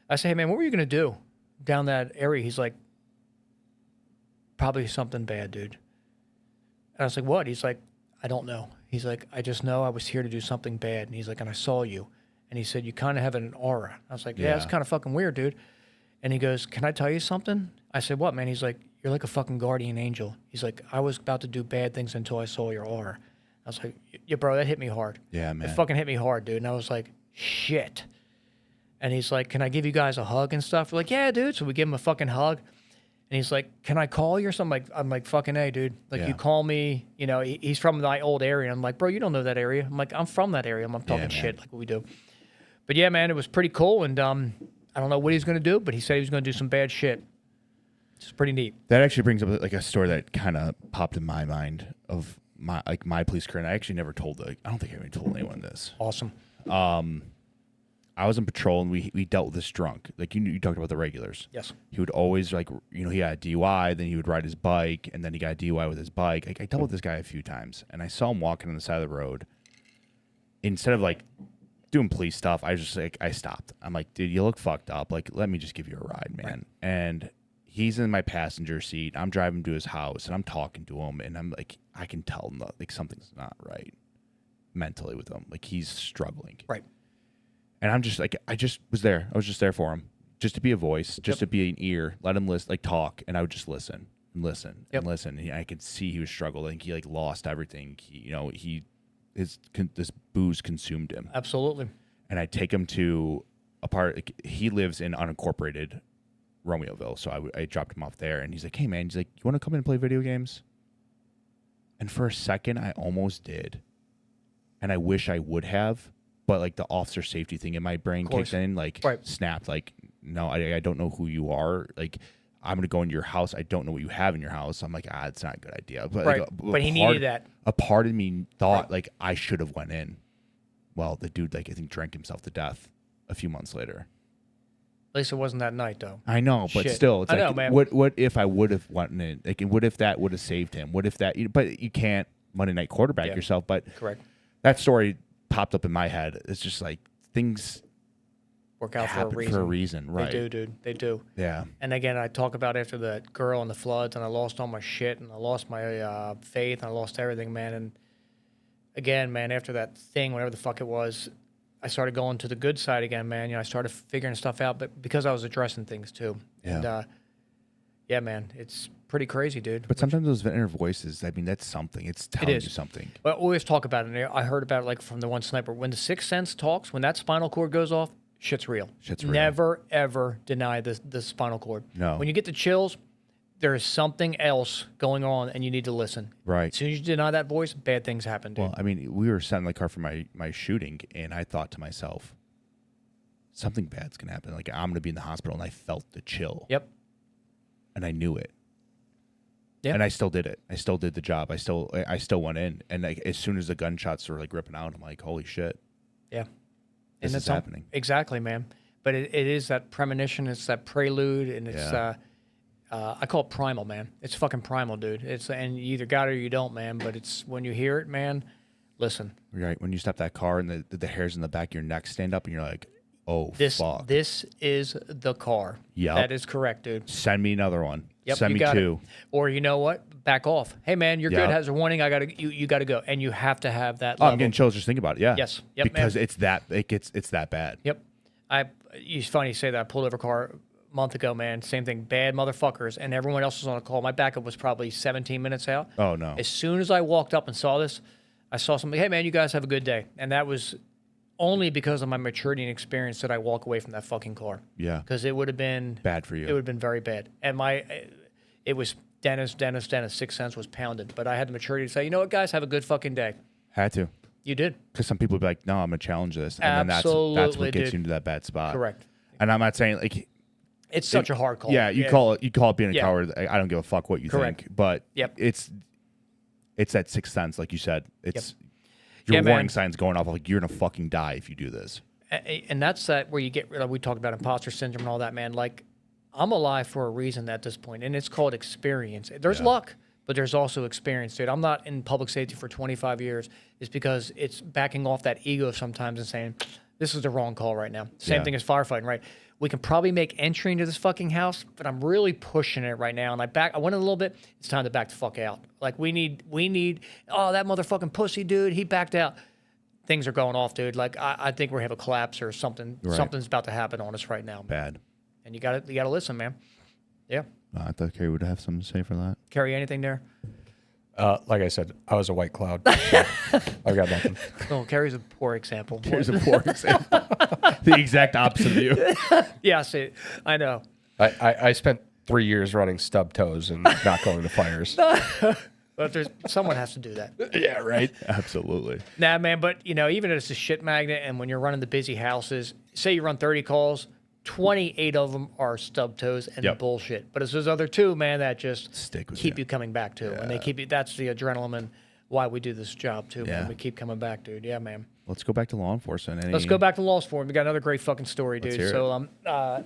Speaker 2: I say, hey, man, what were you going to do down that area? He's like, probably something bad, dude. And I was like, what? He's like, I don't know. He's like, I just know I was here to do something bad. And he's like, and I saw you. And he said, you kind of have an aura. I was like, yeah, it's kind of fucking weird, dude. And he goes, can I tell you something? I said, what, man? He's like, you're like a fucking guardian angel. He's like, I was about to do bad things until I saw your aura. I was like, yeah, bro, that hit me hard.
Speaker 1: Yeah, man.
Speaker 2: It fucking hit me hard, dude. And I was like, shit. And he's like, can I give you guys a hug and stuff? We're like, yeah, dude. So we give him a fucking hug. And he's like, can I call you or something? I'm like, fucking A, dude. Like, you call me, you know, he's from my old area. I'm like, bro, you don't know that area. I'm like, I'm from that area. I'm talking shit like what we do. But yeah, man, it was pretty cool. And I don't know what he's going to do, but he said he was going to do some bad shit. It's pretty neat.
Speaker 1: That actually brings up like a story that kind of popped in my mind of my police career. And I actually never told I don't think I even told anyone this.
Speaker 2: Awesome.
Speaker 1: I was in patrol and we dealt with this drunk. Like you talked about the regulars.
Speaker 2: Yes.
Speaker 1: He would always like, you know, he had a DUI, then he would ride his bike, and then he got a DUI with his bike. I dealt with this guy a few times, and I saw him walking on the side of the road. Instead of like doing police stuff, I was just like, I stopped. I'm like, dude, you look fucked up. Like, let me just give you a ride, man. Right. And he's in my passenger seat. I'm driving to his house, and I'm talking to him, and I'm like, I can tell him like something's not right mentally with him. Like he's struggling.
Speaker 2: Right.
Speaker 1: And I'm just like, I just was there. I was just there for him, just to be a voice, just to be an ear, let him listen, like talk, and I would just listen and listen and listen. And I could see he was struggling. He like lost everything. He, you know, this booze consumed him.
Speaker 2: Absolutely.
Speaker 1: And I take him to a part. Like, he lives in unincorporated Romeoville, so I dropped him off there. And he's like, "Hey man," he's like, "You want to come in and play video games?" And for a second, I almost did, and I wish I would have. But like the officer safety thing in my brain kicked in, like snapped, like, no, I don't know who you are. Like, I'm gonna go into your house. I don't know what you have in your house. I'm like, it's not a good idea. But like,
Speaker 2: but he needed that.
Speaker 1: A part of me thought like I should have went in. Well, the dude like I think drank himself to death a few months later.
Speaker 2: At least it wasn't that night though.
Speaker 1: I know, but still, it's
Speaker 2: I
Speaker 1: like,
Speaker 2: know, man.
Speaker 1: What if I would have went in? Like, what if that would have saved him? What if that? But you can't Monday night quarterback yourself. But
Speaker 2: correct.
Speaker 1: That story popped up in my head. It's just like things
Speaker 2: work out
Speaker 1: for a reason, right?
Speaker 2: They do, dude. They do.
Speaker 1: Yeah.
Speaker 2: And again, I talk about after that girl and the floods, and I lost all my shit, and I lost my faith, and I lost everything, man. And again, man, after that thing, whatever the fuck it was, I started going to the good side again, man. You know, I started figuring stuff out, but because I was addressing things too.
Speaker 1: Yeah.
Speaker 2: And yeah, man, it's pretty crazy, dude.
Speaker 1: But sometimes those inner voices, I mean, that's something. It's telling you something.
Speaker 2: But I always talk about it. I heard about it like from the one sniper. When the sixth sense talks, when that spinal cord goes off, shit's real.
Speaker 1: Shit's real.
Speaker 2: Never, ever deny the spinal cord.
Speaker 1: No.
Speaker 2: When you get the chills, there is something else going on, and you need to listen.
Speaker 1: Right.
Speaker 2: As soon as you deny that voice, bad things happen, dude.
Speaker 1: Well, I mean, we were sat in the car for my shooting, and I thought to myself, something bad's going to happen. Like, I'm going to be in the hospital, and I felt the chill.
Speaker 2: Yep.
Speaker 1: And I knew it.
Speaker 2: Yeah.
Speaker 1: And I still did it. I still did the job. I still went in. And like, as soon as the gunshots were like ripping out, I'm like, holy shit.
Speaker 2: Yeah.
Speaker 1: This is happening.
Speaker 2: Exactly, man. But it is that premonition. It's that prelude. And it's, I call it primal, man. It's fucking primal, dude. And you either got it or you don't, man. But it's when you hear it, man, listen.
Speaker 1: Right. When you stop that car and the hairs in the back of your neck stand up and you're like, oh, fuck.
Speaker 2: This is the car.
Speaker 1: Yeah.
Speaker 2: That is correct, dude.
Speaker 1: Send me another one.
Speaker 2: Yep,
Speaker 1: Send me two.
Speaker 2: Or you know what? Back off. Hey man, you're good. Has a warning. You gotta go. And you have to have that level.
Speaker 1: I'm getting chills just thinking about it. Yeah.
Speaker 2: Yes. Yep,
Speaker 1: because
Speaker 2: man.
Speaker 1: it's that bad.
Speaker 2: Yep. It's funny you say that. I pulled over a car a month ago, man. Same thing. Bad motherfuckers. And everyone else was on a call. My backup was probably 17 minutes out.
Speaker 1: Oh no.
Speaker 2: As soon as I walked up and saw this, I saw something. Hey man, you guys have a good day. And that was only because of my maturity and experience that I walk away from that fucking car.
Speaker 1: Yeah.
Speaker 2: Because it would have been
Speaker 1: bad for you.
Speaker 2: It would have been very bad. And it was Dennis. Sixth sense was pounded. But I had the maturity to say, you know what, guys, have a good fucking day.
Speaker 1: Had to.
Speaker 2: You did.
Speaker 1: Because some people would be like, no, I'm going to challenge this. And then that's what gets you into that bad spot.
Speaker 2: Correct.
Speaker 1: And I'm not saying, like...
Speaker 2: It's such a hard call.
Speaker 1: Yeah, you call it being a coward. I don't give a fuck what you think. But it's that sixth sense, like you said. It's... Your warning signs going off like you're gonna fucking die if you do this.
Speaker 2: And that's where you get. We talked about imposter syndrome and all that, man. Like, I'm alive for a reason at this point, and it's called experience. There's luck, but there's also experience, dude. I'm not in public safety for 25 years. It's because it's backing off that ego sometimes and saying, this is the wrong call right now. Same thing as firefighting, right? We can probably make entry into this fucking house, but I'm really pushing it right now. And I went a little bit. It's time to back the fuck out. Like we need, oh, that motherfucking pussy dude, he backed out. Things are going off, dude. Like I think we have a collapse or something.
Speaker 1: Right.
Speaker 2: Something's about to happen on us right now.
Speaker 1: Bad.
Speaker 2: And you gotta listen, man. Yeah.
Speaker 1: I thought Carrie would have something to say for that.
Speaker 2: Carry anything there?
Speaker 3: Like I said, I was a white cloud. So I've got nothing.
Speaker 2: Oh, Carrie's a poor example.
Speaker 1: Here's a poor example. The exact opposite of you.
Speaker 2: Yeah, see, I know.
Speaker 3: I spent 3 years running stub toes and not going to fires.
Speaker 2: But someone has to do that.
Speaker 3: Yeah, right.
Speaker 1: Absolutely.
Speaker 2: Nah, man, but even if it's a shit magnet and when you're running the busy houses, say you run 30 calls, 28 of them are stub toes and bullshit. But it's those other 2, man, that just
Speaker 1: Stick with
Speaker 2: keep you coming back to.
Speaker 1: Yeah.
Speaker 2: And they keep you, that's the adrenaline why we do this job too,
Speaker 1: Yeah.
Speaker 2: man. We keep coming back, dude. Yeah, man.
Speaker 1: Let's go back to law enforcement.
Speaker 2: Let's go back to law enforcement. We got another great fucking story, dude.
Speaker 1: hear
Speaker 2: So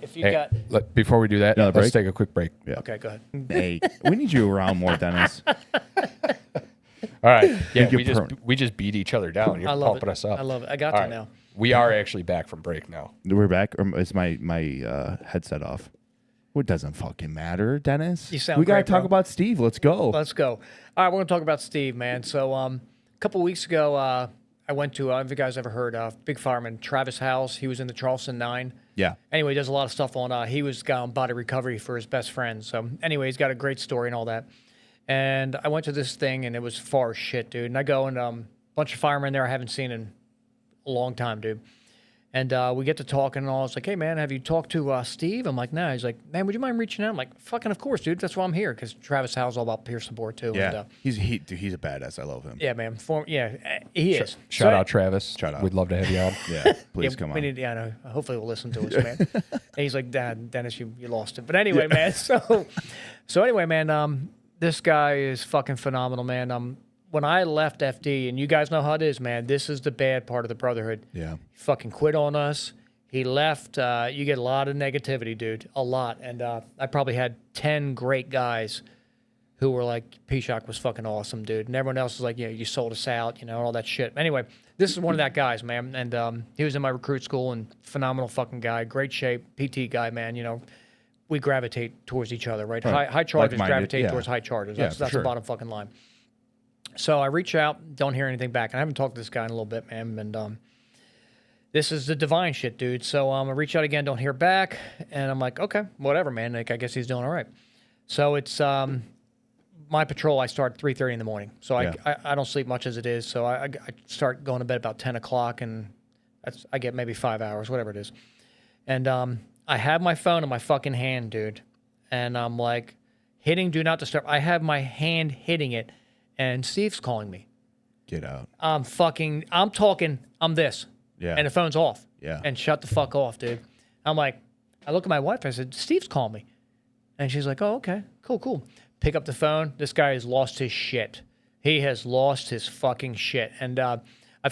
Speaker 2: if you
Speaker 3: Hey,
Speaker 2: got
Speaker 3: before we do that,
Speaker 1: Another
Speaker 3: let's
Speaker 1: break?
Speaker 3: take a quick break.
Speaker 1: Yeah.
Speaker 2: Okay, go ahead.
Speaker 1: Hey, we need you around more, Dennis.
Speaker 3: All right. Yeah,
Speaker 1: Think you're
Speaker 3: we just beat each other down. You're
Speaker 2: I love
Speaker 3: pumping
Speaker 2: it.
Speaker 3: us up.
Speaker 2: I love it. I got
Speaker 3: All
Speaker 2: to
Speaker 3: right.
Speaker 2: now.
Speaker 3: We are actually back from break now.
Speaker 1: We're back, or is my headset off? Well, it doesn't fucking matter, Dennis.
Speaker 2: You sound
Speaker 1: we gotta
Speaker 2: great,
Speaker 1: talk
Speaker 2: bro.
Speaker 1: about Steve. Let's go.
Speaker 2: Let's go. All right, we're going to talk about Steve, man. So a couple weeks ago, I went to, I don't know if you guys ever heard of big fireman Travis House. He was in the Charleston 9.
Speaker 1: Yeah.
Speaker 2: Anyway, he does a lot of stuff on, he was on body recovery for his best friend. So anyway, he's got a great story and all that. And I went to this thing, and it was far as shit, dude. And I go, and a bunch of firemen there I haven't seen in a long time, dude. And we get to talking, and all. It's like, hey, man, have you talked to Steve? I'm like, no. He's like, man, would you mind reaching out? I'm like, fucking of course, dude. That's why I'm here, because Travis Howe's all about peer support, too.
Speaker 1: Yeah.
Speaker 2: And,
Speaker 1: Dude, he's a badass. I love him.
Speaker 2: yeah, man. He is.
Speaker 3: Shout out Travis.
Speaker 1: Shout out.
Speaker 3: We'd love to have you on.
Speaker 1: Yeah. Please come
Speaker 2: We
Speaker 1: on.
Speaker 2: need, yeah, I know. Hopefully we'll listen to us, man. And he's like, Dad, Dennis, you lost it. But anyway, man. So anyway, man, this guy is fucking phenomenal, man. When I left FD, and you guys know how it is, man, this is the bad part of the Brotherhood.
Speaker 1: Yeah.
Speaker 2: He fucking quit on us. He left. You get a lot of negativity, dude. A lot. And I probably had 10 great guys who were like, Pishock was fucking awesome, dude. And everyone else was like, yeah, you sold us out, all that shit. Anyway, this is one of that guys, man. And he was in my recruit school and phenomenal fucking guy. Great shape. PT guy, man. We gravitate towards each other, right?
Speaker 1: Right.
Speaker 2: High chargers
Speaker 1: Like-minded,
Speaker 2: gravitate
Speaker 1: yeah.
Speaker 2: towards high chargers.
Speaker 1: Yeah,
Speaker 2: That's
Speaker 1: for
Speaker 2: the
Speaker 1: sure.
Speaker 2: bottom fucking line. So I reach out, don't hear anything back. And I haven't talked to this guy in a little bit, man. And this is the divine shit, dude. So I reach out again, don't hear back. And I'm like, okay, whatever, man. Like, I guess he's doing all right. So it's my patrol. I start at 3:30 in the morning. So I don't sleep much as it is. So I start going to bed about 10 o'clock, and I get maybe 5 hours, whatever it is. And I have my phone in my fucking hand, dude. And I'm like hitting do not disturb. I have my hand hitting it, and Steve's calling me.
Speaker 1: Get out.
Speaker 2: I'm talking, I'm this.
Speaker 1: Yeah.
Speaker 2: And the phone's off.
Speaker 1: Yeah.
Speaker 2: And shut the fuck off, dude. I'm like, I look at my wife. I said, Steve's calling me. And she's like, oh, okay. Cool. Pick up the phone. This guy has lost his shit. He has lost his fucking shit. And I've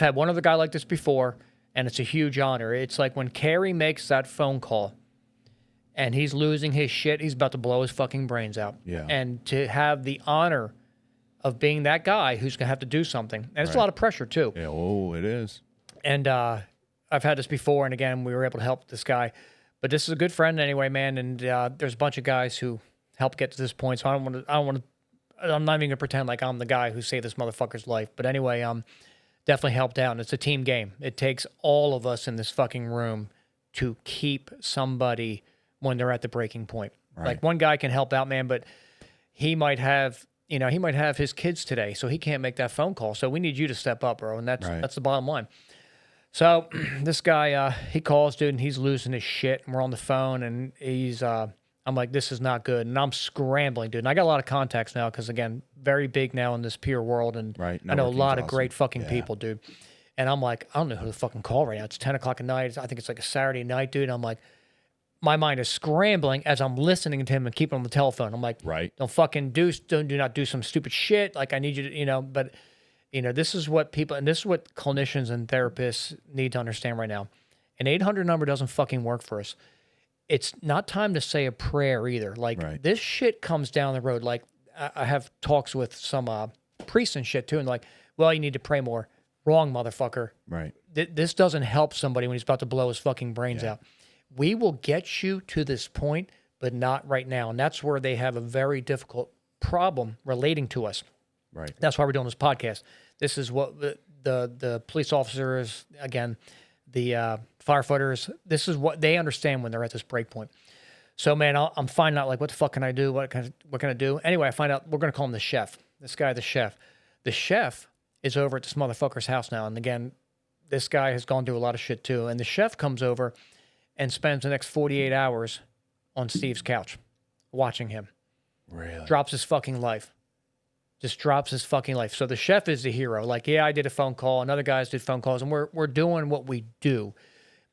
Speaker 2: had one other guy like this before, and it's a huge honor. It's like when Carrie makes that phone call and he's losing his shit, he's about to blow his fucking brains out.
Speaker 1: Yeah.
Speaker 2: And to have the honor of being that guy who's going to have to do something. And it's a lot of pressure, too.
Speaker 1: Yeah. Oh, it is.
Speaker 2: And I've had this before, and again, we were able to help this guy. But this is a good friend anyway, man. And there's a bunch of guys who helped get to this point. So I'm not even gonna pretend like I'm the guy who saved this motherfucker's life. But anyway, definitely helped out. And it's a team game. It takes all of us in this fucking room to keep somebody when they're at the breaking point.
Speaker 1: Right.
Speaker 2: Like one guy can help out, man, but he might have his kids today, so he can't make that phone call. So we need you to step up, bro. And that's the bottom line. So this guy, he calls, dude, and he's losing his shit. And we're on the phone, and I'm like, this is not good. And I'm scrambling, dude. And I got a lot of contacts now because, again, very big now in this peer world. And
Speaker 1: Right.
Speaker 2: I know a lot of
Speaker 1: Networking's
Speaker 2: great
Speaker 1: awesome.
Speaker 2: fucking
Speaker 1: Yeah.
Speaker 2: people, dude. And I'm like, I don't know who to fucking call right now. It's 10 o'clock at night. I think it's like a Saturday night, dude. I'm like, my mind is scrambling as I'm listening to him and keeping him on the telephone. I'm like,
Speaker 1: Right.
Speaker 2: do not do some stupid shit. Like, I need you to, but... this is what people, and this is what clinicians and therapists need to understand right now. An 800 number doesn't fucking work for us. It's not time to say a prayer either. Like,
Speaker 1: Right.
Speaker 2: this shit comes down the road. Like, I have talks with some priests and shit too, and like, well, you need to pray more. Wrong, motherfucker.
Speaker 1: Right.
Speaker 2: This doesn't help somebody when he's about to blow his fucking brains out. We will get you to this point, but not right now. And that's where they have a very difficult problem relating to us.
Speaker 1: Right.
Speaker 2: That's why we're doing this podcast. This is what the police officers, again, the firefighters, this is what they understand when they're at this break point. So, man, I'm finding out, like, what the fuck can I do? What can I do? Anyway, I find out we're going to call him the chef. This guy, the chef. The chef is over at this motherfucker's house now. And again, this guy has gone through a lot of shit too. And the chef comes over and spends the next 48 hours on Steve's couch watching him.
Speaker 1: Really?
Speaker 2: Drops his fucking life. Just drops his fucking life. So the chef is the hero. Like, yeah, I did a phone call, and other guys did phone calls, and we're doing what we do.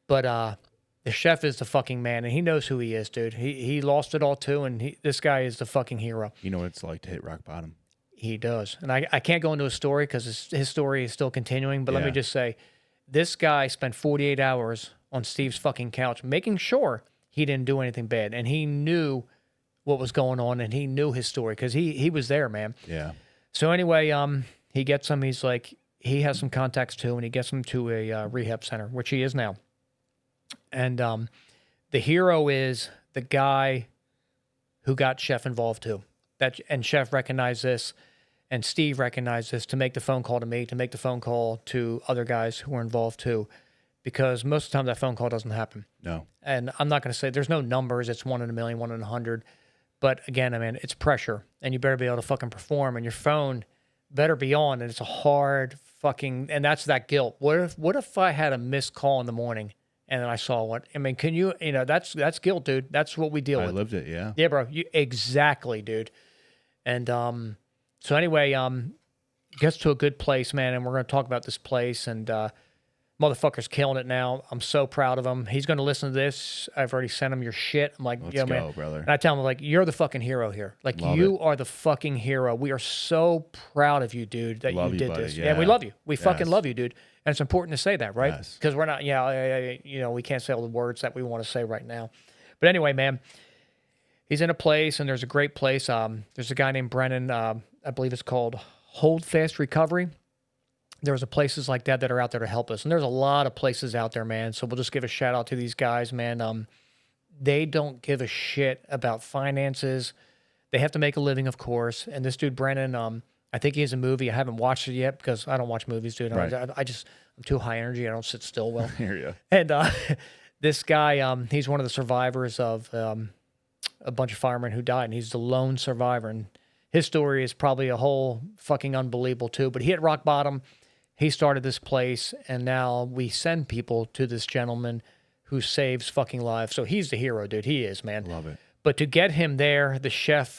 Speaker 2: But the chef is the fucking man, and he knows who he is, dude. He lost it all too, and this guy is the fucking hero.
Speaker 1: You know what it's like to hit rock bottom.
Speaker 2: He does. And I can't go into his story because his story is still continuing, but let me just say, this guy spent 48 hours on Steve's fucking couch making sure he didn't do anything bad, and he knew what was going on, and he knew his story because he was there, man.
Speaker 1: Yeah.
Speaker 2: So anyway, he gets him. He's like, he has some contacts too, and he gets him to a rehab center, which he is now. And the hero is the guy who got Chef involved too. And Chef recognized this, and Steve recognized this to make the phone call to me, to make the phone call to other guys who were involved too, because most of the time that phone call doesn't happen.
Speaker 1: No.
Speaker 2: And I'm not going to say there's no numbers. It's 1 in a million, 1 in 100. But again, I mean, it's pressure, and you better be able to fucking perform, and your phone better be on, and it's a hard fucking, and that's that guilt. What if I had a missed call in the morning and then I saw one? I mean, can you know, that's guilt, dude. That's what we deal with.
Speaker 1: I lived it, yeah.
Speaker 2: Yeah, bro. Exactly, dude. And so anyway, gets to a good place, man, and we're going to talk about this place, and motherfucker's killing it now. I'm so proud of him. He's going to listen to this. I've already sent him your shit. I'm like,
Speaker 1: Let's
Speaker 2: yo,
Speaker 1: go,
Speaker 2: man.
Speaker 1: brother.
Speaker 2: And I tell him, like, you're the fucking hero here. Like,
Speaker 1: Love
Speaker 2: you
Speaker 1: it.
Speaker 2: are the fucking hero. We are so proud of you, dude, that
Speaker 1: Love
Speaker 2: you
Speaker 1: you,
Speaker 2: did
Speaker 1: buddy.
Speaker 2: this.
Speaker 1: Yeah.
Speaker 2: We love you. We fucking
Speaker 1: Yes.
Speaker 2: love you, dude. And it's important to say that, right?
Speaker 1: Yes.
Speaker 2: Because we're not, you know, we can't say all the words that we want to say right now. But anyway, man, he's in a place, and there's a great place. There's a guy named Brennan. I believe it's called Hold Fast Recovery. There's places like that are out there to help us. And there's a lot of places out there, man. So we'll just give a shout out to these guys, man. They don't give a shit about finances. They have to make a living, of course. And this dude, Brennan, I think he has a movie. I haven't watched it yet because I don't watch movies, dude.
Speaker 1: Right.
Speaker 2: I'm too high energy. I don't sit still well.
Speaker 1: Here you.
Speaker 2: And this guy, he's one of the survivors of a bunch of firemen who died, and he's the lone survivor. And his story is probably a whole fucking unbelievable too. But he hit rock bottom. He started this place, and now we send people to this gentleman who saves fucking lives. So he's the hero, dude. He is, man.
Speaker 1: Love it.
Speaker 2: But to get him there, the chef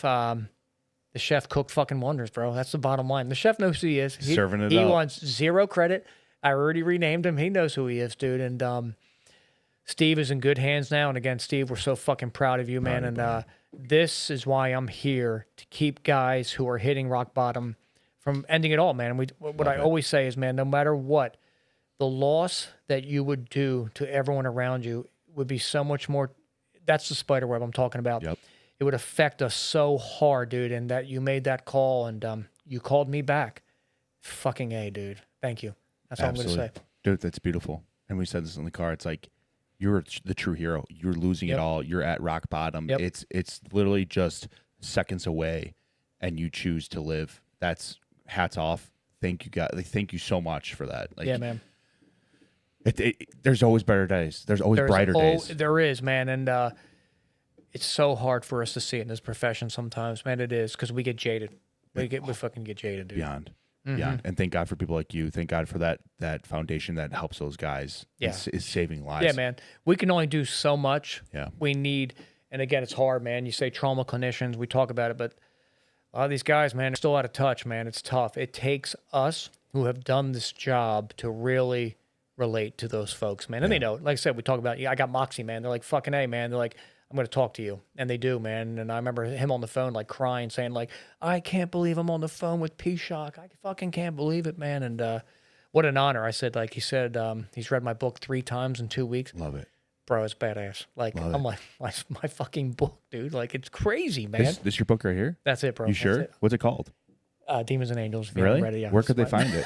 Speaker 2: cooked fucking wonders, bro. That's the bottom line. The chef knows who he is.
Speaker 1: Serving it
Speaker 2: He
Speaker 1: up.
Speaker 2: wants zero credit. I already renamed him. He knows who he is, dude. And Steve is in good hands now. And again, Steve, we're so fucking proud of you, man.
Speaker 1: Proud of you,
Speaker 2: And this is why I'm here, to keep guys who are hitting rock bottom from ending it all, man. And what I always say is, man, no matter what, the loss that you would do to everyone around you would be so much more. That's the spider web I'm talking about.
Speaker 1: Yep.
Speaker 2: It would affect us so hard, dude. And that you made that call, and you called me back. Fucking A, dude. Thank you. That's all I'm going to say.
Speaker 1: Dude, that's beautiful. And we said this in the car. It's like, you're the true hero. You're losing it all. You're at rock bottom.
Speaker 2: Yep.
Speaker 1: It's literally just seconds away, and you choose to live. That's hats off. Thank you, guys. Like, thank you so much for that. Like,
Speaker 2: Yeah, man.
Speaker 1: There's always better days. There's always brighter days.
Speaker 2: There is, man. And it's so hard for us to see it in this profession sometimes, man. It is, because we get jaded. We fucking get jaded, dude.
Speaker 1: Beyond. And thank God for people like you. Thank God for that foundation that helps those guys.
Speaker 2: Yeah.
Speaker 1: Is saving lives.
Speaker 2: Yeah, man. We can only do so much.
Speaker 1: Yeah.
Speaker 2: We need, and again, it's hard, man. You say trauma clinicians, we talk about it, but a lot of these guys, man, are still out of touch, man. It's tough. It takes us who have done this job to really relate to those folks, man. And they know, like I said, we talk about, I got Moxie, man. They're like, fucking A, man. They're like, I'm going to talk to you. And they do, man. And I remember him on the phone, like crying, saying like, I can't believe I'm on the phone with Pishock. I fucking can't believe it, man. And what an honor. I said, like, he said, he's read my book 3 times in 2 weeks.
Speaker 1: Love it.
Speaker 2: Bro, it's badass. Like,
Speaker 1: Love
Speaker 2: I'm like, my fucking book, dude. Like, it's crazy, man.
Speaker 1: This your book right here?
Speaker 2: That's it, bro.
Speaker 1: You
Speaker 2: That's
Speaker 1: sure?
Speaker 2: it.
Speaker 1: What's it called?
Speaker 2: Demons and Angels. If you
Speaker 1: Really?
Speaker 2: haven't read it, yeah.
Speaker 1: Where could they find it?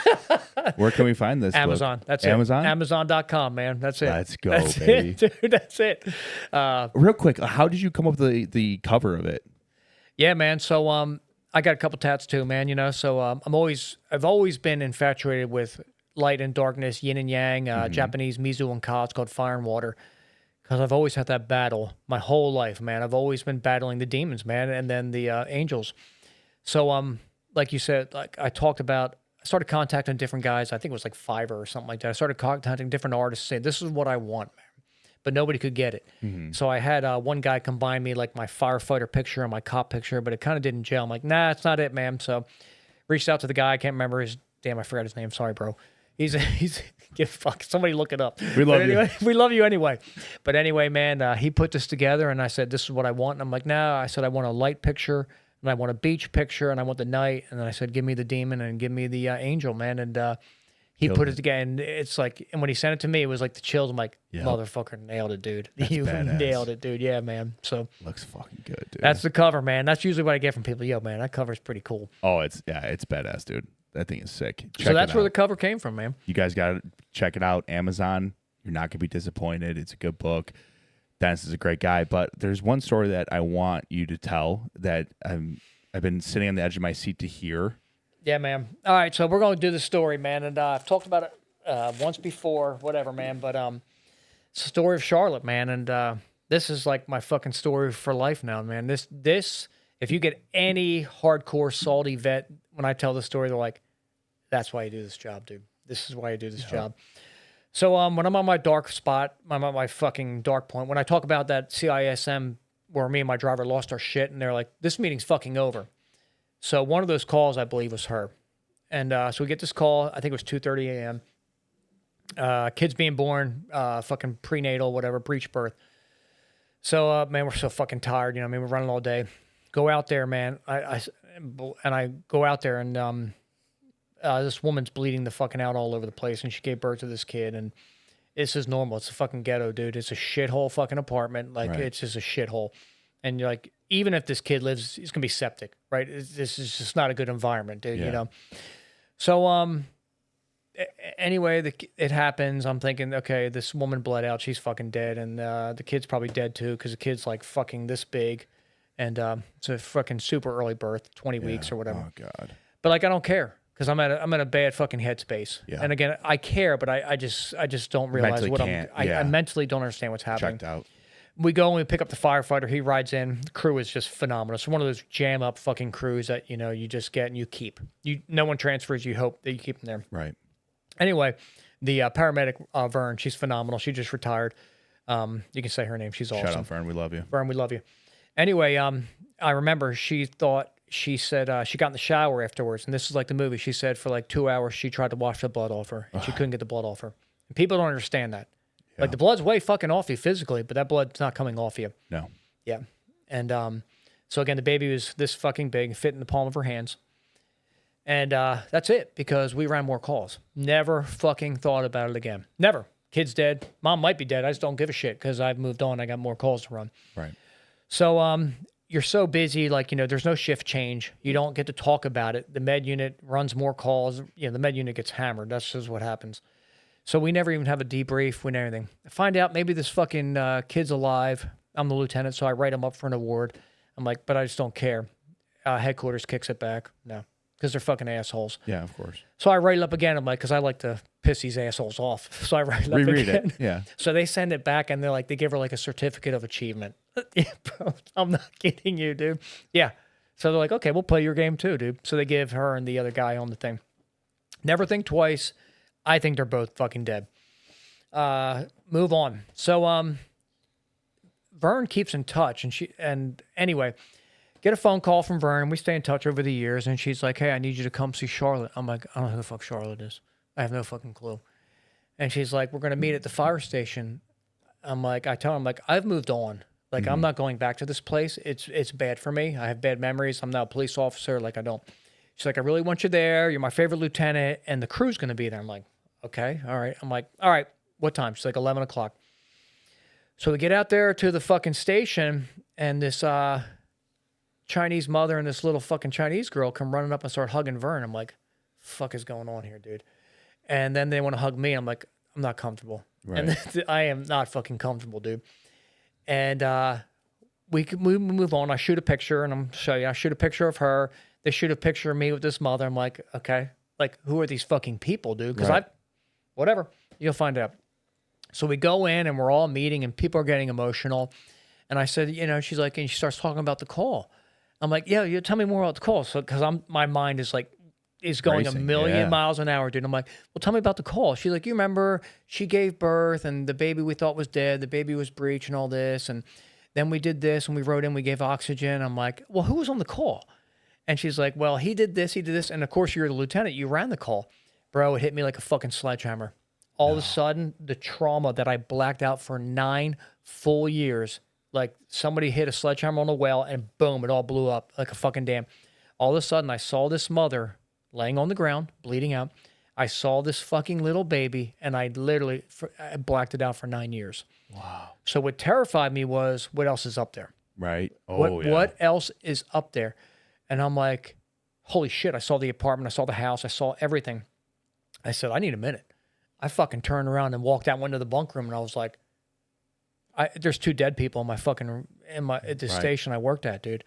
Speaker 1: Where can we find this?
Speaker 2: Amazon.
Speaker 1: Book?
Speaker 2: That's it.
Speaker 1: Amazon.
Speaker 2: Amazon.com, man. That's it.
Speaker 1: Let's go,
Speaker 2: That's
Speaker 1: baby.
Speaker 2: it, dude. That's it.
Speaker 1: Real quick, how did you come up with the cover of it?
Speaker 2: Yeah, man. So I got a couple tats too, man. You know, so I've always been infatuated with light and darkness, yin and yang, Japanese Mizu and Ka. It's called Fire and Water. Because I've always had that battle my whole life, man. I've always been battling the demons, man, and then the angels. So, like you said, like I started contacting different guys. I think it was like Fiverr or something like that. I started contacting different artists saying, this is what I want, man. But nobody could get it. So I had one guy combine me like my firefighter picture and my cop picture, but it kind of didn't gel. I'm like, nah, it's not it, man. So reached out to the guy. I can't remember I forgot his name. Sorry, bro. He's give fuck. Somebody look it up.
Speaker 1: We love you.
Speaker 2: We love you anyway. But anyway, man, he put this together, and I said, this is what I want. And I'm like, no. I said, I want a light picture, and I want a beach picture, and I want the night. And then I said, give me the demon and give me the angel, man. And he put it together, and it's like, and when he sent it to me, it was like the chills. I'm like, motherfucker, nailed it, dude. You
Speaker 1: badass.
Speaker 2: nailed it, dude. Yeah, man. So
Speaker 1: Looks fucking good, dude.
Speaker 2: that's the cover, man. That's usually what I get from people. Yo, man, that cover's pretty cool.
Speaker 1: Oh, it's badass, dude. That thing is sick.
Speaker 2: So that's where the cover came from, man.
Speaker 1: You guys got to check it out. Amazon. You're not gonna be disappointed. It's a good book. Dennis is a great guy, but there's one story that I want you to tell that I've been sitting on the edge of my seat to hear.
Speaker 2: Yeah, man. All right, so we're going to do the story, man, and I've talked about it once before, whatever, man. But it's the story of Charlotte, man, and this is like my fucking story for life now, man. This, if you get any hardcore salty vet, when I tell the story, they're like, "That's why you do this job, dude. This is why you do this job." So when I'm on my dark spot, I'm at my fucking dark point. When I talk about that CISM where me and my driver lost our shit, and they're like, "This meeting's fucking over." So one of those calls, I believe, was her. And so we get this call. I think it was 2:30 a.m. Kids being born, fucking prenatal, whatever, breech birth. So, man, we're so fucking tired. You know what I mean? We're running all day. Go out there, man. I go out there, and this woman's bleeding the fucking out all over the place, and she gave birth to this kid. And this is normal. It's a fucking ghetto, dude. It's a shithole fucking apartment. Like, It's just a shithole. And you're like, even if this kid lives, he's gonna be septic, right? This is just not a good environment, dude. You know. So anyway, it happens. I'm thinking, okay, this woman bled out. She's fucking dead, and the kid's probably dead too because the kid's like fucking this big, and it's a fucking super early birth, 20 weeks or whatever.
Speaker 1: Oh God.
Speaker 2: But like, I don't care because I'm in a bad fucking headspace.
Speaker 1: Yeah.
Speaker 2: And again, I care, but I just don't realize
Speaker 1: Mentally
Speaker 2: I mentally don't understand what's happening.
Speaker 1: Checked out.
Speaker 2: We go and we pick up the firefighter. He rides in. The crew is just phenomenal. It's one of those jam up fucking crews that, you know, you just get and you keep. No one transfers. You hope that you keep them there.
Speaker 1: Right.
Speaker 2: Anyway, the paramedic, Vern, she's phenomenal. She just retired. You can say her name. She's awesome.
Speaker 1: Shout out, Fern. We love you.
Speaker 2: Vern, we love you. Anyway, I remember she said she got in the shower afterwards. And this is like the movie. She said for like 2 hours, she tried to wash the blood off her. And she couldn't get the blood off her. And people don't understand that. Like, the blood's way fucking off you physically, but that blood's not coming off you.
Speaker 1: No.
Speaker 2: Yeah. And so, again, the baby was this fucking big, fit in the palm of her hands. And that's it, because we ran more calls. Never fucking thought about it again. Never. Kid's dead. Mom might be dead. I just don't give a shit because I've moved on. I got more calls to run.
Speaker 1: Right.
Speaker 2: So you're so busy, like, you know, there's no shift change. You don't get to talk about it. The med unit runs more calls. You know, the med unit gets hammered. That's just what happens. So we never even have a debrief. We never anything. I find out maybe this fucking kid's alive. I'm the lieutenant, so I write him up for an award. I'm like, but I just don't care. Headquarters kicks it back. No, because they're fucking assholes.
Speaker 1: Yeah, of course.
Speaker 2: So I write it up again. I'm like, because I like to piss these assholes off. So I write it up
Speaker 1: Reread
Speaker 2: again.
Speaker 1: it. Yeah.
Speaker 2: So they send it back, and they're like, they give her like a certificate of achievement. Yeah, bro, I'm not kidding you, dude. Yeah. So they're like, okay, we'll play your game too, dude. So they give her and the other guy on the thing. Never think twice. I think they're both fucking dead. Move on. So, Vern keeps in touch, and anyway, get a phone call from Vern. We stay in touch over the years, and she's like, hey, I need you to come see Charlotte. I'm like, I don't know who the fuck Charlotte is. I have no fucking clue. And she's like, we're going to meet at the fire station. I'm like, I tell him, like, I've moved on. Like, I'm not going back to this place. It's bad for me. I have bad memories. I'm now a police officer. Like, I don't. She's like, I really want you there. You're my favorite lieutenant, and the crew's going to be there. I'm like, okay, all right. I'm like, all right, what time? She's like, 11 o'clock. So we get out there to the fucking station, and this Chinese mother and this little fucking Chinese girl come running up and start hugging Vern. I'm like, fuck is going on here, dude? And then they want to hug me. I'm like, I'm not comfortable.
Speaker 1: Right.
Speaker 2: And I am not fucking comfortable, dude. And we move on. I shoot a picture, and I'm show you. I shoot a picture of her. They shoot a picture of me with this mother. I'm like, okay, like who are these fucking people, dude? Because
Speaker 1: Right.
Speaker 2: whatever, you'll find out. So we go in, and we're all meeting, and people are getting emotional. And I said, you know, she's like, and she starts talking about the call. I'm like, yeah, you tell me more about the call. So because my mind is like, is going
Speaker 1: Racing,
Speaker 2: a million
Speaker 1: yeah.
Speaker 2: miles an hour, dude. I'm like, well, tell me about the call. She's like, you remember she gave birth and the baby we thought was dead, the baby was breech and all this. And then we did this and we wrote in, we gave oxygen. I'm like, well, who was on the call? And she's like, well, he did this. And of course, you're the lieutenant. You ran the call. Bro, it hit me like a fucking sledgehammer. All of a sudden, the trauma that I blacked out for 9 full years, like somebody hit a sledgehammer on a well and boom, it all blew up like a fucking dam. All of a sudden, I saw this mother laying on the ground, bleeding out. I saw this fucking little baby, and I literally I blacked it out for 9 years.
Speaker 1: Wow.
Speaker 2: So what terrified me was, what else is up there?
Speaker 1: Right. Oh, yeah.
Speaker 2: What else is up there? And I'm like, holy shit, I saw the apartment, I saw the house, I saw everything. I said, I need a minute. I fucking turned around and walked out, went to the bunk room, and I was like, there's 2 dead people at the station I worked at, dude.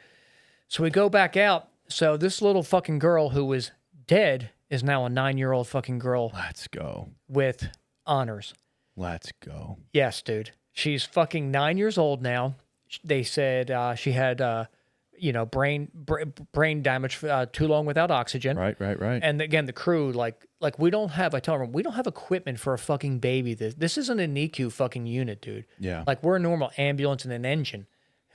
Speaker 2: So we go back out. So this little fucking girl who was dead is now a 9-year-old fucking girl
Speaker 1: Let's go.
Speaker 2: with honors.
Speaker 1: Let's go.
Speaker 2: Yes, dude. She's fucking 9 years old now. They said she had, brain damage too long without oxygen.
Speaker 1: Right.
Speaker 2: And again, the crew, like we don't have, I tell them, we don't have equipment for a fucking baby. This isn't a NICU fucking unit, dude.
Speaker 1: Yeah.
Speaker 2: Like we're a normal ambulance and an engine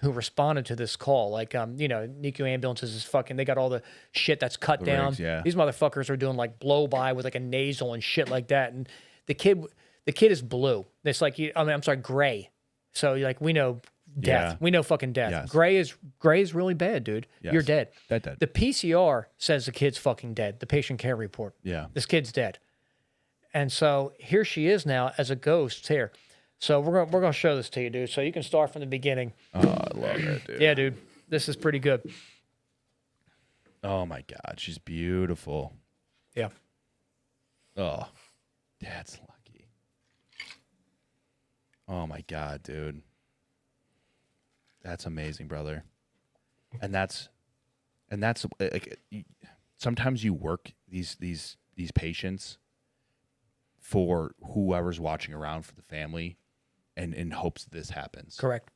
Speaker 2: who responded to this call. Like, NICU ambulances is fucking, they got all the shit that's cut down.
Speaker 1: rigs, yeah.
Speaker 2: These motherfuckers are doing like blow by with like a nasal and shit like that. And the kid is blue. It's like, I'm sorry, gray. So like we know death.
Speaker 1: Yeah.
Speaker 2: We know fucking death.
Speaker 1: Yes.
Speaker 2: Gray is really bad, dude.
Speaker 1: Yes.
Speaker 2: You're dead.
Speaker 1: Dead.
Speaker 2: The PCR says the kid's fucking dead. The patient care report.
Speaker 1: Yeah.
Speaker 2: This kid's dead. And so here she is now as a ghost here. So we're gonna show this to you, dude. So you can start from the beginning.
Speaker 1: Oh, I love it, dude.
Speaker 2: Yeah, dude. This is pretty good.
Speaker 1: Oh my God, she's beautiful.
Speaker 2: Yeah.
Speaker 1: Oh, that's lucky. Oh my God, dude. That's amazing, brother. And that's like, sometimes you work these patients for whoever's watching around for the family, and in hopes that this happens.
Speaker 2: Correct.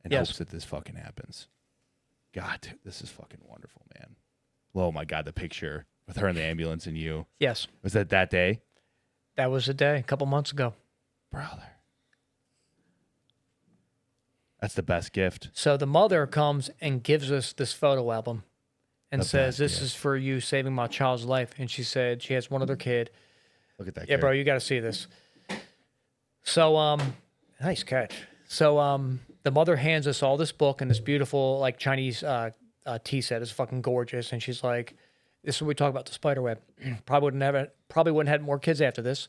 Speaker 1: In
Speaker 2: Yes.
Speaker 1: hopes that this fucking happens. God, dude, this is fucking wonderful, man. Oh my God, the picture with her in the ambulance and you.
Speaker 2: Yes.
Speaker 1: Was that day?
Speaker 2: That was a day, a couple months ago.
Speaker 1: Brother. That's the best gift.
Speaker 2: So the mother comes and gives us this photo album and
Speaker 1: The
Speaker 2: says,
Speaker 1: best
Speaker 2: this
Speaker 1: gift.
Speaker 2: is for you saving my child's life. And she said she has one other kid.
Speaker 1: Look at that.
Speaker 2: Yeah,
Speaker 1: kid.
Speaker 2: bro, you got to see this. So, nice catch. So, the mother hands us all this book and this beautiful, like, Chinese tea set. It's fucking gorgeous. And she's like, this is what we talk about the spider web. Probably wouldn't have had more kids after this.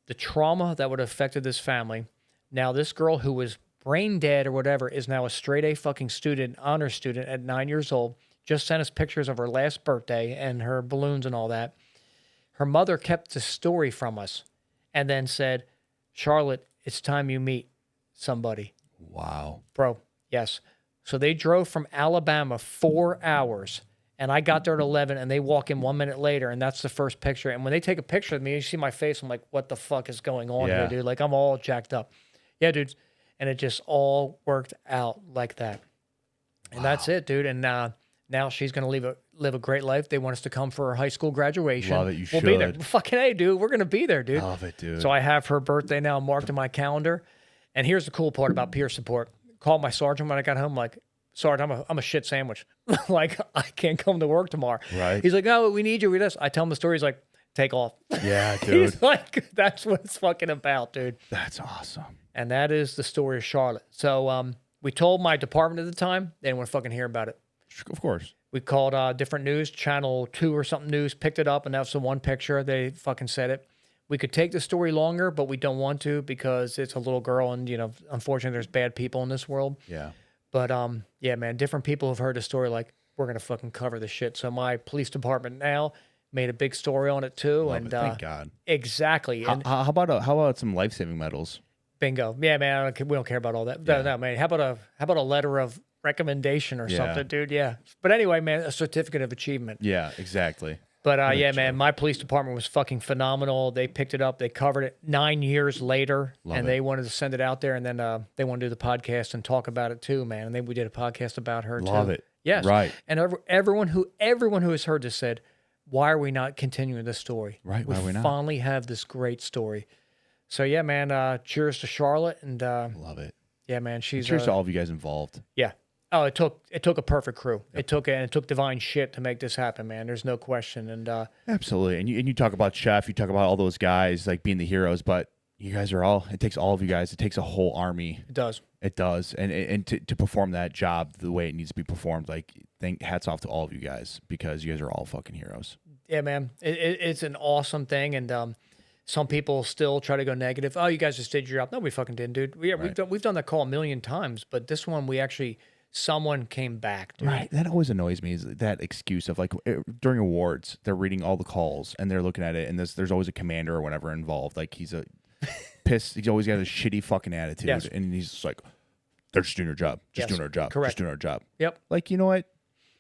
Speaker 2: The trauma that would have affected this family. Now, this girl who was brain dead or whatever is now a straight A fucking student, honor student at 9 years old. Just sent us pictures of her last birthday and her balloons and all that. Her mother kept the story from us and then said, Charlotte, it's time you meet somebody.
Speaker 1: Wow.
Speaker 2: Bro, yes. So they drove from Alabama 4 hours, and I got there at 11, and they walk in 1 minute later, and that's the first picture. And when they take a picture of me, you see my face, I'm like, what the fuck is going on
Speaker 1: Yeah.
Speaker 2: here, dude? Like, I'm all jacked up. Yeah, dude. And it just all worked out like that. And that's it, dude. And now she's going to live a great life. They want us to come for her high school graduation.
Speaker 1: Love it. You
Speaker 2: We'll be there.
Speaker 1: should.
Speaker 2: Fucking A, dude. We're going to be there, dude.
Speaker 1: Love it, dude.
Speaker 2: So I have her birthday now marked in my calendar. And here's the cool part about peer support. Called my sergeant when I got home, like, Sergeant, I'm a shit sandwich. Like, I can't come to work tomorrow.
Speaker 1: Right.
Speaker 2: He's like, oh, we need you. We this. I tell him the story. He's like, take off.
Speaker 1: Yeah, dude.
Speaker 2: He's like, that's what it's fucking about, dude.
Speaker 1: That's awesome.
Speaker 2: And that is the story of Charlotte. So we told my department at the time. They didn't want to fucking hear about it.
Speaker 1: Of course.
Speaker 2: We called different news, Channel 2 or something news, picked it up, and that's the one picture. They fucking said it. We could take the story longer, but we don't want to because it's a little girl and, unfortunately there's bad people in this world.
Speaker 1: Yeah.
Speaker 2: But yeah, man, different people have heard the story. Like, we're gonna fucking cover the shit. So my police department now made a big story on it too.
Speaker 1: Love
Speaker 2: And
Speaker 1: it. Thank God.
Speaker 2: exactly.
Speaker 1: How,
Speaker 2: And
Speaker 1: how about some life saving medals?
Speaker 2: bingo. Yeah, man. We don't care about all that.
Speaker 1: Yeah.
Speaker 2: No, man. How about a letter of recommendation or
Speaker 1: Yeah.
Speaker 2: something, dude? Yeah. But anyway, man, a certificate of achievement.
Speaker 1: Yeah, exactly.
Speaker 2: But
Speaker 1: What a
Speaker 2: yeah, man,
Speaker 1: joke.
Speaker 2: my police department was fucking phenomenal. They picked it up, they covered it 9 years later,
Speaker 1: Love
Speaker 2: and
Speaker 1: it.
Speaker 2: they wanted to send it out there, and then they want to do the podcast and talk about it too, man. And then we did a podcast about her too.
Speaker 1: Love it.
Speaker 2: Yes,
Speaker 1: Right.
Speaker 2: And everyone who has heard this said, "Why are we not continuing this story?
Speaker 1: Right, why are we not?
Speaker 2: finally have this great story." So yeah, man. Cheers to Charlotte, and
Speaker 1: Love it.
Speaker 2: yeah, man. She's
Speaker 1: Cheers to all of you guys involved.
Speaker 2: yeah. Oh, it took a perfect crew. It took divine shit to make this happen, man. There's no question. And
Speaker 1: Absolutely. And you talk about Chef, you talk about all those guys like being the heroes, but you guys are it takes all of you guys. It takes a whole army.
Speaker 2: it does.
Speaker 1: It does. And to perform that job the way it needs to be performed, like hats off to all of you guys because you guys are all fucking heroes.
Speaker 2: Yeah, man. It's an awesome thing. And some people still try to go negative. Oh, you guys just did your job. No, we fucking didn't, dude. We've done that call a million times, but this one someone came back, dude.
Speaker 1: Right. That always annoys me is that excuse of like during awards, they're reading all the calls and they're looking at it and there's always a commander or whatever involved. Like he's a pissed. He's always got a shitty fucking attitude.
Speaker 2: Yes.
Speaker 1: And he's just like, they're just doing their job. Just
Speaker 2: Yes.
Speaker 1: doing our job.
Speaker 2: Correct.
Speaker 1: Just doing our job.
Speaker 2: Yep.
Speaker 1: Like, you know what?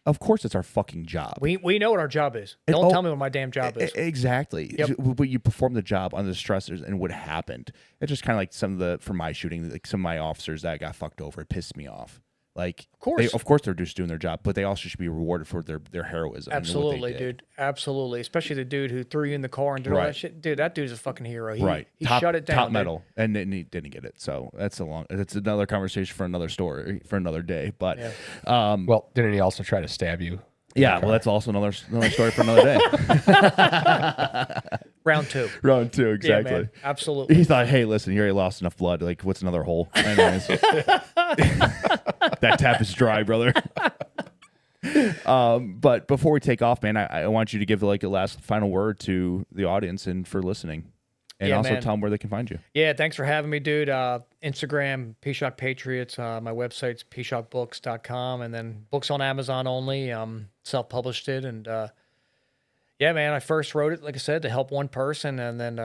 Speaker 1: Of course it's our fucking job.
Speaker 2: We know what our job is.
Speaker 1: And-
Speaker 2: Don't
Speaker 1: oh,
Speaker 2: tell me what my damn job is.
Speaker 1: Exactly.
Speaker 2: Yep.
Speaker 1: But you perform the job under the stressors and what happened. It's just kind of like from my shooting, like some of my officers that got fucked over. It pissed me off. Like, of course they're just doing their job, but they also should be rewarded for their heroism.
Speaker 2: Absolutely,
Speaker 1: and what they did.
Speaker 2: dude. Absolutely. Especially the dude who threw you in the car and did all
Speaker 1: Right.
Speaker 2: that shit. Dude, that dude's a fucking hero. He
Speaker 1: Top,
Speaker 2: shut it down.
Speaker 1: Top
Speaker 2: dude.
Speaker 1: medal, and then he didn't get it. So that's another conversation for another story for another day. But
Speaker 3: Well, didn't he also try to stab you?
Speaker 1: yeah, well, that's also another story for another day.
Speaker 2: Round 2.
Speaker 1: Round 2,
Speaker 2: Yeah,
Speaker 1: exactly.
Speaker 2: man. Absolutely.
Speaker 1: He thought, hey, listen, you already lost enough blood. Like, what's another hole? Anyways. That tap is dry, brother. But before we take off, man, I want you to give like a last final word to the audience and for listening. And
Speaker 2: Yeah,
Speaker 1: also
Speaker 2: man.
Speaker 1: tell them where they can find you.
Speaker 2: Yeah, thanks for having me, dude. Instagram, Pishock Patriots. My website's pishockbooks.com. And then books on Amazon only. Self-published it. And yeah, man, I first wrote it, like I said, to help one person. And then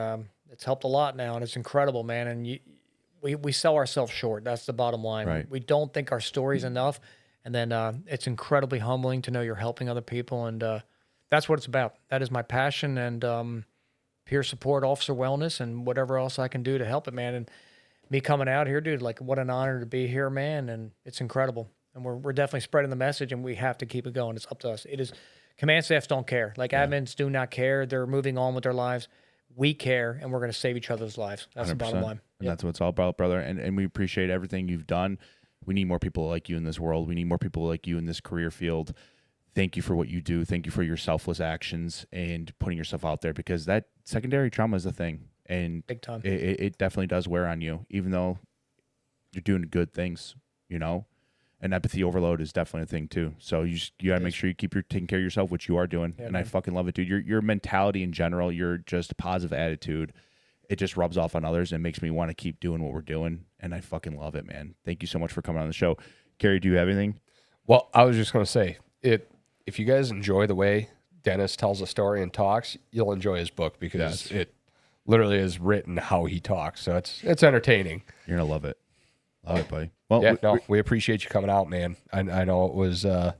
Speaker 2: it's helped a lot now. And it's incredible, man. And we sell ourselves short. That's the bottom line.
Speaker 1: Right.
Speaker 2: We don't think our story's enough. And then it's incredibly humbling to know you're helping other people. And that's what it's about. That is my passion. And peer support, officer wellness, and whatever else I can do to help it, man. And me coming out here, dude, like what an honor to be here, man. And it's incredible. And we're definitely spreading the message, and we have to keep it going. It's up to us. It is. Command staffs don't care. Like admins do not care. They're moving on with their lives. We care, and we're going to save each other's lives. That's the bottom
Speaker 1: 100%.
Speaker 2: line.
Speaker 1: And that's what it's all about, brother. And we appreciate everything you've done. We need more people like you in this world. We need more people like you in this career field. Thank you for what you do. Thank you for your selfless actions and putting yourself out there because that secondary trauma is a thing. And
Speaker 2: Big time.
Speaker 1: it definitely does wear on you, even though you're doing good things, you know? And empathy overload is definitely a thing too. So you got to make sure you keep taking care of yourself, which you are doing.
Speaker 2: Yeah,
Speaker 1: and
Speaker 2: man.
Speaker 1: I fucking love it, dude. Your mentality in general, your just positive attitude, it just rubs off on others and makes me want to keep doing what we're doing. And I fucking love it, man. Thank you so much for coming on the show. Gary, do you have anything?
Speaker 3: Well, I was just going to say, if you guys enjoy the way Dennis tells a story and talks, you'll enjoy his book because it literally is written how he talks. So it's entertaining.
Speaker 1: You're going to love it. Love it, buddy. Well,
Speaker 3: Yeah, we appreciate you coming out, man. I know it was a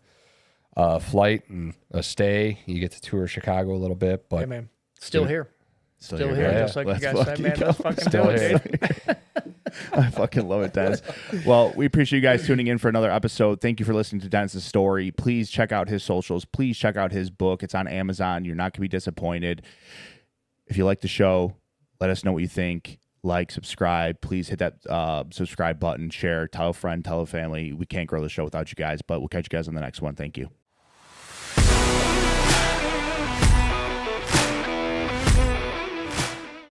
Speaker 3: flight and a stay. You get to tour Chicago a little bit, but
Speaker 2: Yeah, man. Still here.
Speaker 1: Still
Speaker 2: Still
Speaker 1: here,
Speaker 2: here.
Speaker 1: man.
Speaker 2: Just like you
Speaker 1: Let's
Speaker 2: guys said,
Speaker 1: fucking
Speaker 2: man.
Speaker 1: go.
Speaker 2: Let's fucking
Speaker 3: Still
Speaker 2: do it,
Speaker 3: here.
Speaker 2: dude.
Speaker 1: I fucking love it, Dennis. Well, we appreciate you guys tuning in for another episode. Thank you for listening to Dennis's story. Please check out his socials. Please check out his book. It's on Amazon. You're not going to be disappointed. If you like the show, let us know what you think. Like, subscribe. Please hit that subscribe button. Share. Tell a friend. Tell a family. We can't grow the show without you guys, but we'll catch you guys on the next one. Thank you.